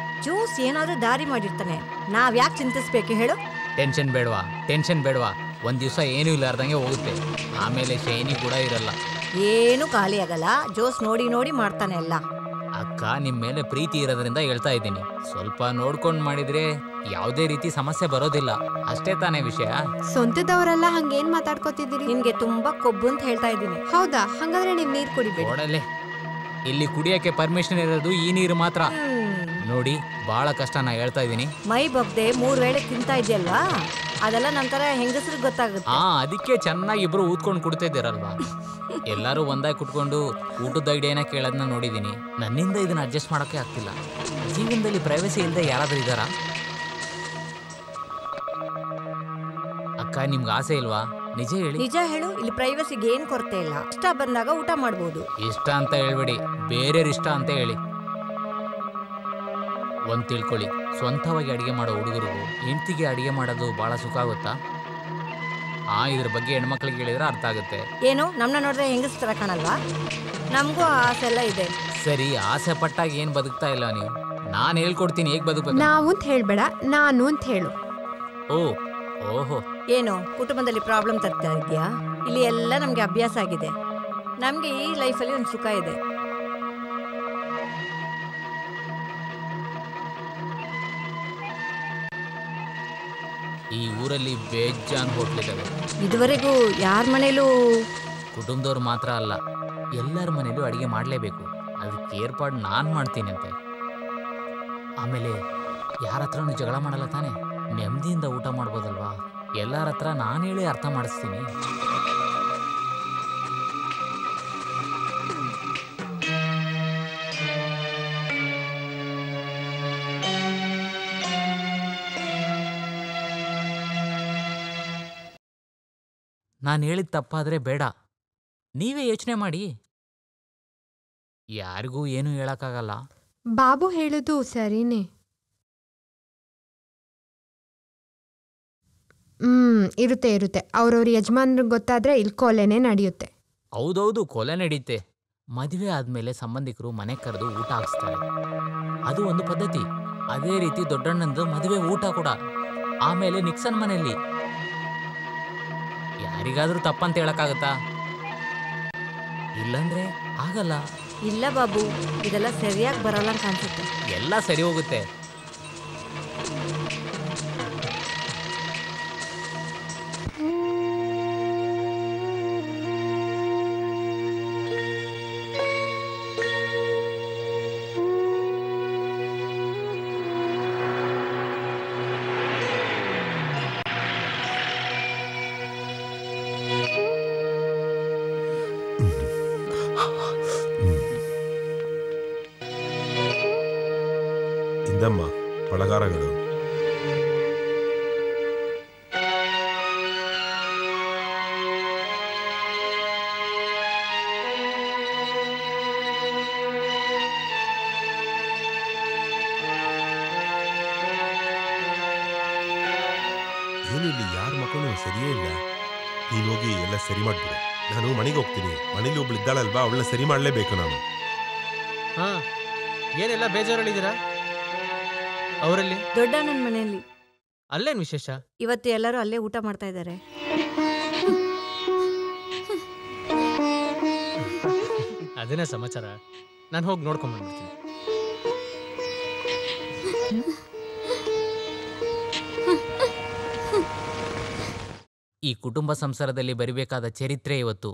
ಜ್ಯೂಸ್ ಏನಾದ್ರೂ ದಾರಿ ಮಾಡಿರ್ತಾನೆ, ನಾವ್ ಯಾಕೆ ಚಿಂತಿಸ್ಬೇಕು ಹೇಳು? ಟೆನ್ಷನ್ ಬೇಡವಾ. ಒಂದು ದಿವಸ ಏನೂ ಇಲ್ಲಾರ್ದಂಗೆ ಹೋಗುತ್ತೆ. ಆಮೇಲೆ ಶೈನಿ ಕೂಡ ಇರಲ್ಲ. ಏನು ಖಾಲಿ ಆಗಲ್ಲ. ಜೋಸ್ ನೋಡಿ ನೋಡಿ ಮಾಡ್ತಾನೆ ಎಲ್ಲ. ಅಕ್ಕ, ನಿಮ್ಮ ಮೇಲೆ ಪ್ರೀತಿ ಇರೋದ್ರಿಂದ ಹೇಳ್ತಾ ಇದ್ದೀನಿ. ಸ್ವಲ್ಪ ನೋಡ್ಕೊಂಡು ಮಾಡಿದ್ರೆ ಯಾವುದೇ ರೀತಿ ಸಮಸ್ಯೆ ಬರೋದಿಲ್ಲ. ಅಷ್ಟೇ ತಾನೇ ವಿಷಯ. ಸ್ವಂತದವರೆಲ್ಲ ಹಂಗೇನ್ ಮಾತಾಡ್ಕೋತಿದ್ದೀರಿ? ನಿನ್ಗೆ ತುಂಬಾ ಕೊಬ್ಬು ಅಂತ ಹೇಳ್ತಾ ಇದ್ದೀನಿ. ಹೌದಾ? ಹಂಗಾದ್ರೆ ನೀವ್ ನೀರ್ ಕುಡಿಬೇಡಿ. ನೋಡಲೆ, ಇಲ್ಲಿ ಕುಡಿಯಕ್ಕೆ ಪರ್ಮಿಷನ್ ಇರೋದು ಈ ನೀರು ಮಾತ್ರ. ನೋಡಿ, ಬಹಳ ಕಷ್ಟ, ನಾ ಹೇಳ್ತಾ ಇದ್ದೀನಿ. ಮೈ ಬಗ್ದೆ 3 ವೇಳೆ ತಿಂತಾ ಇದೆಯಲ್ವಾ, ಅದೆಲ್ಲ ನಂತರ ಹೆಂಗಸ್ರಿಗೆ ಗೊತ್ತಾಗುತ್ತೆ. ಅದಕ್ಕೆ ಚೆನ್ನಾಗಿ ಇಬ್ರು ಊದ್ಕೊಂಡು ಕುಡ್ತಿದ್ದೀರಲ್ವಾ. ಎಲ್ಲರೂ ಒಂದಾಗಿ ಕುಟ್ಕೊಂಡು ಊಟದ ಐಡಿಯಾನ ಕೇಳೋದನ್ನ ನೋಡಿದ್ದೀನಿ. ನನ್ನಿಂದ ಇದನ್ನ ಅಡ್ಜಸ್ಟ್ ಮಾಡೋಕ್ಕೆ ಆಗ್ತಿಲ್ಲ. ಜೀವನದಲ್ಲಿ ಪ್ರೈವಸಿ ಇಲ್ಲದೆ ಯಾರಾದ್ರೂ ಇದ್ದಾರಾ? ಅಕ್ಕ, ನಿಮ್ಗೆ ಆಸೆ ಇಲ್ವಾ? ನಿಜ ಹೇಳಿ. ನಿಜ ಹೇಳು, ಇಲ್ಲಿ ಪ್ರೈವಸಿಗೆ ಏನ್ ಕೊರತೆ ಇಲ್ಲ. ಇಷ್ಟ ಬಂದಾಗ ಊಟ ಮಾಡ್ಬೋದು. ಇಷ್ಟ ಅಂತ ಹೇಳ್ಬೇಡಿ, ಬೇರೆಯವ್ರ ಇಷ್ಟ ಅಂತ ಹೇಳಿ. ಒಂದು ತಿಳ್ಕೊಳ್ಳಿ, ಸ್ವಂತವಾಗಿ ಅಡುಗೆ ಮಾಡೋ ಹುಡುಗರಿಗೂ ಹೆಂಡತಿಗೆ ಅಡುಗೆ ಮಾಡೋದು ಭಾಳ ಸುಖ ಆಗುತ್ತಾ? ಇದ್ರ ಬಗ್ಗೆ ಹೆಣ್ಮಕ್ಳಿಗೆ ಹೇಳಿದ್ರೆ ಅರ್ಥ ಆಗುತ್ತೆ. ಏನು ನಮ್ಮನ್ನ ನೋಡಿದ್ರೆ ಹೆಂಗಸ್ತರ ಕಾಣಲ್ವಾ? ನಮಗೂ ಆಸೆ ಎಲ್ಲ ಇದೆ. ಸರಿ, ಆಸೆ ಪಟ್ಟಾಗ ಏನು ಬದುಕ್ತಾ ಇಲ್ಲ ನೀವು. ನಾನು ಹೇಳ್ಕೊಡ್ತೀನಿ ಹೇಗೆ ಬದುಕಬೇಕು. ನಾವು ಅಂತ ಹೇಳ್ಬೇಡ, ನಾನು ಅಂತ ಹೇಳು. ಓಹೋ, ಏನು ಕುಟುಂಬದಲ್ಲಿ ಪ್ರಾಬ್ಲಮ್ ತರ್ತಾ ಇದೆಯಾ? ಇಲ್ಲಿ ಎಲ್ಲ ನಮ್ಗೆ ಅಭ್ಯಾಸ ಆಗಿದೆ. ನಮ್ಗೆ ಈ ಲೈಫಲ್ಲಿ ಒಂದು ಸುಖ ಇದೆ. ಈ ಊರಲ್ಲಿ ಬೇಜಾನ್ ಹೋಟ್ಲಿದ್ದಾವೆ. ಇದುವರೆಗೂ ಯಾರ ಮನೇಲೂ ಕುಟುಂಬದವ್ರು ಮಾತ್ರ ಅಲ್ಲ, ಎಲ್ಲರ ಮನೇಲೂ ಅಡುಗೆ ಮಾಡಲೇಬೇಕು. ಅದಕ್ಕೆ ಏರ್ಪಾಡು ನಾನು ಮಾಡ್ತೀನಿ ಅಂತೆ. ಆಮೇಲೆ ಯಾರ ಹತ್ರನೂ ಜಗಳ ಮಾಡಲ್ಲ ತಾನೆ, ನೆಮ್ಮದಿಯಿಂದ ಊಟ ಮಾಡ್ಬೋದಲ್ವಾ? ಎಲ್ಲರ ಹತ್ರ ನಾನು ಹೇಳಿ ಅರ್ಥ ಮಾಡಿಸ್ತೀನಿ. ನಾನು ಹೇಳಿದ ತಪ್ಪಾದರೆ ಬೇಡ, ನೀವೇ ಯೋಚನೆ ಮಾಡಿ. ಯಾರಿಗೂ ಏನೂ ಹೇಳಕ್ಕಾಗಲ್ಲ. ಬಾಬು ಹೇಳುದು ಸರಿನೇ. ಇರುತ್ತೆ. ಅವ್ರವ್ರ ಯಜಮಾನ್ರಿಗೆ ಗೊತ್ತಾದ್ರೆ ಇಲ್ಲಿ ಕೊಲೆನೇ ನಡೆಯುತ್ತೆ. ಹೌದೌದು, ಕೊಲೆ ನಡೀತೆ. ಮದುವೆ ಆದಮೇಲೆ ಸಂಬಂಧಿಕರು ಮನೆ ಕರೆದು ಊಟ ಹಾಕ್ಸ್ತಾರೆ, ಅದು ಒಂದು ಪದ್ಧತಿ. ಅದೇ ರೀತಿ ದೊಡ್ಡಣ್ಣಂದು ಮದುವೆ ಊಟ ಕೂಡ. ಆಮೇಲೆ ನಿಕ್ಸನ್ ಮನೆಯಲ್ಲಿ. ಯಾರಿಗಾದ್ರೂ ತಪ್ಪಂತ ಹೇಳಕ್ಕಾಗತ್ತಾ? ಇಲ್ಲಂದ್ರೆ ಆಗಲ್ಲ. ಇಲ್ಲ ಬಾಬು, ಇದೆಲ್ಲ ಸರಿಯಾಗಿ ಬರಲ್ಲ ಅಂತ ಅನ್ಸುತ್ತೆ. ಎಲ್ಲ ಸರಿ ಹೋಗುತ್ತೆ. ಇಂದಮ್ಮ ಬಳಗಾರಗಳು. ಏನಿಲ್ಲಿ ಯಾರ ಮಕ್ಕಳು ಸರಿಯೇ ಇಲ್ಲ. ನೀನು ಹೋಗಿ ಎಲ್ಲ ಸರಿ ಮಾಡ್ಬಿಡು. ನಾನು ಮನೆಗೆ ಹೋಗ್ತೀನಿ. ಮನೇಲಿ ಒಬ್ಳು ಇದ್ದಾಳಲ್ವಾ, ಅವಳನ್ನ ಸರಿ ಮಾಡಲೇಬೇಕು ನಾನು. ಹಾ, ಏನೆಲ್ಲ ಬೇಜಾರಲ್ಲಿದ್ದೀರಾ? ಅವರಲ್ಲಿ ದೊಡ್ಡಣ್ಣನ ಮನೆಯಲ್ಲಿ ಅಲ್ಲೇನು ವಿಶೇಷ? ಇವತ್ತು ಎಲ್ಲರೂ ಅಲ್ಲೇ ಊಟ ಮಾಡ್ತಾ ಇದ್ದಾರೆ. ಅದೇನೇ ಸಮಾಚಾರ. ನಾನು ಹೋಗಿ ನೋಡ್ಕೊಂಡ್ಬಂದ್ಬಿಡ್ತೀನಿ. ಈ ಕುಟುಂಬ ಸಂಸಾರದಲ್ಲಿ ಬರಿಬೇಕಾದ ಚರಿತ್ರೆ ಇವತ್ತು.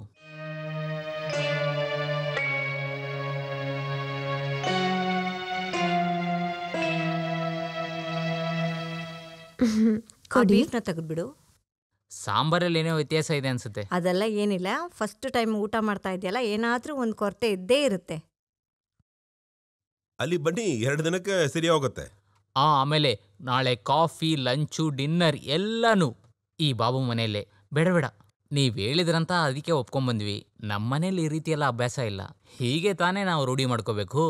ಬೀಫ್ನ ತೆಗೆದ್ಬಿಡು. ಸಾಂಬಾರಲ್ಲಿ ಏನೋ ವ್ಯತ್ಯಾಸ ಇದೆ ಅನ್ಸುತ್ತೆ. ಅದೆಲ್ಲ ಏನಿಲ್ಲ, ಫಸ್ಟ್ ಟೈಮ್ ಊಟ ಮಾಡ್ತಾ ಇದೆಯಲ್ಲ, ಏನಾದ್ರೂ ಒಂದು ಕೊರತೆ ಇದ್ದೇ ಇರುತ್ತೆ. ಅಲ್ಲಿ ಬನ್ನಿ, 2 ದಿನಕ್ಕೆ ಸರಿ ಹೋಗುತ್ತೆ. ಆಮೇಲೆ ನಾಳೆ ಕಾಫಿ, ಲಂಚು, ಡಿನ್ನರ್ ಎಲ್ಲನೂ ಈ ಬಾಬು ಮನೆಯಲ್ಲೇ. ಬೇಡ, ನೀವು ಹೇಳಿದ್ರಂತ ಅದಕ್ಕೆ ಒಪ್ಕೊಂಡ್ಬಂದ್ವಿ. ನಮ್ಮ ಮನೇಲಿ ಈ ರೀತಿ ಎಲ್ಲ ಅಭ್ಯಾಸ ಇಲ್ಲ. ಹೀಗೆ ತಾನೇ ನಾವು ರೂಢಿ ಮಾಡ್ಕೋಬೇಕು.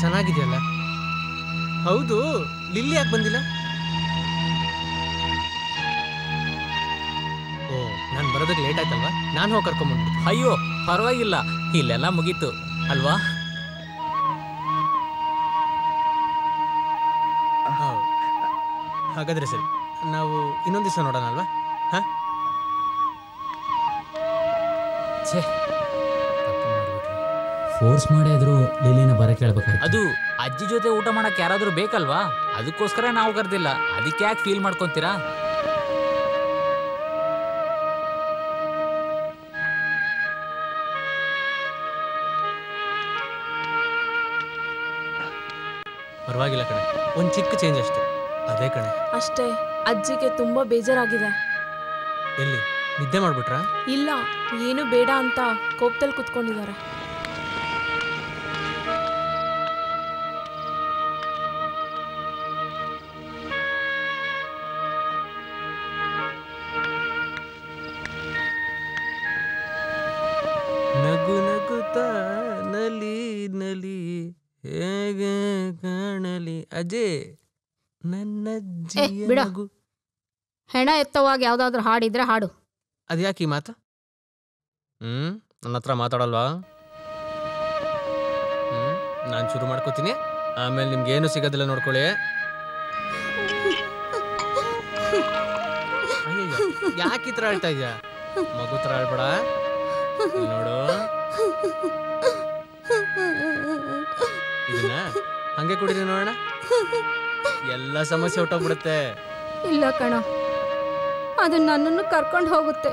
ಚೆನ್ನಾಗಿದೆಯಲ್ಲ. ಹೌದು, ಲಿಲ್ಲಿ ಯಾಕೆ ಬಂದಿಲ್ಲ? ಓ, ನಾನು ಬರೋದಕ್ಕೆ ಲೇಟ್ ಆಯ್ತಲ್ವಾ? ನಾನು ಹೋಗಿ ಕರ್ಕೊಂಡ್ಬಂದ್ಬಿಡ್ತೀನಿ. ಅಯ್ಯೋ ಪರವಾಗಿಲ್ಲ, ಇಲ್ಲೆಲ್ಲ ಮುಗೀತು ಅಲ್ವಾ? ಹಾಗಾದ್ರೆ ಸರಿ, ನಾವು ಇನ್ನೊಂದು ದಿವಸ ನೋಡೋಣ ಅಲ್ವಾ? ಹಾ, ಛೇ, ಫೋರ್ಸ್ ಮಾಡಿದ್ರು ಲಿಲಿನ ಬರಕ್ಕೆ ಹೇಳ್ಬೇಕಾಯ್ತು. ಅದು ಅಜ್ಜಿ ಜೊತೆ ಊಟ ಮಾಡಕ್ಕೆ ಯಾರಾದರೂ ಬೇಕಲ್ವಾ? ಅದಕ್ಕೋಸ್ಕರ ನಾವು ಕರೆದಿಲ್ಲ. ಅದಕ್ಕೆ ಯಾಕೆ ಫೀಲ್ ಮಾಡ್ಕೊತೀರಾ? ಪರವಾಗಿಲ್ಲ ಕಣೆ, ಒಂದು ಚಿಕ್ಕ ಚೇಂಜ್ ಅಷ್ಟೇ. ಅದೇ ಕಣೆ. ಅಷ್ಟೇ. ಅಜ್ಜಿಗೆ ತುಂಬಾ ಬೇಜಾರಾಗಿದೆ. ಎಲ್ಲಿ ನಿದ್ದೆ ಮಾಡ್ಬಿಟ್ರಾ? ಇಲ್ಲ, ಏನು ಬೇಡ ಅಂತ ಕೋಪದಲ್ಲಿ ಕುತ್ಕೊಂಡಿದ್ದಾರೆ. ನಗು ನಗುತ್ತಾ ನಲಿ ನಲಿ ಹೇಗೆ ಕಾಣಲಿ ಅಜಯ್ ನನ್ನಜ್ಜಿಯ ಬಿಡ. ನಗು. ಹೆಣ ಎತ್ತವಾಗ ಯಾವ್ದಾದ್ರು ಹಾಡಿದ್ರೆ ಹಾಡು. ಅದ್ಯಾಕೆ ಈ ಮಾತು? ನನ್ನ ಹತ್ರ ಮಾತಾಡಲ್ವಾ? ನಾನು ಶುರು ಮಾಡ್ಕೋತೀನಿ, ಆಮೇಲೆ ನಿಮ್ಗೆ ಏನು ಸಿಗೋದಿಲ್ಲ ನೋಡ್ಕೊಳ್ಳಿ. ಅಯ್ಯಯ್ಯೋ, ಯಾಕೆ ಈ ಥರ ಹೇಳ್ತಾ ಇದೆಯಾ? ಮಗು ಥರ ಹೇಳ್ಬೇಡ. ನೋಡು, ಇದನ್ನ ಹಂಗೆ ಕುಡಿದ್ರೆ ನೋಡೋಣ, ಎಲ್ಲ ಸಮಸ್ಯೆ ಹೊಟ್ಟೋಗ್ಬಿಡುತ್ತೆ. ಇಲ್ಲ ಕಣ, ಅದು ನನ್ನನ್ನು ಕರ್ಕೊಂಡು ಹೋಗುತ್ತೆ.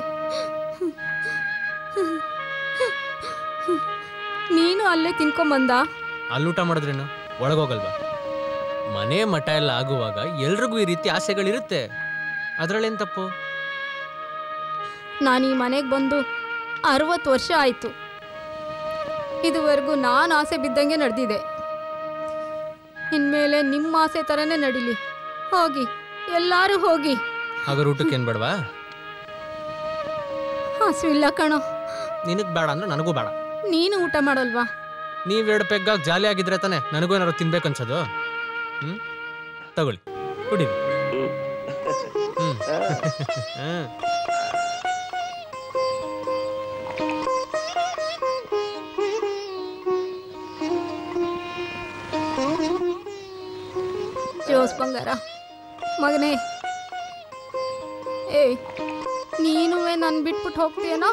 ನೀನು ಅಲ್ಲೇ ತಿನ್ಕೊಂಬಂದ? ಅಲ್ಲಿ ಊಟ ಮಾಡಿದ್ರೇನು ಒಳಗೋಗಲ್ವಾ? ಮನೆ ಮಠ ಎಲ್ಲ ಆಗುವಾಗ ಎಲ್ರಿಗೂ ಈ ರೀತಿ ಆಸೆಗಳಿರುತ್ತೆ. ಅದರಲ್ಲೇನು ತಪ್ಪು? ನಾನು ಈ ಮನೆಗೆ ಬಂದು 60 ವರ್ಷ ಆಯಿತು. ಇದುವರೆಗೂ ನಾನು ಆಸೆ ಬಿದ್ದಂಗೆ ನಡೆದಿದೆ. ಇನ್ಮೇಲೆ ನಿಮ್ಮ ಆಸೆ ಥರನೇ ನಡೀಲಿ. ಹೋಗಿ, ಎಲ್ಲರೂ ಹೋಗಿ. ಹಾಗಾದ್ರೆ ಊಟಕ್ಕೆ ಏನು ಬೇಡವಾ? ಹಸುವಿಲ್ಲ ಕಣೋ. ನಿನಗೆ ಬೇಡ ಅಂದ್ರೆ ನನಗೂ ಬೇಡ. ನೀನು ಊಟ ಮಾಡಲ್ವಾ? ನೀವೆರಡು ಪೆಗ್ಗಾಗಿ ಜಾಲಿ ಆಗಿದ್ರೆ ತಾನೆ ನನಗೂ ಏನಾದ್ರು ತಿನ್ಬೇಕನ್ಸೋದು. ತಗೊಳ್ಳಿ, ಕುಡೀರಿ. ಜೋಸ್ ಬಂಗಾರ ಮಗನೇ, ಏಯ್ ನೀನುವೇ ನನ್ನ ಬಿಟ್ಬಿಟ್ಟು ಹೋಗ್ತೀಯನೋ?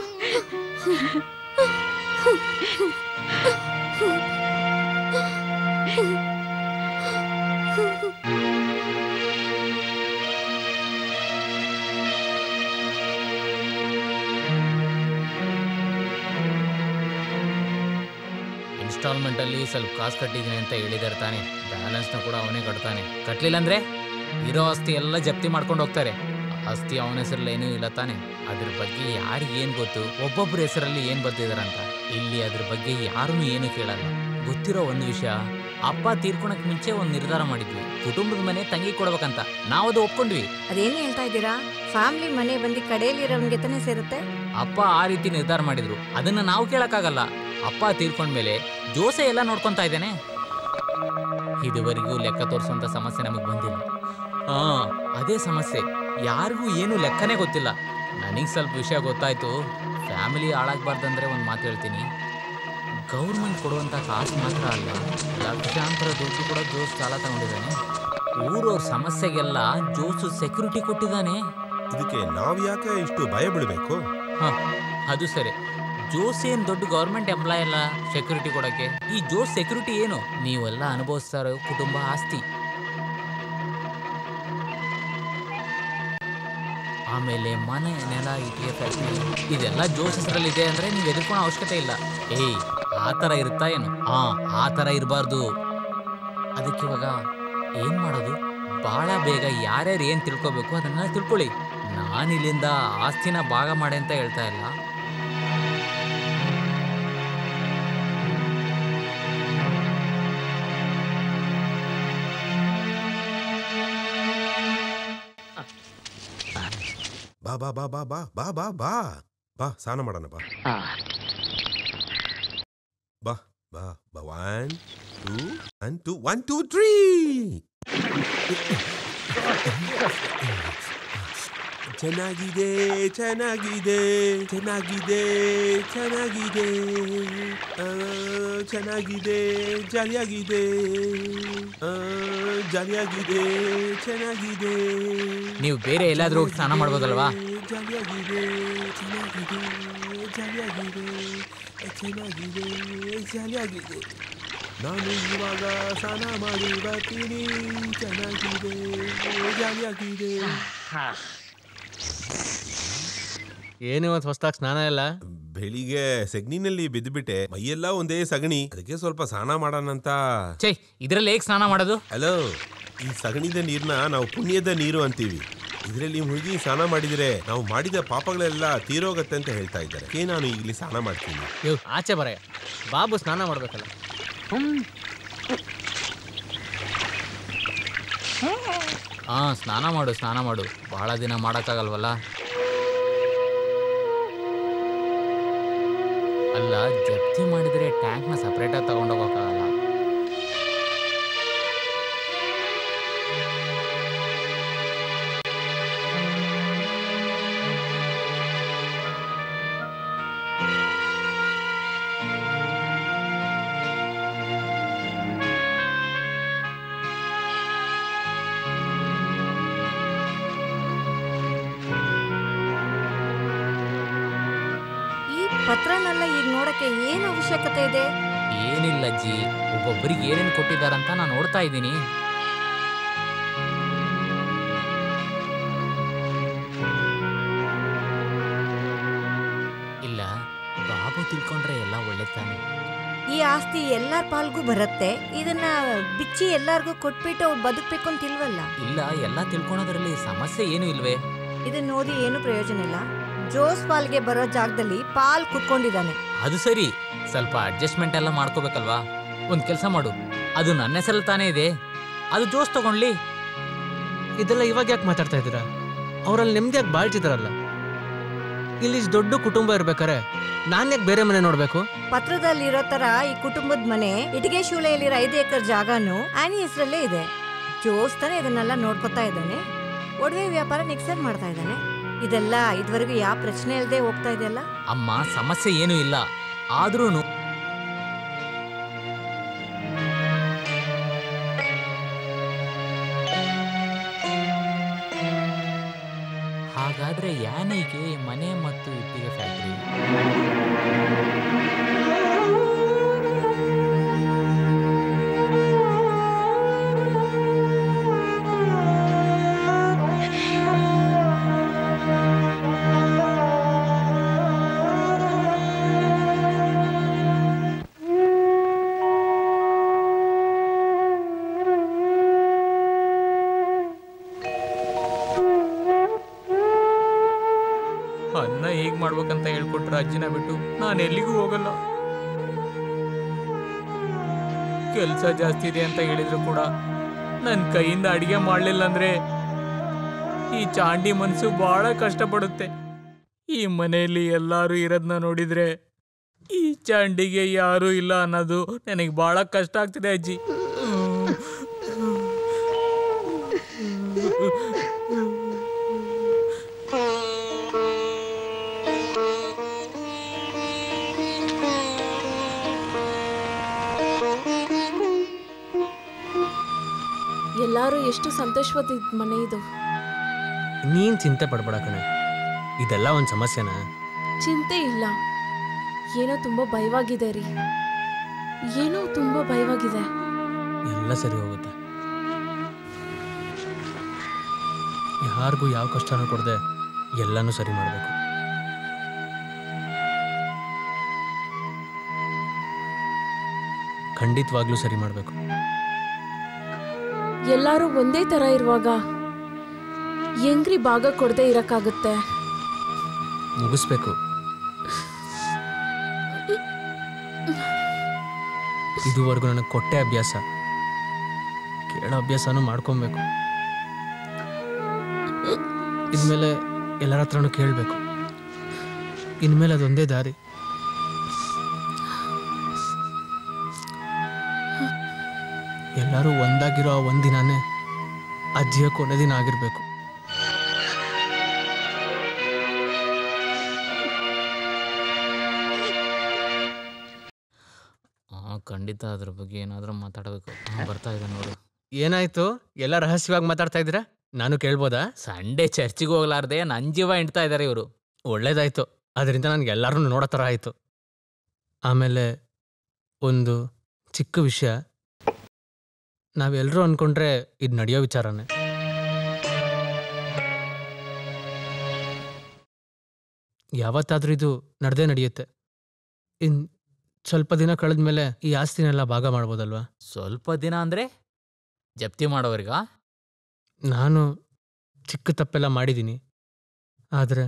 ಇನ್ಸ್ಟಾಲ್ಮೆಂಟಲ್ಲಿ ಸ್ವಲ್ಪ ಕಾಸು ಕಟ್ಟಿದ್ದೀನಿ ಅಂತ ಹೇಳಿದಾರೆ ತಾನೆ, ಬ್ಯಾಲೆನ್ಸ್ನ ಕೂಡ ಅವನೇ ಕಟ್ತಾನೆ. ಕಟ್ಟಲಿಲ್ಲ ಅಂದರೆ ಇರೋ ಆಸ್ತಿ ಎಲ್ಲ ಜಪ್ತಿ ಮಾಡ್ಕೊಂಡು ಹೋಗ್ತಾರೆ. ಆಸ್ತಿ ಅವನ ಹೆಸರಲ್ಲಿ ಏನೂ ಇಲ್ಲ ತಾನೆ. ಅದ್ರ ಬಗ್ಗೆ ಯಾರಿಗೇನು ಗೊತ್ತು, ಒಬ್ಬೊಬ್ಬರ ಹೆಸರಲ್ಲಿ ಏನು ಬರ್ತಿದಾರಂತ. ಇಲ್ಲಿ ಅದ್ರ ಬಗ್ಗೆ ಯಾರೂ ಏನೂ ಕೇಳಲ್ಲ. ಗೊತ್ತಿರೋ ಒಂದು ವಿಷಯ, ಅಪ್ಪ ತೀರ್ಕೊಳಕ್ ಮುಂಚೆ ಒಂದು ನಿರ್ಧಾರ ಮಾಡಿದ್ವಿ, ಕುಟುಂಬದ ಮನೆ ತಂಗಿ ಕೊಡ್ಬೇಕಂತ. ನಾವು ಅದು ಒಪ್ಕೊಂಡ್ವಿ. ಅದೇನು ಹೇಳ್ತಾ ಇದ್ದೀರಾ? ಫ್ಯಾಮಿಲಿ ಮನೆ ಬಂದು ಕಡೆಯಲ್ಲಿರೋನ್ಗೆ ತಾನೇ ಸೇರುತ್ತೆ. ಅಪ್ಪ ಆ ರೀತಿ ನಿರ್ಧಾರ ಮಾಡಿದ್ರು, ಅದನ್ನ ನಾವು ಕೇಳಕ್ಕಾಗಲ್ಲ. ಅಪ್ಪ ತೀರ್ಕೊಂಡ್ಮೇಲೆ ಜೋಸೆ ಎಲ್ಲ ನೋಡ್ಕೊಂತಾ ಇದ್ದೇನೆ. ಇದುವರೆಗೂ ಲೆಕ್ಕ ತೋರಿಸುವಂತ ಸಮಸ್ಯೆ ನಮಗೆ ಬಂದಿಲ್ಲ. ಅದೇ ಸಮಸ್ಯೆ, ಯಾರಿಗೂ ಏನು ಲೆಕ್ಕನೇ ಗೊತ್ತಿಲ್ಲ. ನನಗೆ ಸ್ವಲ್ಪ ವಿಷಯ ಗೊತ್ತಾಯ್ತು. ಫ್ಯಾಮಿಲಿ ಹಾಳಾಗಬಾರ್ದಂದ್ರೆ ಒಂದು ಮಾತು ಹೇಳ್ತೀನಿ, ಗೌರ್ಮೆಂಟ್ ಕೊಡುವಂಥ ಕಾಸು ಮಾತ್ರ ಅಲ್ಲ, ಲಕ್ಷಾಂತರ ದುಡ್ಡು ಕೂಡ ಜೋಸ್ ಸಾಲ ತಗೊಂಡಿದ್ದಾನೆ. ಊರವ್ರ ಸಮಸ್ಯೆಗೆಲ್ಲ ಜೋಸು ಸೆಕ್ಯೂರಿಟಿ ಕೊಟ್ಟಿದ್ದಾನೆ. ಇದಕ್ಕೆ ನಾವು ಯಾಕೆ ಇಷ್ಟು ಭಯ ಬಿಡಬೇಕು? ಅದು ಸರಿ. ಜೋಸ್ ಏನು ದೊಡ್ಡ ಗೌರ್ಮೆಂಟ್ ಎಂಪ್ಲಾಯ್ ಅಲ್ಲ ಸೆಕ್ಯೂರಿಟಿ ಕೊಡೋಕ್ಕೆ. ಈ ಜೋಸ್ ಸೆಕ್ಯೂರಿಟಿ ಏನು? ನೀವೆಲ್ಲ ಅನುಭವಿಸ್ತಾ ಇರೋ ಕುಟುಂಬ ಆಸ್ತಿ, ಆಮೇಲೆ ಮನೆ, ನೆಲ, ಇಟ್ಟಿಗೆ, ಫ್ಯಾಕ್ಟ್ರಿ, ಇದೆಲ್ಲ ಜೋಸ್ ಹೆಸರಲ್ಲಿದೆ ಅಂದರೆ ನೀವು ಎದುರ್ಕೊಳ್ಳೋ ಅವಶ್ಯಕತೆ ಇಲ್ಲ. ಆ ಥರ ಇರುತ್ತಾ ಏನು? ಆ ಥರ ಇರಬಾರ್ದು. ಅದಕ್ಕೆ ಇವಾಗ ಏನು ಮಾಡೋದು? ಭಾಳ ಬೇಗ ಯಾರ್ಯಾರು ಏನು ತಿಳ್ಕೊಬೇಕು ಅದನ್ನೆಲ್ಲ ತಿಳ್ಕೊಳ್ಳಿ. ನಾನಿಲ್ಲಿಂದ ಆಸ್ತಿನ ಭಾಗ ಮಾಡಿ ಅಂತ ಹೇಳ್ತಾ ಇಲ್ಲ. ಬಾ ಬಾ ಬಾ ಬಾ ಬಾ ಬಾ ಬಾ ಬಾ ಬಾ ಸ್ನಾನ ಮಾಡೋಣ ಬಾ. ಬಾ ಬಾ ಬಾ 1 2 1 2 3. ಚೆನ್ನಾಗಿದೆ ಚೆನ್ನಾಗಿದೆ ಚೆನ್ನಾಗಿದೆ ಚೆನ್ನಾಗಿದೆ ಚೆನ್ನಾಗಿದೆ ಜಾಲಿಯಾಗಿದೆ ಜಾಲಿಯಾಗಿದೆ ಚೆನ್ನಾಗಿದೆ. ನೀವು ಬೇರೆ ಎಲ್ಲಾದ್ರೂ ಹೋಗಿ ಸ್ನಾನ ಮಾಡ್ಬೋದಲ್ವಾ? ಜಾಲಿಯಾಗಿದೆ ಚೆನ್ನಾಗಿದೆ ಜಾಲಿಯಾಗಿದೆ ಚೆನ್ನಾಗಿದೆ ಜಾಲಿಯಾಗಿದೆ. ನಾನು ಇವಾಗ ಸ್ನಾನ ಮಾಡಿ ಬರ್ತೀನಿ. ಚೆನ್ನಾಗಿದೆ ಜಾಲಿಯಾಗಿದೆ. ಏನಿವತ್ತು ಹೊಸ್ದಾಗಿ ಸ್ನಾನ ಇಲ್ಲ? ಬೆಳಿಗ್ಗೆ ಸಗಣಿನಲ್ಲಿ ಬಿದ್ದುಬಿಟ್ಟೆ, ಮೈಯೆಲ್ಲ ಒಂದೇ ಸಗಣಿ, ಅದಕ್ಕೆ ಸ್ವಲ್ಪ ಸ್ನಾನ ಮಾಡೋಣಂತ. ಛೇ, ಇದರಲ್ಲಿ ಹೇಗೆ ಸ್ನಾನ ಮಾಡೋದು? ಹಲೋ, ಈ ಸಗಣಿದ ನೀರ್ನ ನಾವು ಪುಣ್ಯದ ನೀರು ಅಂತೀವಿ. ಇದರಲ್ಲಿ ಮುಳುಗಿ ಸ್ನಾನ ಮಾಡಿದ್ರೆ ನಾವು ಮಾಡಿದ ಪಾಪಗಳೆಲ್ಲ ತೀರೋಗತ್ತೆ ಅಂತ ಹೇಳ್ತಾ ಇದ್ದಾರೆ. ನಾನು ಈಗಲೇ ಸ್ನಾನ ಮಾಡ್ತೀನಿ. ಆಚೆ ಬರಯ್ಯ, ಬಾಬು ಸ್ನಾನ ಮಾಡ್ಬೇಕಲ್ಲ. ಸ್ನಾನ ಮಾಡು ಸ್ನಾನ ಮಾಡು, ಬಹಳ ದಿನ ಮಾಡೋಕ್ಕಾಗಲ್ವಲ್ಲ. ಅಲ್ಲ, ಜಪ್ತಿ ಮಾಡಿದರೆ ಟ್ಯಾಂಕ್ನ ಸಪ್ರೇಟಾಗಿ ತಗೊಂಡೋಗೋಕ್ಕಾಗಲ್ಲ. ಪತ್ರನೆಲ್ಲ ಈಗ ನೋಡಕ್ಕೆ ಏನು ಅವಶ್ಯಕತೆ ಇದೆ? ಏನಿಲ್ಲ ಅಜ್ಜಿ, ಒಬ್ಬೊಬ್ಬರಿಗೆ ಏನೇನು ಕೊಟ್ಟಿದ್ದಾರಂತ ನಾನು ನೋಡ್ತಾ ಇದ್ದೀನಿ. ಇಲ್ಲ, ಬಾಬು ತಿಳ್ಕೊಂಡ್ರೆ ಎಲ್ಲ ಒಳ್ಳೆ ತಾನೆ. ಈ ಆಸ್ತಿ ಎಲ್ಲರ ಪಾಲ್ಗೂ ಬರುತ್ತೆ. ಇದನ್ನ ಬಿಚ್ಚಿ ಎಲ್ಲಾರ್ಗೂ ಕೊಟ್ಬಿಟ್ಟು ಅವ್ರು ಬದುಕ್ಬೇಕು ಅಂತಿಲ್ವಲ್ಲ. ಇಲ್ಲ, ಎಲ್ಲ ತಿಳ್ಕೊಳೋದ್ರಲ್ಲಿ ಸಮಸ್ಯೆ ಏನು ಇಲ್ವೇ? ಇದನ್ನ ನೋಡಿ ಏನು ಪ್ರಯೋಜನ ಇಲ್ಲ. ಜೋಸ್ ಪಾಲ್ಗೆ ಬರೋ ಜಾಗದಲ್ಲಿ ಪಾಲ್ ಕುತ್ಕೊಂಡಿದ್ದಾನೆ. ಅದು ಸರಿ, ಸ್ವಲ್ಪ ಅಡ್ಜಸ್ಟ್ಮೆಂಟ್ ಎಲ್ಲ ಮಾಡ್ಕೋಬೇಕಲ್ವಾ? ಒಂದು ಕೆಲಸ ಮಾಡು, ಅದು ನನ್ನ ಹೆಸರಲ್ಲಿ ತಾನೇ ಇದೆ, ಅದು ಜೋಸ್ ತಗೊಂಡ್ಲಿ. ಇದೆಲ್ಲ ಇವಾಗ ಯಾಕೆ ಮಾತಾಡ್ತಾ ಇದ್ದೀರಾ? ಅವರಲ್ಲಿ ನೆಮ್ಮದಿಯಾಗಿ ಬಾಳ್ತಿದಾರಲ್ಲ. ಇಲ್ಲಿ ದೊಡ್ಡ ಕುಟುಂಬ ಇರ್ಬೇಕಾರೆ ನಾನು ಯಾಕೆ ಬೇರೆ ಮನೆ ನೋಡ್ಬೇಕು? ಪತ್ರದಲ್ಲಿರೋ ತರ ಈ ಕುಟುಂಬದ ಮನೆ ಇಟಿಗೆ ಶೂಲೆಯಲ್ಲಿರೋ 5 ಎಕರೆ ಜಾಗನು ಆನಿ ಹೆಸರಲ್ಲೇ ಇದೆ. ಜೋಸ್ ತಾನೇ ಇದನ್ನೆಲ್ಲ ನೋಡ್ಕೊತಾ ಇದ್ದಾನೆ. ಒಡವೆ ವ್ಯಾಪಾರ ನೆಕ್ಸರ್ ಮಾಡ್ತಾ ಇದ್ದಾನೆ. ಇದೆಲ್ಲ ಇದುವರೆಗೂ ಯಾವ ಪ್ರಶ್ನೆ ಇಲ್ಲದೆ ಹೋಗ್ತಾ ಇದೆಯಲ್ಲ. ಅಮ್ಮ, ಸಮಸ್ಯೆ ಏನೂ ಇಲ್ಲ, ಆದ್ರೂ ಹಾಗಾದ್ರೆ ಯಾನೈಗೆ ಮನೆ ಮತ್ತು ಇಟ್ಟಿಗೆ ಫ್ಯಾಕ್ಟ್ರಿ? ಮಾಡ್ಬೇಕಂತ ಹೇಳ್ಕೊಟ್ರ ಅಜ್ಜಿನ ಬಿಟ್ಟು ನಾನು ಎಲ್ಲಿಗೂ ಹೋಗಲ್ಲ. ಕೆಲಸ ಜಾಸ್ತಿ ಇದೆ ಅಂತ ಹೇಳಿದ್ರು ಕೂಡ ನನ್ನ ಕೈಯಿಂದ ಅಡಿಗೆ ಮಾಡಲಿಲ್ಲ ಅಂದ್ರೆ ಈ ಚಾಂಡಿ ಮನಸ್ಸು ಬಹಳ ಕಷ್ಟಪಡುತ್ತೆ. ಈ ಮನೆಯಲ್ಲಿ ಎಲ್ಲರೂ ಇರೋದನ್ನ ನೋಡಿದ್ರೆ ಈ ಚಾಂಡಿಗೆ ಯಾರೂ ಇಲ್ಲ ಅನ್ನೋದು ನನಗೆ ಬಹಳ ಕಷ್ಟ ಆಗ್ತಿದೆ ಅಜ್ಜಿ. ಎಲ್ಲರೂ ಎಷ್ಟು ಸಂತೋಷವಾದ ಮನೆ ಇದು. ನೀನ್ ಚಿಂತೆ ಪಡ್ಬೇಡ ಕಣೆ, ಇದೆಲ್ಲ ಒಂದು ಸಮಸ್ಯೆನಾ? ಚಿಂತೆ ಇಲ್ಲ, ಏನೋ ತುಂಬಾ ಭಯವಾಗಿದೆ ರೀ. ಏನೋ ತುಂಬಾ ಭಯವಾಗಿದೆ. ಎಲ್ಲ ಸರಿ ಹೋಗುತ್ತೆ. ಯಾರಿಗೂ ಯಾವ ಕಷ್ಟನೂ ಕೊಡದೆ ಎಲ್ಲನೂ ಸರಿ ಮಾಡಬೇಕು. ಖಂಡಿತವಾಗ್ಲೂ ಸರಿ ಮಾಡಬೇಕು. ಎಲ್ಲರೂ ಒಂದೇ ತರ ಇರುವಾಗ ಹೆಂಗ್ರಿ ಭಾಗ ಕೊಡದೆ ಇರಕ್ಕಾಗುತ್ತೆ? ಮುಗಿಸ್ಬೇಕು. ಇದುವರೆಗೂ ನನಗೆ ಕೊಟ್ಟೆ ಅಭ್ಯಾಸ, ಕೇಳೋ ಅಭ್ಯಾಸನೂ ಮಾಡ್ಕೊಬೇಕು. ಇನ್ಮೇಲೆ ಎಲ್ಲರ ಹತ್ರನೂ ಕೇಳಬೇಕು. ಇನ್ಮೇಲೆ ಅದೊಂದೇ ದಾರಿ. ಎಲ್ಲರೂ ಒಂದಾಗಿರೋ ಆ ಒಂದಿನಾನೇ ಅಜ್ಜಿಯ ಕೊನೆ ದಿನ ಆಗಿರ್ಬೇಕು. ಖಂಡಿತ ಅದ್ರ ಬಗ್ಗೆ ಏನಾದರೂ ಮಾತಾಡಬೇಕು. ಬರ್ತಾ ಇದೆ ನೋಡು. ಏನಾಯ್ತು? ಎಲ್ಲ ರಹಸ್ಯವಾಗಿ ಮಾತಾಡ್ತಾ ಇದ್ದೀರಾ? ನಾನು ಕೇಳ್ಬೋದಾ? ಸಂಡೇ ಚರ್ಚಿಗೆ ಹೋಗ್ಲಾರ್ದೆ ನನ್ನ ಜೀವ ಹಿಂಡ್ತಾ ಇದ್ದಾರೆ ಇವರು. ಒಳ್ಳೇದಾಯ್ತು, ಅದರಿಂದ ನನಗೆ ಎಲ್ಲರೂ ನೋಡೋ ಥರ ಆಯಿತು. ಆಮೇಲೆ ಒಂದು ಚಿಕ್ಕ ವಿಷಯ, ನಾವೆಲ್ಲರೂ ಅಂದ್ಕೊಂಡ್ರೆ ಇದು ನಡೆಯೋ ವಿಚಾರನೇ. ಯಾವತ್ತಾದ್ರೂ ಇದು ನಡೆದೇ ನಡೆಯುತ್ತೆ. ಇನ್ನು ಸ್ವಲ್ಪ ದಿನ ಕಳೆದ ಮೇಲೆ ಈ ಆಸ್ತಿನೆಲ್ಲ ಭಾಗ ಮಾಡ್ಬೋದಲ್ವಾ? ಸ್ವಲ್ಪ ದಿನ ಅಂದರೆ ಜಪ್ತಿ ಮಾಡೋವರ್ಗ? ನಾನು ಚಿಕ್ಕ ತಪ್ಪೆಲ್ಲ ಮಾಡಿದ್ದೀನಿ, ಆದರೆ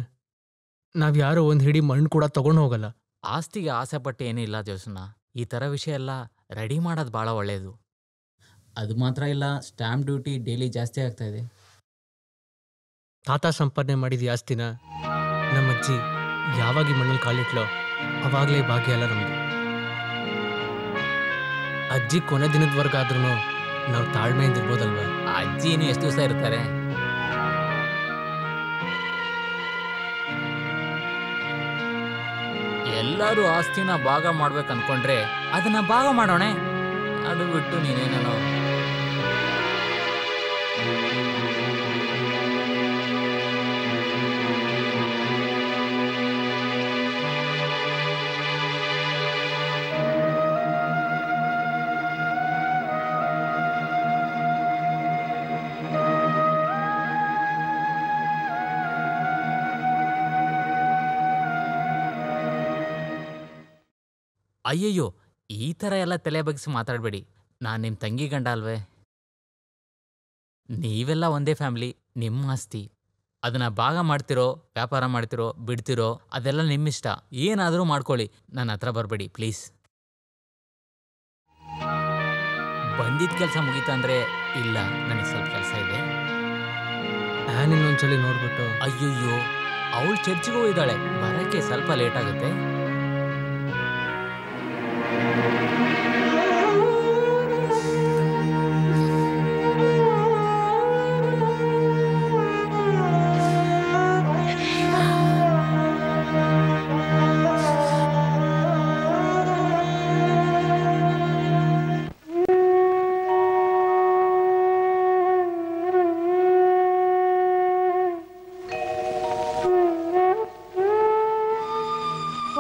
ನಾವು ಯಾರೋ ಒಂದು ಹಿಡಿ ಮಣ್ಣು ಕೂಡ ತಗೊಂಡು ಹೋಗಲ್ಲ. ಆಸ್ತಿಗೆ ಆಸೆ ಪಟ್ಟು ಏನಿಲ್ಲ ಜೋಸನ್ನ. ಈ ಥರ ವಿಷಯ ಎಲ್ಲ ರೆಡಿ ಮಾಡೋದು ಭಾಳ ಒಳ್ಳೆಯದು. ಅದು ಮಾತ್ರ ಇಲ್ಲ, ಸ್ಟ್ಯಾಂಪ್ ಡ್ಯೂಟಿ ಡೈಲಿ ಜಾಸ್ತಿ ಆಗ್ತಾ ಇದೆ. ತಾತ ಸಂಪಾದನೆ ಮಾಡಿದ ಈ ಆಸ್ತಿನ ನಮ್ಮಜ್ಜಿ ಯಾವಾಗ ಈ ಮಣ್ಣಲ್ಲಿ ಕಾಲಿಟ್ಲೋ ಅವಾಗಲೇ ಭಾಗ್ಯ ಎಲ್ಲ ನಮ್ಮದು. ಅಜ್ಜಿ ಕೊನೆ ದಿನದವರೆಗಾದ್ರೂ ನಾವು ತಾಳ್ಮೆಯಿಂದ ಇರ್ಬೋದಲ್ವ? ಅಜ್ಜಿ ಇನ್ನು ಎಷ್ಟು ದಿವಸ ಇರ್ತಾರೆ? ಎಲ್ಲರೂ ಆಸ್ತಿನ ಭಾಗ ಮಾಡ್ಬೇಕು ಅನ್ಕೊಂಡ್ರೆ ಅದನ್ನ ಭಾಗ ಮಾಡೋಣ. ಅದು ಬಿಟ್ಟು ನೀನೇನೋ ಅಯ್ಯಯ್ಯೋ, ಈ ಥರ ಎಲ್ಲ ತಲೆ ಬಗ್ಗಿಸಿ ಮಾತಾಡಬೇಡಿ. ನಾನು ನಿಮ್ಮ ತಂಗಿ ಗಂಡ ಅಲ್ವೇ? ನೀವೆಲ್ಲ ಒಂದೇ ಫ್ಯಾಮ್ಲಿ, ನಿಮ್ಮ ಆಸ್ತಿ. ಅದನ್ನು ಭಾಗ ಮಾಡ್ತಿರೋ, ವ್ಯಾಪಾರ ಮಾಡ್ತಿರೋ, ಬಿಡ್ತಿರೋ, ಅದೆಲ್ಲ ನಿಮ್ಮಿಷ್ಟ. ಏನಾದರೂ ಮಾಡ್ಕೊಳ್ಳಿ, ನನ್ನ ಹತ್ರ ಬರಬೇಡಿ ಪ್ಲೀಸ್. ಬಂದಿದ್ದ ಕೆಲಸ ಮುಗೀತಾ ಅಂದರೆ ಇಲ್ಲ, ನನಗೆ ಸ್ವಲ್ಪ ಕೆಲಸ ಇದೆ. ಇನ್ನೊಂದ್ಸಲಿ ನೋಡ್ಬಿಟ್ಟು. ಅಯ್ಯಯ್ಯೋ, ಅವಳು ಚರ್ಚಿಗೆ ಹೋಗಿದ್ದಾಳೆ, ಬರೋಕ್ಕೆ ಸ್ವಲ್ಪ ಲೇಟ್ ಆಗುತ್ತೆ.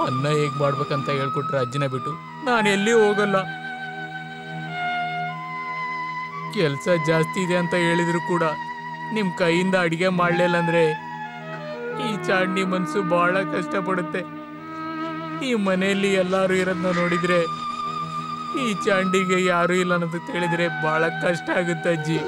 ಅನ್ನ ಹೇಗೆ ಮಾಡ್ಬೇಕಂತ ಹೇಳ್ಕೊಟ್ರೆ ಅಜ್ಜಿನ ಬಿಟ್ಟು ನಾನು ಎಲ್ಲಿ ಹೋಗಲ್ಲ. ಕೆಲಸ ಜಾಸ್ತಿ ಇದೆ ಅಂತ ಹೇಳಿದ್ರು ಕೂಡ ನಿಮ್ಮ ಕೈಯಿಂದ ಅಡಿಗೆ ಮಾಡಲಿಲ್ಲ ಅಂದ್ರೆ ಈ ಚಾಂಡಿ ಮನಸ್ಸು ಬಹಳ ಕಷ್ಟಪಡುತ್ತೆ. ಈ ಮನೆಯಲ್ಲಿ ಎಲ್ಲರೂ ಇರೋದನ್ನ ನೋಡಿದ್ರೆ ಈ ಚಾಂಡಿಗೆ ಯಾರೂ ಇಲ್ಲ ಅನ್ನೋದು ತಿಳಿದ್ರೆ ಬಹಳ ಕಷ್ಟ ಆಗುತ್ತೆ ಅಜ್ಜಿ.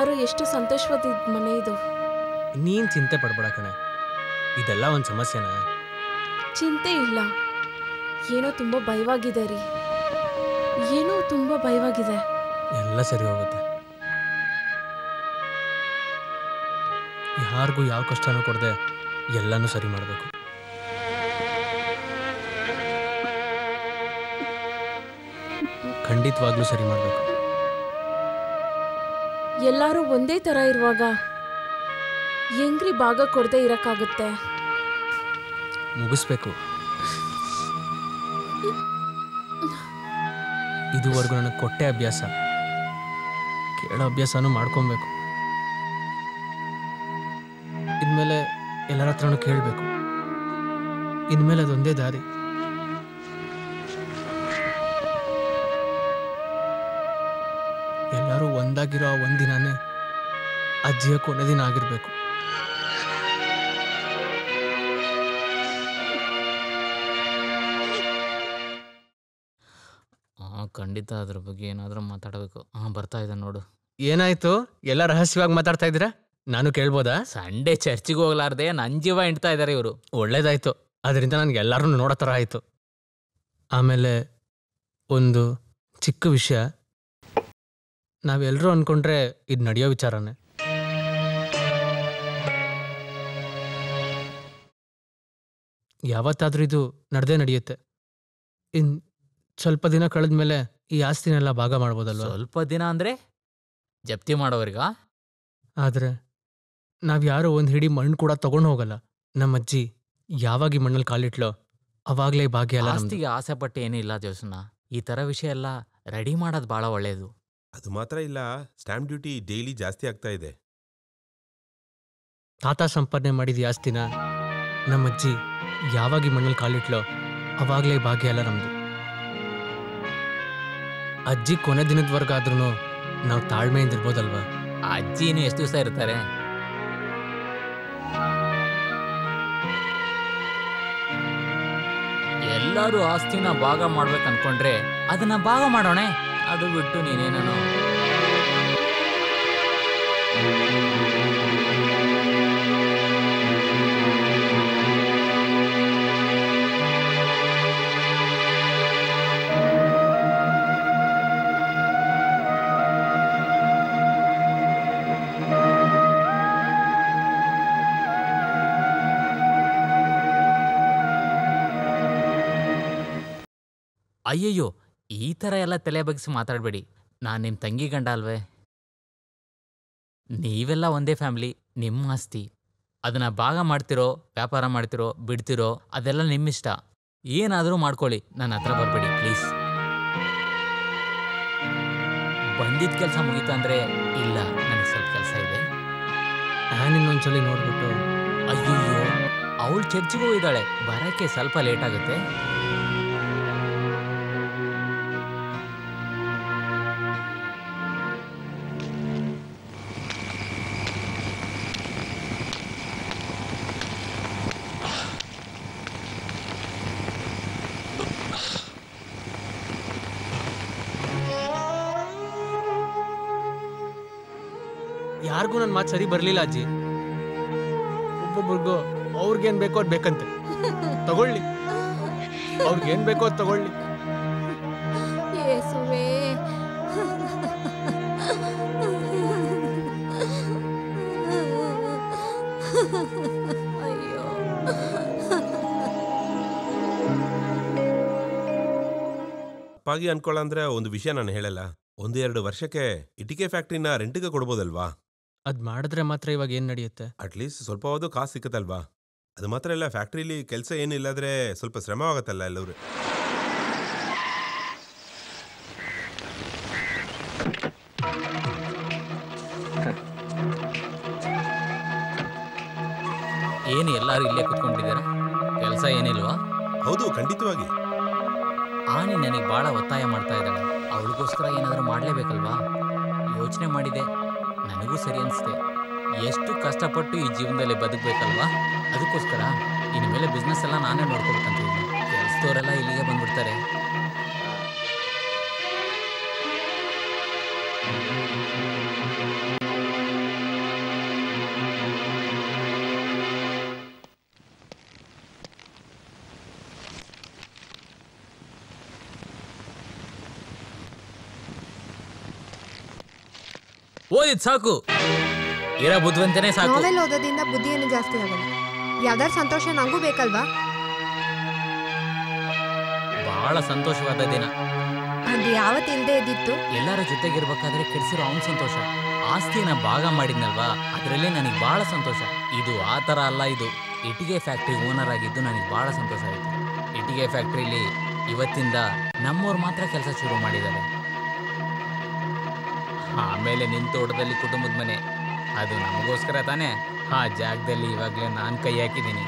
ಎಲ್ಲರೂ ಎಷ್ಟು ಸಂತೋಷವಾದ ಮನೆ ಇದು. ನೀನ್ ಚಿಂತೆ ಪಡ್ಬೇಡ ಕಣೆ, ಇದೆಲ್ಲ ಒಂದು ಸಮಸ್ಯೆನಾ? ಚಿಂತೆ ಇಲ್ಲ, ಏನೋ ತುಂಬ ಭಯವಾಗಿದೆ ರೀ, ಏನೋ ತುಂಬ ಭಯವಾಗಿದೆ. ಎಲ್ಲ ಸರಿ ಹೋಗುತ್ತೆ. ಯಾರಿಗೂ ಯಾವ ಕಷ್ಟನೂ ಕೊಡದೆ ಎಲ್ಲನೂ ಸರಿ ಮಾಡಬೇಕು. ಖಂಡಿತವಾಗ್ಲೂ ಸರಿ ಮಾಡಬೇಕು. ಎಲ್ಲರೂ ಒಂದೇ ಥರ ಇರುವಾಗ ಹೆಂಗ್ರಿ ಭಾಗ ಕೊಡದೆ ಇರೋಕ್ಕಾಗುತ್ತೆ? ಮುಗಿಸ್ಬೇಕು. ಇದುವರೆಗೂ ನನಗೆ ಕೊಟ್ಟೆ ಅಭ್ಯಾಸ, ಕೇಳೋ ಅಭ್ಯಾಸನೂ ಮಾಡ್ಕೊಬೇಕು. ಇನ್ಮೇಲೆ ಎಲ್ಲರ ಹತ್ರನೂ ಕೇಳಬೇಕು. ಇನ್ಮೇಲೆ ಅದೊಂದೇ ದಾರಿ. ಎಲ್ಲರೂ ಒಂದಾಗಿರೋ ಒಂದಿನಾನೇ ಅಜ್ಜಿಯ ಕೊನೆ ದಿನ ಆಗಿರ್ಬೇಕು. ಖಂಡಿತ ಅದ್ರ ಬಗ್ಗೆ ಏನಾದರೂ ಮಾತಾಡಬೇಕು. ಬರ್ತಾ ಇದೆ ನೋಡು. ಏನಾಯ್ತು? ಎಲ್ಲ ರಹಸ್ಯವಾಗಿ ಮಾತಾಡ್ತಾ ಇದ್ದೀರಾ? ನಾನು ಕೇಳ್ಬೋದಾ? ಸಂಡೇ ಚರ್ಚಿಗೆ ಹೋಗ್ಲಾರ್ದೆ ನನ್ನ ಜೀವ ಹಿಂಡ್ತಾ ಇದ್ದಾರೆ ಇವರು. ಒಳ್ಳೇದಾಯ್ತು, ಅದರಿಂದ ನನಗೆ ಎಲ್ಲರೂ ನೋಡೋ ಥರ ಆಯಿತು. ಆಮೇಲೆ ಒಂದು ಚಿಕ್ಕ ವಿಷಯ, ನಾವೆಲ್ಲರೂ ಅಂದ್ಕೊಂಡ್ರೆ ಇದು ನಡೆಯೋ ವಿಚಾರನೇ. ಯಾವತ್ತಾದ್ರೂ ಇದು ನಡೆಯುತ್ತೆ. ಇನ್ನು ಸ್ವಲ್ಪ ದಿನ ಕಳೆದ್ಮೇಲೆ ಈ ಆಸ್ತಿನೆಲ್ಲ ಭಾಗ ಮಾಡ್ಬೋದಲ್ವ? ಸ್ವಲ್ಪ ದಿನ ಅಂದರೆ ಜಪ್ತಿ ಮಾಡೋವ್ರಿಗ? ಆದರೆ ನಾವು ಯಾರೋ ಒಂದು ಹಿಡಿ ಮಣ್ಣು ಕೂಡ ತಗೊಂಡು ಹೋಗಲ್ಲ. ನಮ್ಮ ಅಜ್ಜಿ ಯಾವಾಗ ಈ ಮಣ್ಣಲ್ಲಿ ಕಾಲಿಟ್ಲೋ ಅವಾಗಲೇ ಭಾಗ್ಯ ಎಲ್ಲ. ಆಸ್ತಿಗೆ ಆಸೆ ಪಟ್ಟು ಏನಿಲ್ಲ ಜೋಸನ್ನ, ಈ ಥರ ವಿಷಯ ಎಲ್ಲ ರೆಡಿ ಮಾಡೋದು ಭಾಳ ಒಳ್ಳೆಯದು. ಅದು ಮಾತ್ರ ಇಲ್ಲ, ಸ್ಟ್ಯಾಂಪ್ ಡ್ಯೂಟಿ ಡೈಲಿ ಜಾಸ್ತಿ ಆಗ್ತಾ ಇದೆ. ತಾತ ಸಂಪಾದನೆ ಮಾಡಿದ ಆಸ್ತಿನ ನಮ್ಮಜ್ಜಿ ಯಾವಾಗ ಈ ಮಣ್ಣಲ್ಲಿ ಕಾಲಿಟ್ಲೋ ಅವಾಗಲೇ ಭಾಗ್ಯ ಎಲ್ಲ ನಮ್ಮದು. ಅಜ್ಜಿ ಕೊನೆ ದಿನದವರೆಗಾದ್ರೂ ನಾವು ತಾಳ್ಮೆಯಿಂದ ಇರ್ಬೋದಲ್ವಾ? ಅಜ್ಜಿನೂ ಎಷ್ಟು ದಿವಸ ಇರ್ತಾರೆ? ಎಲ್ಲರೂ ಆಸ್ತಿನ ಭಾಗ ಮಾಡ್ಬೇಕು ಅನ್ಕೊಂಡ್ರೆ ಅದನ್ನ ಭಾಗ ಮಾಡೋಣ. ಅದು ಬಿಟ್ಟು ನೀನೇನೋ ಅಯ್ಯಯ್ಯೋ, ಈ ಥರ ಎಲ್ಲ ತಲೆ ಬಗ್ಗಿಸಿ ಮಾತಾಡಬೇಡಿ. ನಾನು ನಿಮ್ಮ ತಂಗಿ ಗಂಡ ಅಲ್ವೇ? ನೀವೆಲ್ಲ ಒಂದೇ ಫ್ಯಾಮಿಲಿ, ನಿಮ್ಮ ಆಸ್ತಿ. ಅದನ್ನು ಭಾಗ ಮಾಡ್ತಿರೋ, ವ್ಯಾಪಾರ ಮಾಡ್ತಿರೋ, ಬಿಡ್ತಿರೋ, ಅದೆಲ್ಲ ನಿಮ್ಮಿಷ್ಟ. ಏನಾದರೂ ಮಾಡ್ಕೊಳ್ಳಿ, ನನ್ನ ಹತ್ರ ಬರಬೇಡಿ ಪ್ಲೀಸ್. ಬಂದಿದ್ದ ಕೆಲಸ ಮುಗೀತಾ ಅಂದರೆ ಇಲ್ಲ, ನನಗೆ ಸ್ವಲ್ಪ ಕೆಲಸ ಇದೆ. ನಾನು ಇನ್ನೊಂದ್ಸಲಿ ನೋಡ್ಬಿಟ್ಟು. ಅಯ್ಯಯ್ಯೋ, ಅವಳು ಚರ್ಚಿಗೂ ಇದ್ದಾಳೆ, ಬರೋಕ್ಕೆ ಸ್ವಲ್ಪ ಲೇಟ್ ಆಗುತ್ತೆ. ಯಾರಿಗೂ ನನ್ನ ಮಾತು ಸರಿ ಬರಲಿಲ್ಲ ಅಜ್ಜಿ. ಒಬ್ಬೊಬ್ರಿಗೂ ಅವ್ರಿಗೇನು ಬೇಕೋ ಅದು ಬೇಕಂತೆ. ತಗೊಳ್ಳಿ, ಅವ್ರಿಗೇನು ಬೇಕೋ ಅದು ತಗೊಳ್ಳಿ. ಯೇಸುವೇ, ಅಯ್ಯೋ. ಅಪ್ಪಾಗಿ ಅನ್ಕೊಳ್ಳಂದ್ರೆ ಒಂದು ವಿಷಯ ನಾನು ಹೇಳಲ್ಲ. 1-2 ವರ್ಷಕ್ಕೆ ಇಟಿಕೆ ಫ್ಯಾಕ್ಟ್ರಿನ ರೆಂಟಿಗೆ ಕೊಡ್ಬೋದಲ್ವಾ? ಅದ್ ಮಾಡಿದ್ರೆ ಮಾತ್ರ ಇವಾಗ ಏನ್ ನಡೆಯುತ್ತೆ? ಅಟ್ಲೀಸ್ಟ್ ಸ್ವಲ್ಪವಾದರೂ ಕಾಸು ಸಿಕ್ಕತ್ತಲ್ವಾ? ಅದು ಮಾತ್ರ ಇಲ್ಲ, ಫ್ಯಾಕ್ಟ್ರಿಲಿ ಕೆಲಸ ಏನಿಲ್ಲಾದ್ರೆ ಸ್ವಲ್ಪ ಶ್ರಮವಾಗತ್ತಲ್ಲ ಎಲ್ಲರೂ. ಏನು ಎಲ್ಲರೂ ಇಲ್ಲೇ ಕುತ್ಕೊಂಡಿದ್ದೀರಾ? ಕೆಲಸ ಏನಿಲ್ವಾ? ಹೌದು, ಖಂಡಿತವಾಗಿ. ಆನಿ ನನಗೆ ಭಾಳ ಒತ್ತಾಯ ಮಾಡ್ತಾ ಇದ್ದಾಳೆ. ಅವಳಿಗೋಸ್ಕರ ಏನಾದರೂ ಮಾಡಲೇಬೇಕಲ್ವಾ? ಯೋಚನೆ ಮಾಡಿದೆ, ನನಗೂ ಸರಿ ಅನಿಸ್ತೆ. ಎಷ್ಟು ಕಷ್ಟಪಟ್ಟು ಈ ಜೀವನದಲ್ಲಿ ಬದುಕಬೇಕಲ್ವಾ? ಅದಕ್ಕೋಸ್ಕರ ಇನ್ಮೇಲೆ ಬಿಸ್ನೆಸ್ ಎಲ್ಲ ನಾನೇ ನೋಡ್ಕೋಬೇಕಂತಿದ್ದೀನಿ. ಕೆಲಸದವರೆಲ್ಲ ಇಲ್ಲಿಗೆ ಬಂದ್ಬಿಡ್ತಾರೆ. ಓದಿದ್ ಸಾಕು, ಇರೋ ಬುದ್ಧಿವಂತನೇ ಸಾಕು. ನಾವೆಲ್ ಓದೋದ್ರಿಂದ ಬುದ್ಧಿ ಏನು ಜಾಸ್ತಿ ಆಗಲ್ಲ. ಯಾವ್ದಾರು ಸಂತೋಷ ನಂಗೂ ಬೇಕಲ್ವಾ? ಬಹಳ ಸಂತೋಷವಾದ ದಿನ. ಅದು ಯಾವತ್ತು ಇಲ್ಲದೆ ಇದ್ದಿತ್ತು. ಎಲ್ಲರ ಜೊತೆಗಿರ್ಬೇಕಾದ್ರೆ ಕೆಡಿಸಿರೋ ಅವನ್ ಸಂತೋಷ. ಆಸ್ತಿನ ಭಾಗ ಮಾಡಿದ್ನಲ್ವಾ, ಅದರಲ್ಲೇ ನನಗೆ ಬಹಳ ಸಂತೋಷ. ಇದು ಆ ಥರ ಅಲ್ಲ, ಇದು ಇಟ್ಟಿಗೆ ಫ್ಯಾಕ್ಟ್ರಿ ಓನರ್ ಆಗಿದ್ದು ನನಗೆ ಬಹಳ ಸಂತೋಷ ಆಯಿತು. ಇಟ್ಟಿಗೆ ಫ್ಯಾಕ್ಟ್ರಿಲಿ ಇವತ್ತಿಂದ ನಮ್ಮವ್ರು ಮಾತ್ರ ಕೆಲಸ ಶುರು ಮಾಡಿದ್ದಾರೆ. ಆಮೇಲೆ ನಿನ್ನ ತೋಟದಲ್ಲಿ ಕುಟುಂಬದ ಮನೆ, ಅದು ನಮಗೋಸ್ಕರ ತಾನೇ. ಆ ಜಾಗದಲ್ಲಿ ಇವಾಗಲೇ ನಾನು ಕೈ ಹಾಕಿದ್ದೀನಿ.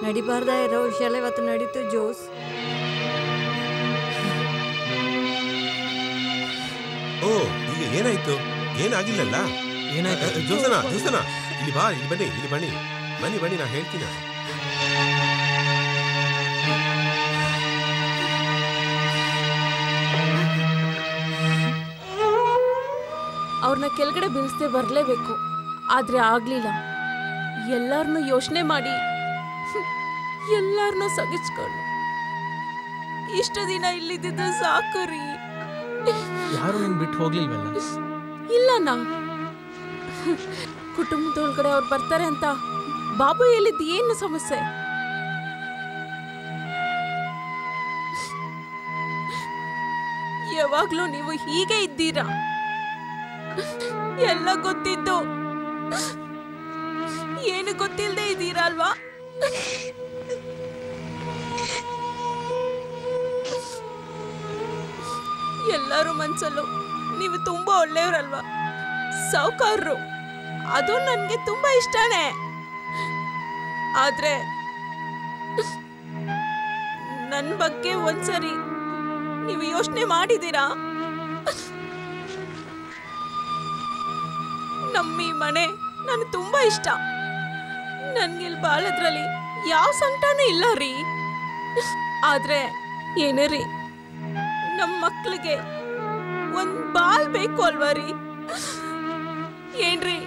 ನಡಿಬಾರ್ದ ಇರೋ ವಿಷಯ ಎಲ್ಲ ಇವತ್ತು ನಡೀತು ಜೋಸ್. ಓ, ಈಗ ಏನಾಯ್ತು? ಏನಾಗಿಲ್ಲಲ್ಲ? ಏನಾಯ್ತು? ಜೋಸನ ಇಲ್ಲಿ ಬಾ, ಇಲ್ಲಿ ಬನ್ನಿ, ನಾ ಹೇಳ್ತೀನಿ. ಅವ್ರನ್ನ ಕೆಳಗಡೆ ಬೀಳಿಸ್ದೆ ಬರಲೇಬೇಕು. ಆದ್ರೆ ಆಗ್ಲಿಲ್ಲ. ಎಲ್ಲಾರನ್ನೂ ಯೋಚನೆ ಮಾಡಿ ಎಲ್ಲಾರನ್ನೂ ಸಗಿಸ್ಕೊಂಡು ಇಷ್ಟು ದಿನ ಇಲ್ಲಿದ್ದ ಸಾಕು ರೀ. ಯಾರು ನಿನ್ ಬಿಟ್ಟು ಹೋಗ್ಲಿಲ್ವಲ್ಲ? ಇಲ್ಲನಾ, ಕುಟುಂಬದೊಳಗಡೆ ಅವ್ರು ಬರ್ತಾರೆ ಅಂತ ಬಾಬು ಹೇಳಿದ್ದು ಏನು ಸಮಸ್ಯೆ? ಯಾವಾಗ್ಲೂ ನೀವು ಹೀಗೆ ಇದ್ದೀರಾ, ಎಲ್ಲ ಗೊತ್ತಿದ್ದು ಏನು ಗೊತ್ತಿಲ್ಲದೆ ಇದ್ದೀರಾ ಅಲ್ವಾ? ಎಲ್ಲರೂ ಮನ್ಸಲ್ಲೂ ನೀವು ತುಂಬಾ ಒಳ್ಳೆಯವ್ರಲ್ವಾ, ಸಾವುಕಾರರು. ಅದು ನನ್ಗೆ ತುಂಬಾ ಇಷ್ಟನೇ. ಆದ್ರೆ ನನ್ನ ಬಗ್ಗೆ ಒಂದ್ಸರಿ ನೀವು ಯೋಚನೆ ಮಾಡಿದ್ದೀರಾ? ನಮ್ಮಿ ಮನೆ ನನಗೆ ತುಂಬಾ ಇಷ್ಟ. ನನ್ಗಿಲ್ ಬಾಳದ್ರಲ್ಲಿ ಯಾವ ಸಂಕಟನೂ ಇಲ್ಲ ರೀ. ಆದ್ರೆ ಏನೇ ರೀ, ನಮ್ಮ ಮಕ್ಳಿಗೆ ಒಂದ್ ಬಾಲ್ ಬೇಕು ಅಲ್ವಾ ರೀ? ಏನ್ರಿ,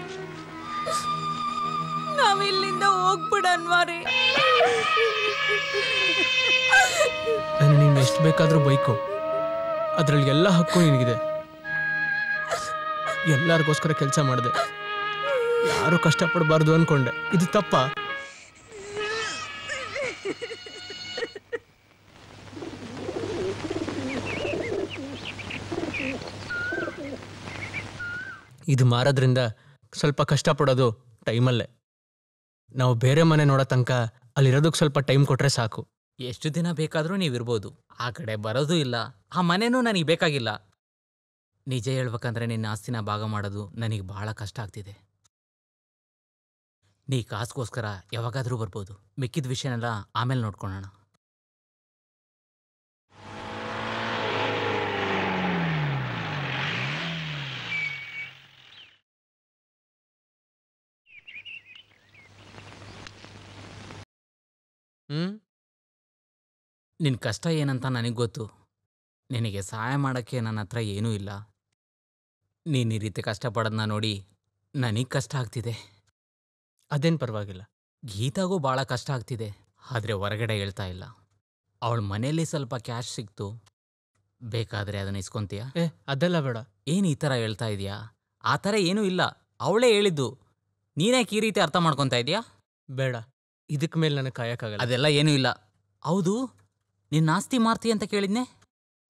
ನಾವಿಲ್ಲಿಂದ ಹೋಗ್ಬಿಡನ್ವಾ ರೀ? ನೀನು ಎಷ್ಟು ಬೇಕಾದ್ರೂ ಬೈಕು, ಅದ್ರಲ್ಲಿ ಎಲ್ಲ ಹಕ್ಕು ನಿನಗಿದೆ. ಎಲ್ಲರಿಗೋಸ್ಕರ ಕೆಲಸ ಮಾಡಿದೆ, ಯಾರು ಕಷ್ಟಪಡಬಾರ್ದು ಅನ್ಕೊಂಡೆ. ಇದು ತಪ್ಪ? ಇದು ಮಾರೋದ್ರಿಂದ ಸ್ವಲ್ಪ ಕಷ್ಟಪಡೋದು ಟೈಮಲ್ಲೇ. ನಾವು ಬೇರೆ ಮನೆ ನೋಡೋ ತನಕ ಅಲ್ಲಿರೋದಕ್ಕೆ ಸ್ವಲ್ಪ ಟೈಮ್ ಕೊಟ್ರೆ ಸಾಕು. ಎಷ್ಟು ದಿನ ಬೇಕಾದರೂ ನೀವಿರ್ಬೋದು, ಆ ಕಡೆ ಬರೋದು ಇಲ್ಲ, ಆ ಮನೆನೂ ನನಗೆ ಬೇಕಾಗಿಲ್ಲ. ನಿಜ ಹೇಳ್ಬೇಕಂದ್ರೆ ನಿನ್ನ ಆಸ್ತಿನ ಭಾಗ ಮಾಡೋದು ನನಗೆ ಬಹಳ ಕಷ್ಟ ಆಗ್ತಿದೆ. ನೀ ಕಾಸ್ಗೋಸ್ಕರ ಯಾವಾಗಾದರೂ ಬರ್ಬೋದು, ಮಿಕ್ಕಿದ ವಿಷಯನೆಲ್ಲ ಆಮೇಲೆ ನೋಡ್ಕೊಳ್ಳೋಣ. ನಿನ್ನ ಕಷ್ಟ ಏನಂತ ನನಗೆ ಗೊತ್ತು. ನಿನಗೆ ಸಹಾಯ ಮಾಡೋಕ್ಕೆ ನನ್ನ ಹತ್ರ ಏನೂ ಇಲ್ಲ. ನೀನು ಈ ರೀತಿ ಕಷ್ಟಪಡೋದನ್ನ ನೋಡಿ ನನಗೆ ಕಷ್ಟ ಆಗ್ತಿದೆ. ಅದೇನು ಪರವಾಗಿಲ್ಲ. ಗೀತಾಗೂ ಭಾಳ ಕಷ್ಟ ಆಗ್ತಿದೆ, ಆದರೆ ಹೊರಗಡೆ ಹೇಳ್ತಾ ಇಲ್ಲ. ಅವಳ ಮನೇಲಿ ಸ್ವಲ್ಪ ಕ್ಯಾಶ್ ಸಿಕ್ತು, ಬೇಕಾದರೆ ಅದನ್ನು ಇಸ್ಕೊಂತೀಯ? ಅದೆಲ್ಲ ಬೇಡ. ಏನು ಈ ಥರ ಹೇಳ್ತಾ ಇದೆಯಾ? ಆ ಥರ ಏನೂ ಇಲ್ಲ, ಅವಳೇ ಹೇಳಿದ್ದು. ನೀನ್ಯಾಕೆ ಈ ರೀತಿ ಅರ್ಥ ಮಾಡ್ಕೊತಾ ಇದೆಯಾ? ಬೇಡ, ಇದಕ್ಕೆ ಮೇಲೆ ನನಗೆ ಕಾಯಕ್ಕಾಗಲ್ಲ. ಅದೆಲ್ಲ ಏನೂ ಇಲ್ಲ. ಹೌದು, ನಿನ್ನ ಆಸ್ತಿ ಮಾರ್ತಿ ಅಂತ ಕೇಳಿದ್ನೆ?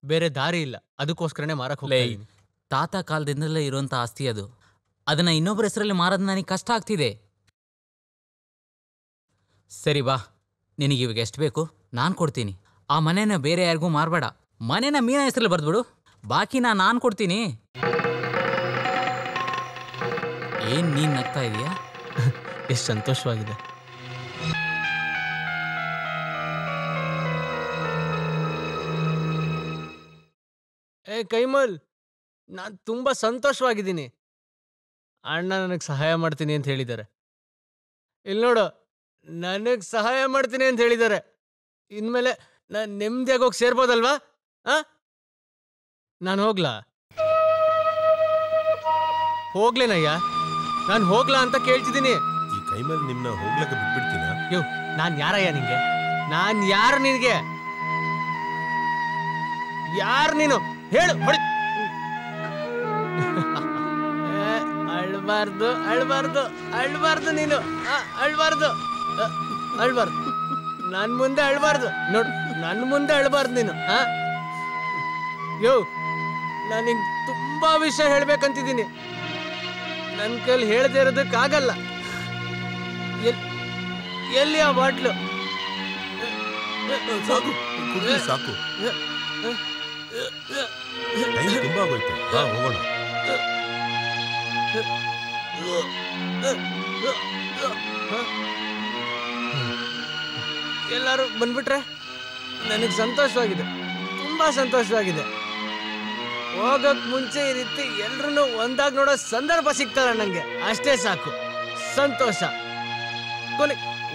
ಬೇರೆ ದಾರಿ ಇಲ್ಲ, ಅದಕ್ಕೋಸ್ಕರನೇ ಮಾರಕ್ಕೆ ಹೋಗ್ತಾ ಇದ್ದೀನಿ. ತಾತ ಕಾಲದಿಂದಲೇ ಇರುವಂಥ ಆಸ್ತಿ ಅದು. ಅದನ್ನು ಇನ್ನೊಬ್ಬರ ಹೆಸರಲ್ಲಿ ಮಾರೋದು ನನಗೆ ಕಷ್ಟ ಆಗ್ತಿದೆ. ಸರಿ ಬಾ, ನಿನಗೆ ಇವಾಗ ಎಷ್ಟು ಬೇಕು ನಾನು ಕೊಡ್ತೀನಿ. ಆ ಮನೆನ ಬೇರೆ ಯಾರಿಗೂ ಮಾರಬೇಡ. ಮನೆನ ಮೀನ ಹೆಸರಲ್ಲಿ ಬರೆದ್ಬಿಡು, ಬಾಕಿನ ನಾನು ಕೊಡ್ತೀನಿ. ಏನು ನೀನು ನಗ್ತಾ ಇದೀಯಾ? ಎಷ್ಟು ಸಂತೋಷವಾಗಿದೆ. ಕೈಮಲ್, ನಾನು ತುಂಬ ಸಂತೋಷವಾಗಿದ್ದೀನಿ. ಅಣ್ಣ ನನಗೆ ಸಹಾಯ ಮಾಡ್ತೀನಿ ಅಂತ ಹೇಳಿದ್ದಾರೆ. ಇಲ್ಲಿ ನೋಡು, ನನಗೆ ಸಹಾಯ ಮಾಡ್ತೀನಿ ಅಂತ ಹೇಳಿದ್ದಾರೆ. ಇನ್ಮೇಲೆ ನಾನು ನೆಮ್ಮದಿಯಾಗಿ ಹೋಗಿ ಸೇರ್ಬೋದಲ್ವಾ? ನಾನು ಹೋಗ್ಲಾ? ಹೋಗ್ಲೇನಯ್ಯ? ನಾನು ಹೋಗ್ಲಾ ಅಂತ ಕೇಳ್ತಿದ್ದೀನಿ. ಈ ಕೈ ಮೇಲೆ ನಿಮ್ನ ಹೋಗ್ಲಕ್ಕ ಬಿಟ್ಬಿಡ್ತೀನ? ಯೋ, ನಾನ್ ಯಾರಯ್ಯ ನಿಂಗೆ? ನಾನ್ ಯಾರು ನಿನ್ಗೆ? ಯಾರು ನೀನು ಹೇಳು? ಹೊಡಿ. ಅಳ್ಬಾರ್ದು ಅಳ್ಬಾರ್ದು ಅಳ್ಬಾರ್ದು ನೀನು, ಅಳ್ಬಾರ್ದು ಅಳ್ಬಾರ್ದು. ನನ್ ಮುಂದೆ ಅಳ್ಬಾರ್ದು ನೋಡು, ನನ್ ಮುಂದೆ ಅಳ್ಬಾರ್ದು ನೀನು. ಯೋ, ನಾನಿಂಗ್ ತುಂಬಾ ವಿಷಯ ಹೇಳ್ಬೇಕಂತಿದ್ದೀನಿ. ನನ್ ಕೈಲಿ ಹೇಳ್ದೆ ಇರೋದಕ್ಕಾಗಲ್ಲ. ಎಲ್ಲಿ ಆ ಬಾಟ್ಲು? ಸಾಕು ಸಾಕು, ಟೈಮ್ ತುಂಬಾ ಆಗೋಯ್ತು. ಬಾ ಹೋಗೋಣ. ಎಲ್ಲರೂ ಬಂದ್ಬಿಟ್ರೆ ನನಗೆ ಸಂತೋಷವಾಗಿದೆ, ತುಂಬಾ ಸಂತೋಷವಾಗಿದೆ. ಹೋಗಕ್ ಮುಂಚೆ ಈ ರೀತಿ ಎಲ್ರು ಒಂದಾಗಿ ನೋಡೋ ಸಂದರ್ಭ ಸಿಗ್ತಾರ ನಂಗೆ, ಅಷ್ಟೇ ಸಾಕು. ಸಂತೋಷ. ಕೊನೆ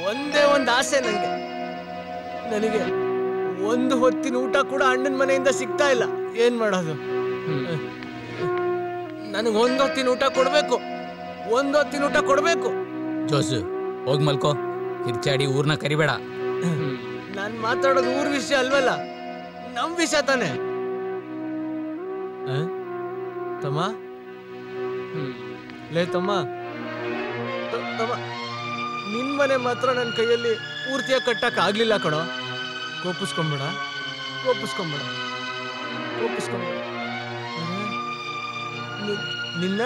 ಒಂದೇ ಒಂದು ಆಸೆ ನಂಗೆ, ನನಗೆ ಒಂದು ಹೊತ್ತಿನ ಊಟ ಕೂಡ ಅಣ್ಣನ ಮನೆಯಿಂದ ಸಿಗ್ತಾ ಇಲ್ಲ. ಏನ್ ಮಾಡೋದು? ನನಗೆ ಒಂದೊತ್ತಿನ ಊಟ ಕೊಡ್ಬೇಕು, ಒಂದೊತ್ತಿನ ಊಟ ಕೊಡ್ಬೇಕು. ಜೋಸು, ಹೋಗ್ ಮಲ್ಕೋ. ಕಿರ್ಚಾಡಿ ಊರ್ನ ಕರಿಬೇಡ. ನಾನ್ ಮಾತಾಡೋದು ಊರ್ ವಿಷಯ ಅಲ್ವಲ್ಲ, ನಮ್ ವಿಷಯ ತಾನೆ. ತಮ್ಮ, ಲೇ ತಮ್ಮ, ತಮ್ಮ, ನಿನ್ ಮನೆ ಮಾತ್ರ ನನ್ನ ಕೈಯಲ್ಲಿ ಪೂರ್ತಿಯಾಗಿ ಕಟ್ಟಕ್ ಆಗ್ಲಿಲ್ಲ ಕಣೋ. ಕೋಪಿಸ್ಕೊಂಬೇಡ, ಕೋಪಿಸ್ಕೊಂಬೇಡ, ಕೋಪಿಸ್ಕೊಂಬೇಡ. ನಿನ್ನ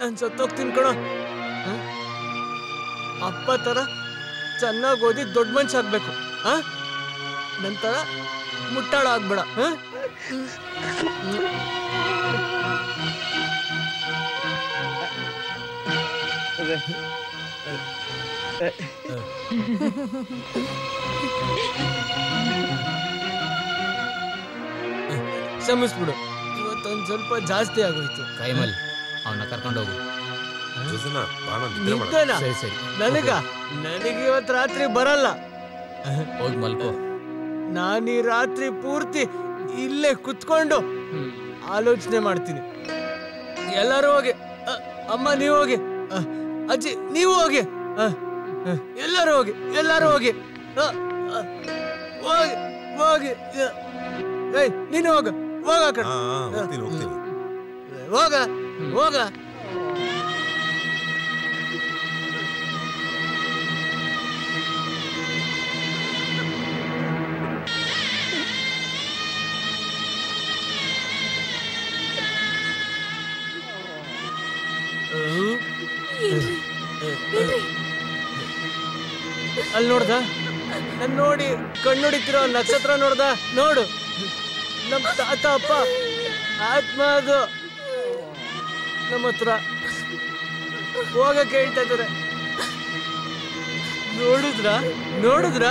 ನಾನು ಸತ್ತೋಗ್ತೀನಿ ಕಣೋ. ಅಪ್ಪ ತರ ಚೆನ್ನಾಗಿ ಓದಿ ದೊಡ್ಡ ಮನುಷ್ಯ ಆಗ್ಬೇಕು. ನಂತರ ಮುಟ್ಟಾಳ ಆಗ್ಬೇಡ. ಕ್ಷಮಿಸ್ಬಿಡು, ಇವತ್ತೊಂದು ಸ್ವಲ್ಪ ಜಾಸ್ತಿ ಆಗೋಯ್ತು. ಕೈಮಲ್, ಅವನ್ನ ಕರ್ಕೊಂಡೋಗು. ಸರಿ ಸರಿ. ನನಗೆ ಇವತ್ತು ರಾತ್ರಿ ಬರಲ್ಲ. ಹೋಗಿ ಮಲ್ಕೋ. ನಾನು ಈ ರಾತ್ರಿ ಪೂರ್ತಿ ಇಲ್ಲೇ ಕುತ್ಕೊಂಡು ಆಲೋಚನೆ ಮಾಡ್ತೀನಿ. ಎಲ್ಲರೂ ಹೋಗಿ. ಅಮ್ಮ ನೀವು ಹೋಗಿ, ಅಜ್ಜಿ ನೀವು ಹೋಗಿ, ಎಲ್ಲರೂ ಹೋಗಿ, ಎಲ್ಲರೂ ಹೋಗಿ, ಹೋಗಿ ಹೋಗಿ. ಏಯ್ ನೀನು ಹೋಗ, ಹೋಗ ಕಡೆ, ಹೋಗ ಹೋಗ. ಅಲ್ಲಿ ನೋಡ್ದ? ನನ್ ನೋಡಿ ಕಣ್ಣುಡಿತಿರೋ ನಕ್ಷತ್ರ ನೋಡ್ದ? ನೋಡು, ನಮ್ ತಾತ ಅಪ್ಪ ಆತ್ಮ ಅದು ನಮ್ಮ ಹತ್ರ ಹೋಗಕ್ಕೆ ಹೇಳ್ತಾ ಇದಾರೆ. ನೋಡಿದ್ರ ನೋಡಿದ್ರ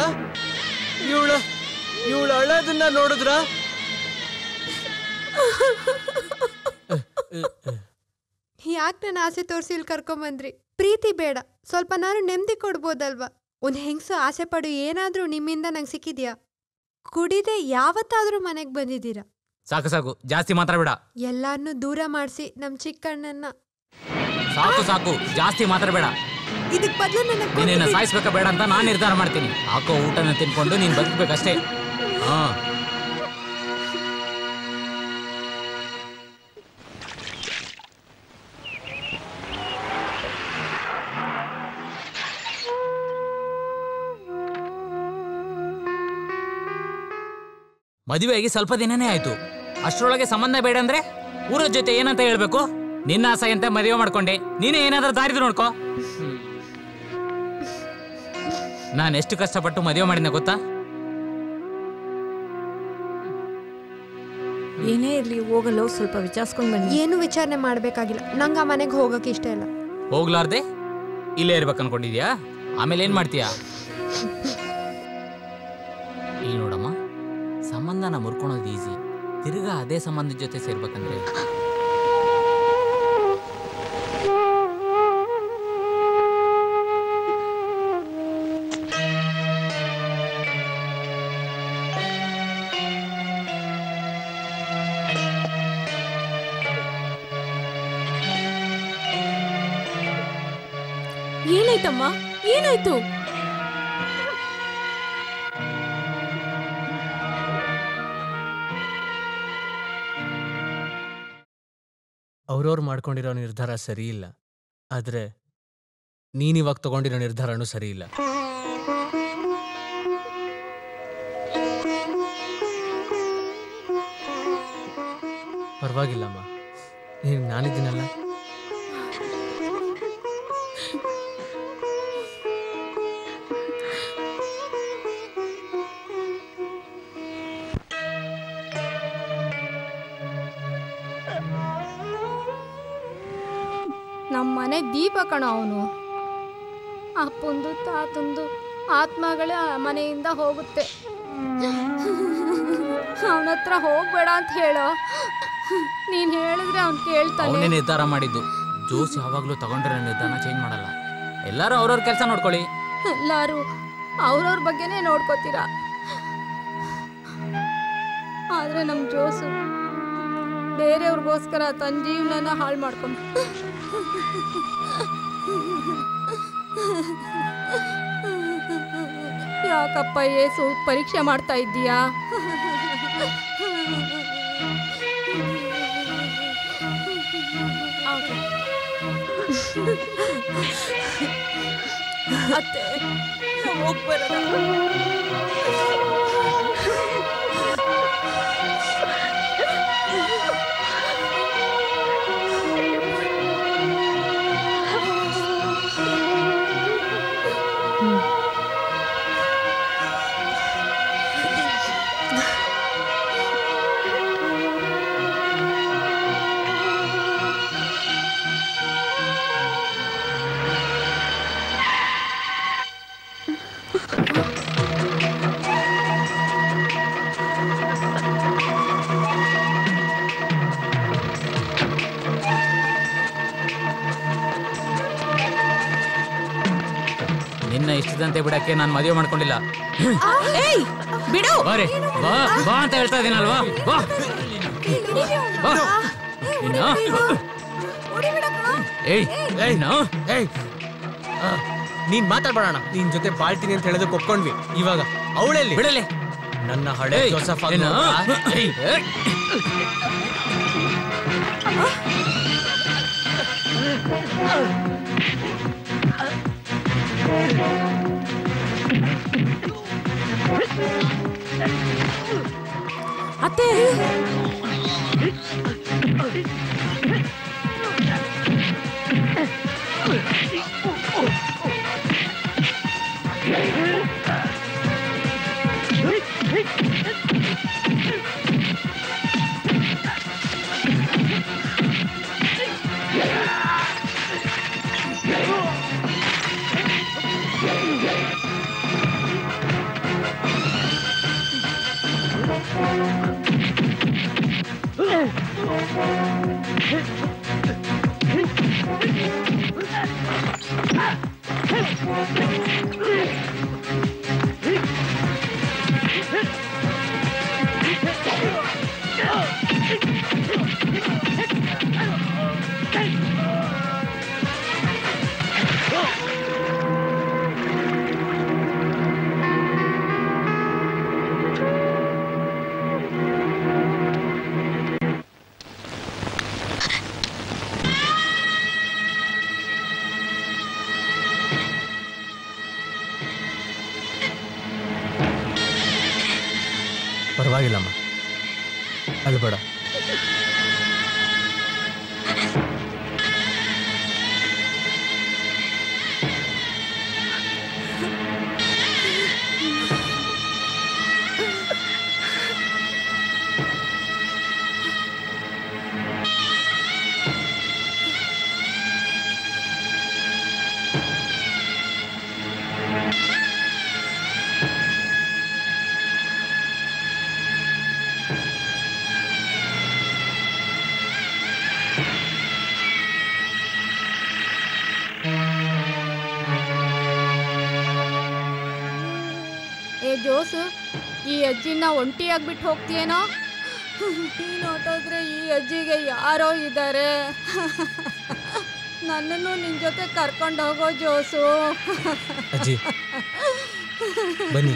ಇವಳು ಅಳೋದನ್ನ ನೋಡಿದ್ರ? ಯಾಕೆ ನನ್ನ ಆಸೆ ತೋರಿಸಿ ಇಲ್ಲಿ ಕರ್ಕೊಂಬಂದ್ರಿ? ಪ್ರೀತಿ ಬೇಡ, ಸ್ವಲ್ಪ ನಾನು ನೆಮ್ಮದಿ ಕೊಡ್ಬೋದಲ್ವಾ? ಒಂದು ಹೆಂಗಸು ಆಸೆ ಪಡು ಏನಾದರೂ ನಿಮ್ಮಿಂದ ನಂಗೆ ಸಿಕ್ಕಿದ್ಯಾ? ಕುಡಿದೆ ಯಾವತ್ತಾದ್ರೂ ಮನೆಗೆ ಬಂದಿದ್ದೀರಾ? ಸಾಕು ಸಾಕು, ಜಾಸ್ತಿ ಮಾತಾಡಬೇಡ. ಎಲ್ಲಾರನ್ನೂ ದೂರ ಮಾಡಿಸಿ ನಮ್ಮ ಚಿಕ್ಕಣ್ಣನ್ನ. ಸಾಕು ಸಾಕು, ಜಾಸ್ತಿ ಮಾತಾಡಬೇಡ. ಇದಕ್ ಬದಲು ನಿನ್ನ ಸಾಯಿಸ್ಬೇಕಾ ಬೇಡ ಅಂತ ನಾನು ನಿರ್ಧಾರ ಮಾಡ್ತೀನಿ. ಹಾಕೋ ಊಟನ ತಿನ್ಕೊಂಡು ನೀನ್ ಬದುಕಬೇಕಷ್ಟೇ. ಹಾ, ಮದುವೆಯಾಗಿ ಸ್ವಲ್ಪ ದಿನನೇ ಆಯ್ತು, ಅಷ್ಟರೊಳಗೆ ಸಂಬಂಧ ಬೇಡ ಅಂದ್ರೆ ಊರ ಜೊತೆ ಏನಂತ ಹೇಳ್ಬೇಕು? ನಿನ್ನ ಆಸೆ ಅಂತ ಮದುವೆ ಮಾಡ್ಕೊಂಡೆ, ನೀನೇ ಏನಾದ್ರೂ ದಾರಿದು ನೋಡ್ಕೋ. ನಾನು ಎಷ್ಟು ಕಷ್ಟಪಟ್ಟು ಮದುವೆ ಮಾಡಿದ್ನ ಗೊತ್ತಾ? ಏನೇ ಇರ್ಲಿ, ಹೋಗಲು ಸ್ವಲ್ಪ ವಿಚಾರಿಸ್ಕೊಂಡು ಬನ್ನಿ. ಏನು ವಿಚಾರಣೆ ಮಾಡ್ಬೇಕಾಗಿಲ್ಲ, ನಂಗೆ ಆ ಮನೆಗೆ ಹೋಗಕ್ಕೆ ಇಷ್ಟ ಇಲ್ಲ. ಹೋಗ್ಲಾರ್ದೆ ಇಲ್ಲೇ ಇರ್ಬೇಕು ಅನ್ಕೊಂಡಿದ್ಯಾ? ಆಮೇಲೆ ಏನ್ ಮಾಡ್ತೀಯಾ? ಇಲ್ಲಿ ನೋಡಮ್ಮ, ಸಂಬಂಧನ ಮುರ್ಕೊಳೋದು ಈಸಿ, ತಿರ್ಗಾ ಅದೇ ಸಂಬಂಧದ ಜೊತೆ ಸೇರ್ಬೇಕಂದ್ರೆ ಏನಾಯ್ತಮ್ಮ? ಏನಾಯ್ತು? ಅವ್ರವ್ರು ಮಾಡ್ಕೊಂಡಿರೋ ನಿರ್ಧಾರ ಸರಿ ಇಲ್ಲ, ಆದ್ರೆ ನೀನಿವಾಗ ತಗೊಂಡಿರೋ ನಿರ್ಧಾರನೂ ಸರಿ ಇಲ್ಲ. ಪರವಾಗಿಲ್ಲಮ್ಮ, ನೀನು ನಾನಿದ್ದೀನಲ್ಲ. ನಮ್ಮ ಮನೆ ದೀಪ ಕಣ ಅವನು. ಅಪ್ಪಂದು ತಾತಂದು ಆತ್ಮಗಳೇ ಆ ಮನೆಯಿಂದ ಹೋಗುತ್ತೆ. ಅವನ ಹತ್ರ ಹೋಗ್ಬೇಡ ಅಂತ ಹೇಳೋ. ನೀನ್ ಹೇಳಿದ್ರೆ ಅವ್ನು ಕೇಳ್ತಾನೆ. ಅವನೇ ನಿರ್ಧಾರ ಮಾಡಿದ್ದು. ಜೋಸ್ ಯಾವಾಗ್ಲೂ ತಗೊಂಡಿರೋ ನಿರ್ಧಾರ ಚೇಂಜ್ ಮಾಡಲ್ಲ. ಎಲ್ಲರೂ ಅವ್ರವ್ರ ಕೆಲಸ ನೋಡ್ಕೊಳ್ಳಿ. ಎಲ್ಲರೂ ಅವ್ರವ್ರ ಬಗ್ಗೆನೇ ನೋಡ್ಕೋತೀರಾ. ಆದ್ರೆ ನಮ್ ಜೋಸು ಬೇರೆಯವ್ರಿಗೋಸ್ಕರ ತನ್ನ ಜೀವನನ ಹಾಳು ಮಾಡ್ಕೊಂಡು ಯಾಕಪ್ಪ ಏಸು ಪರೀಕ್ಷೆ ಮಾಡ್ತಾ ಇದ್ದೀಯಾ? ಅತ್ತೆ ಹೋಗ್ಬರೋಣ. ನಿನ್ನ ಇಷ್ಟದಂತೆ ಬಿಡಕ್ಕೆ ನಾನು ಮದುವೆ ಮಾಡ್ಕೊಂಡಿಲ್ಲ. ಬಿಡು. ಬಾರೆ ಬಾ ಬಾ ಅಂತ ಹೇಳ್ತಾ ಇದೀನಲ್ವಾ? ಬಾ ಬಾ. ನೀನ್ ಮಾತಾಡ್ಬೇಡ. ನಿನ್ ಜೊತೆ ಬಾಳ್ತೀನಿ ಅಂತ ಹೇಳೋದಕ್ಕೆ ಒಪ್ಕೊಂಡ್ವಿ. ಇವಾಗ ಅವಳೆಲ್ಲಿ? ಬಿಡಲಿ. ನನ್ನ ಹಳೆ ಜೋಸಫ್ ಅತ್ತೆ ಪರವಾಗಿಲ್ಲಮ್ಮ, ಅಲ್ಬೇಡ. ಜೋಸು, ಈ ಅಜ್ಜಿನ ಒಂಟಿಯಾಗ್ಬಿಟ್ಟು ಹೋಗ್ತೀಯೇನೋ? ನೀನು ಹೊಟ್ಟೋದ್ರೆ ಈ ಅಜ್ಜಿಗೆ ಯಾರೋ ಇದ್ದಾರೆ. ನನ್ನನ್ನು ನಿನ್ ಜೊತೆ ಕರ್ಕೊಂಡು ಹೋಗೋ ಜೋಸು. ಅಜ್ಜಿ ಬನ್ನಿ.